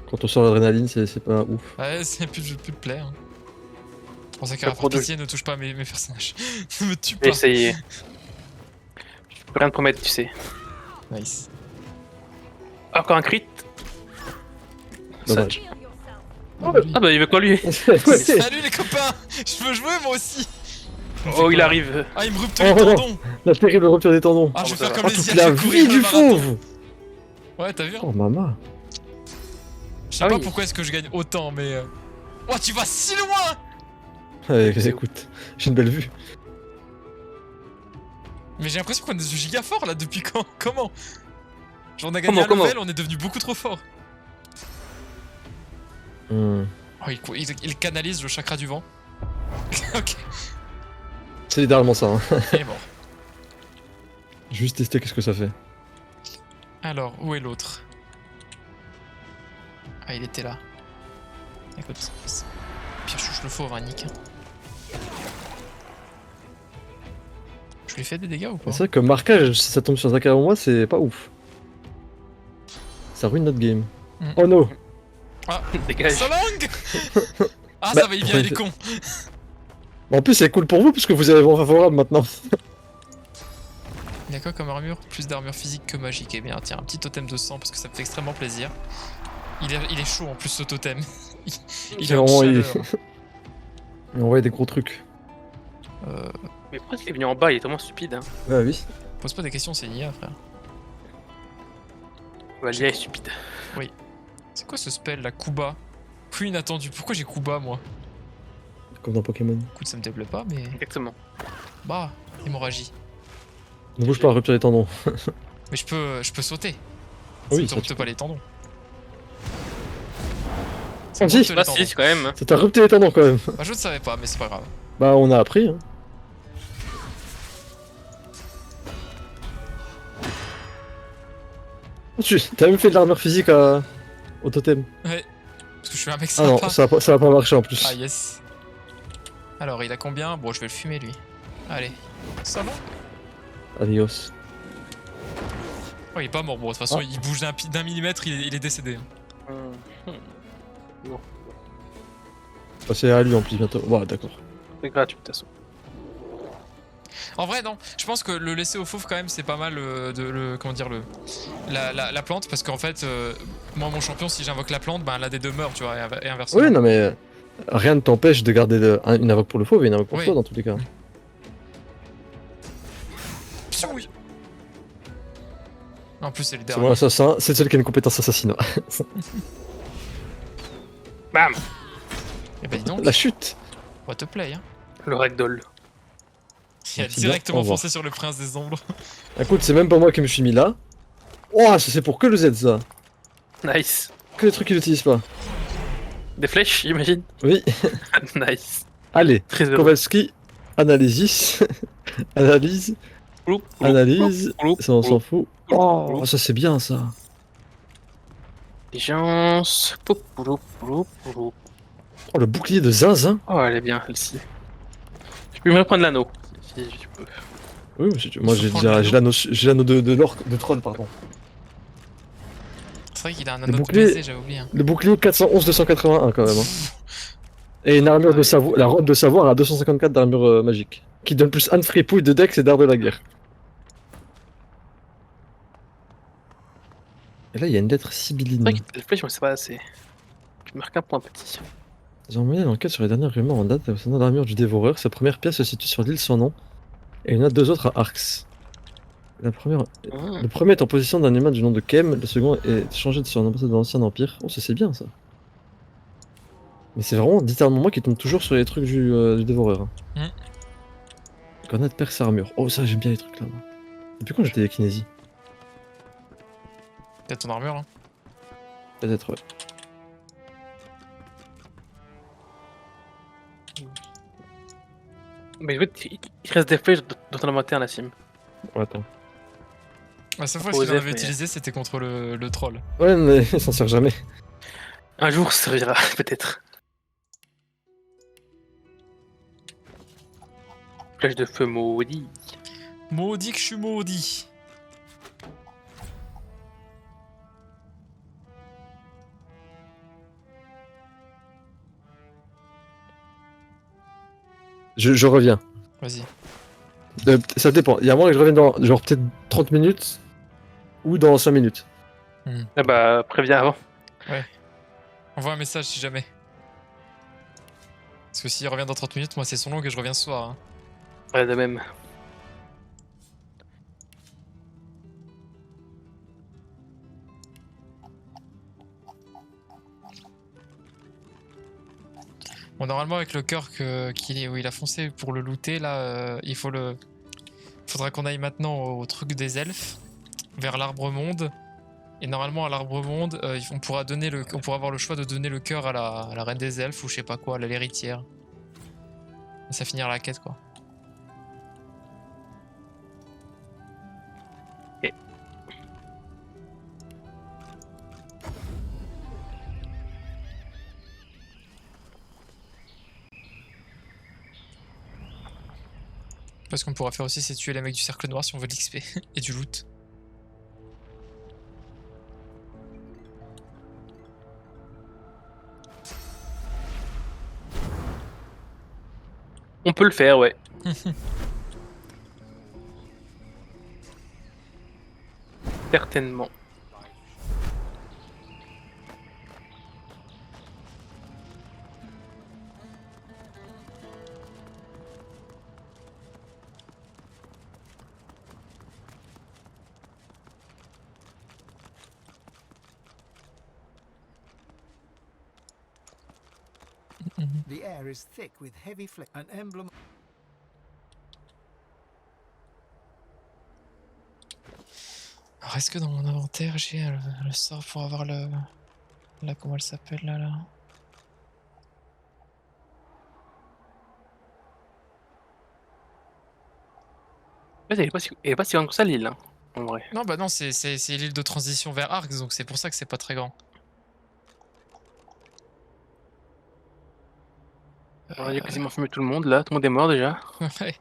Quand on sort l'adrénaline, c'est pas ouf. Ouais, c'est plus de play. Hein. C'est pour ça qu'à Pas pour pitié, ne touche pas mes personnages. Ne me tue pas. Essayez. Je peux rien te promettre, tu sais. Nice. Encore un crit. Dommage. Ah bah il veut quoi lui? Salut les copains! Je veux jouer moi aussi! Oh il arrive. Ah, il me rupture les tendons! La terrible rupture des tendons. Ah, je vais ça faire va. comme Oh, les toute IA, la je vais courir vie le du marathon. fauve. Ouais, t'as vu? Oh, maman. Je sais Ah pas oui. pourquoi est-ce que je gagne autant, mais. Oh, tu vas si loin! Écoute, j'ai une belle vue. Mais j'ai l'impression qu'on est giga fort là depuis quand? Comment? Genre, on a gagné Comment un level, on est devenu beaucoup trop fort. Hmm. Oh, il canalise le chakra du vent. Ok, C'est littéralement ça. Hein. il est mort. Juste tester qu'est-ce que ça fait. Alors, où est l'autre? Ah, il était là. Écoute, pire chouche le fauve, hein, Nick. Je lui fais des dégâts ou pas? C'est vrai que marquage, si ça tombe sur Zachary ou moi, c'est pas ouf. Ça ruine notre game. Mm. Oh no. Dégage. Sa langue. Ah, Bah, ça va, il vient, il est con. En plus, c'est cool pour vous parce que vous avez vent favorable maintenant. Il y a quoi comme armure? Plus d'armure physique que magique. Eh bien, tiens, un petit totem de sang parce que ça me fait extrêmement plaisir. Il est chaud en plus ce totem. il C'est est en vraiment- chaleur. Il envoie des gros trucs. Mais pourquoi il est venu en bas? Il est tellement stupide. Hein. Ouais, oui. Pose pas des questions, c'est une IA, frère. Valia est stupide. C'est quoi ce spell, la Kuba? Plus inattendu. Pourquoi j'ai Kuba, moi? Comme dans Pokémon. Écoute, ça me déplaît pas, mais. Exactement. Bah, hémorragie. Ne bouge pas, rupture des tendons. Mais je peux sauter. Oui, ça me ça, rupte tu pas les tendons. Ah, si. rupte les Bah tendons. si, quand même. Ça t'a rupté les tendons quand même. Bah, je ne savais pas, mais c'est pas grave. Bah, on a appris. Hein. T'as même fait de l'armure physique au totem. Ouais. Parce que je suis un mec Ah non, sympa. ça va pas marcher en plus. Ah, yes. Alors, il a combien? Bon, je vais le fumer, lui. Allez. Ça va? Adios. Oh, il est pas mort. Bon, de toute façon, Ah. il bouge d'un millimètre, il est décédé. C'est à lui en plus bientôt. Ouais, d'accord. C'est gratuit de toute façon. En vrai, non. Je pense que le laisser au fauve, quand même, c'est pas mal comment dire, la plante. Parce qu'en fait, moi, mon champion, si j'invoque la plante, ben, elle a des demeures, tu vois, et inversement. Oui, non mais rien ne t'empêche de garder une invoque pour le fauve et une invoque pour Oui. toi dans tous les cas. Oui. En plus, c'est le C'est dernier. mon assassin, c'est celui qui a une compétence assassinat. Bam. Et bah, dis donc, La chute. what a play, hein. Le ragdoll. Il a C'est bien, directement au revoir. foncé sur le prince des ombres. Écoute, c'est même pas moi qui me suis mis là. Oh, ça c'est pour que le Z ça. Nice. Que les trucs qu'il utilise pas. Des flèches, j'imagine. Oui. Nice. Allez, Très heureux. Kowalski, analysis, analyse, Ploup, ploup, analyse, ploup, ça on s'en fout. ploup, Oh, ploup. ça c'est bien ça. Intelligence. Ploup, ploup, ploup, ploup. Oh, le bouclier de Zinzin. Oh, elle est bien, celle-ci. Je peux me reprendre l'anneau. Si je peux. Oui, moi j'ai Faut déjà prendre j'ai l'anneau de l'orque, de troll, pardon. C'est vrai qu'il a un Le anneau de bouclier- baiser, j'avais oublié. Hein. Le bouclier 411-281 quand même. Hein. Et une armure de Ouais. savoir, la robe de savoir à 254 d'armure magique. Qui donne plus 1 de fripouille, de dex et d'art de la guerre. Et là, il y a une lettre C'est sibylline. vrai que le flèche, moi, c'est pas assez. Tu marques un point petit. J'ai emmené l'enquête sur les dernières rumeurs en date concernant l'armure du dévoreur. Sa première pièce se situe sur l'île sans nom. Et il y en a 2 autres à Arx. La première... Mmh. Le premier est en possession d'un humain du nom de Kem, le second est changé de son ambassade de l'Ancien Empire. Oh, ça c'est bien ça. Mais c'est vraiment littéralement moi qui tombe toujours sur les trucs du dévoreur. Hein. Grenade perce armure. Oh, ça j'aime bien les trucs là. Moi. Depuis quand j'étais kinésie? T'as ton armure, hein. Peut-être, ouais. Mais en fait, il reste des flèches dans ton inventaire, Nassim. Oh, attends. La seule fois Faut qu'il en oser, avait mais- utilisé, c'était contre le troll. Ouais, mais ça s'en sert jamais. Un jour, ça servira, peut-être. Flèche de feu maudit. Maudit que je suis maudit. Je reviens. Vas-y. Ça dépend. Il y a moins que je revienne dans genre peut-être 30 minutes ou dans 5 minutes. Ah bah, préviens avant. Envoie un message si jamais. Parce que s'il revient dans 30 minutes, moi c'est son long et je reviens ce soir. Hein. Ouais, de même. Bon, normalement, avec le cœur où il a foncé pour le looter, là, il faut le. Faudra qu'on aille maintenant au truc des elfes, vers l'arbre monde. Et normalement, à l'arbre monde, on pourra avoir le choix de donner le cœur à la reine des elfes ou je sais pas quoi, à l'héritière. Et ça finira la quête, quoi. Parce qu'on pourra faire aussi, c'est tuer les mecs du cercle noir si on veut de l'XP et du loot. On peut le faire, ouais. Certainement. The air is thick with heavy an emblem. Alors, est-ce que dans mon inventaire, j'ai le sort pour avoir le... Là, comment elle s'appelle, là En fait, elle est pas si grande que ça, l'île, hein, en vrai. Non, bah non, c'est l'île de transition vers Arx, donc c'est pour ça que c'est pas très grand. On a quasiment fumé tout le monde, là. Tout le monde est mort, déjà. Ouais.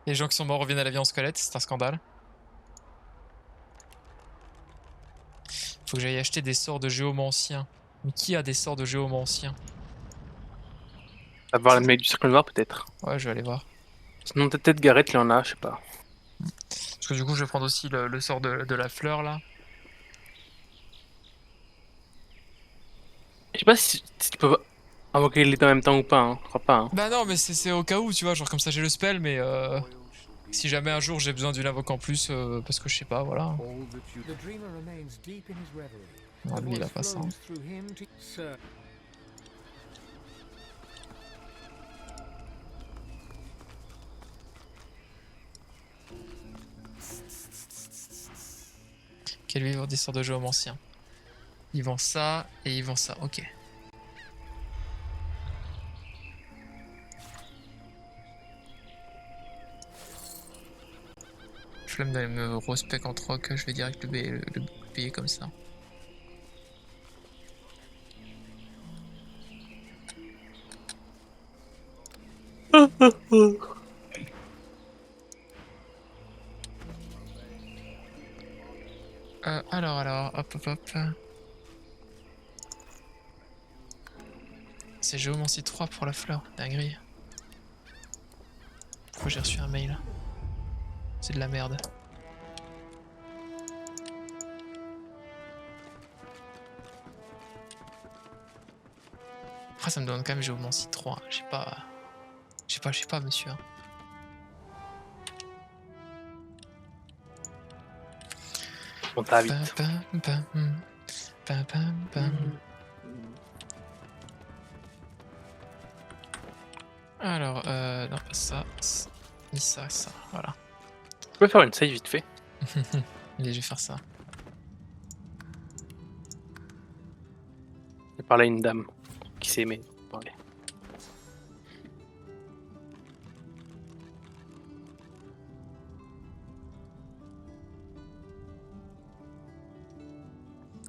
Les gens qui sont morts reviennent à la vie en squelette, c'est un scandale. Faut que j'aille acheter des sorts de géomancien. Mais qui a des sorts de géomancien? À voir le mec du cercle noir, peut-être. Ouais, je vais aller voir. Sinon, peut-être Gareth, il en a, je sais pas. Parce que du coup, je vais prendre aussi le sort de la fleur, là. Je sais pas si tu peux invoquer les deux en même temps ou pas, hein. Je crois pas, hein. Bah non, mais c'est au cas où, tu vois, genre comme ça j'ai le spell, mais si jamais un jour j'ai besoin d'une invoque en plus, parce que je sais pas, voilà. The dreamer remains deep in his reverie. Ah, lui, il a pas ça. Hein. Flows through him to... Sir. Quel livre des sorts de géomancien. Il vend ça et il vend ça, ok. Flemme d'aller me respec en troc, je vais direct le payer comme ça. Alors, hop. C'est Géomancie 3 pour la fleur, dinguerie. Pourquoi j'ai reçu un mail? C'est de la merde. Après ça me demande quand même Géomancie 3, j'ai pas... Je sais pas monsieur. On t'a vite. Alors, non, pas ça, ni ça, ça, voilà. Tu peux faire une save vite fait. Allez, je vais faire ça. J'ai parlé à une dame qui s'est aimée parler.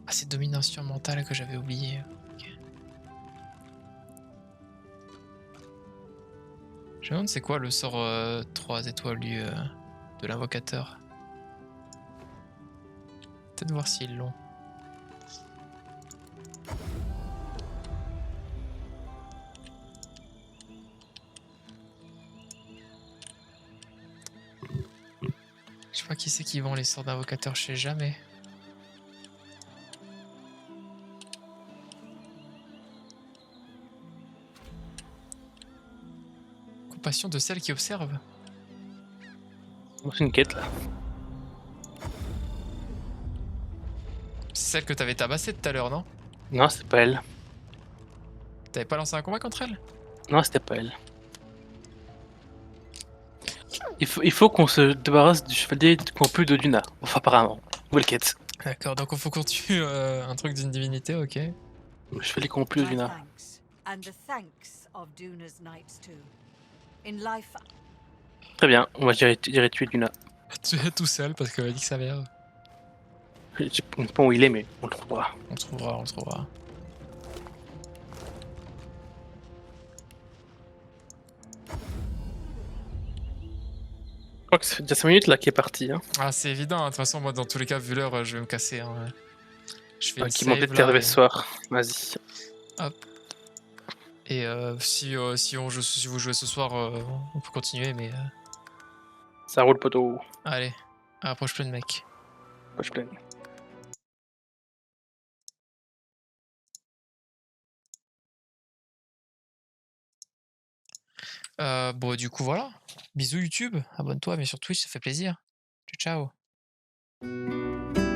Ah, c'est domination mentale que j'avais oublié. Ok. Je me demande c'est quoi le sort 3 étoiles de l'invocateur. Peut-être voir s'ils l'ont. Je sais pas qui c'est qui vend les sorts d'invocateur, je sais jamais. Compassion de celle qui observe. C'est une quête là. C'est celle que t'avais tabassée tout à l'heure, non? Non, c'était pas elle. T'avais pas lancé un combat contre elle? Non, c'était pas elle. Il faut qu'on se débarrasse du chevalier corrompu de Luna. Enfin, apparemment. Nouvelle quête. D'accord, donc il faut qu'on tue un truc d'une divinité, ok. Le chevalier corrompu de My Luna. thanks, and the thanks of Duna's knights too. In life, Très bien, on va gérer tuer Luna. Tu es tout seul parce qu'elle a dit que ça merde. Je sais pas où il est, mais on le trouvera. On le trouvera, on le trouvera. Je crois que c'est déjà 5 minutes là qui est parti. Hein. Ah, c'est évident, hein. De toute façon, moi, dans tous les cas, vu l'heure, je vais me casser. Hein. Je fais une Qui m'ont save, peut-être là, arrivé et... ce soir. Vas-y. Et si vous jouez ce soir, on peut continuer, mais... Ça roule poteau. Allez, approche plein de mecs. Poche pleine. Bon, du coup, voilà. Bisous YouTube, abonne-toi, mais sur Twitch, ça fait plaisir. Ciao, ciao.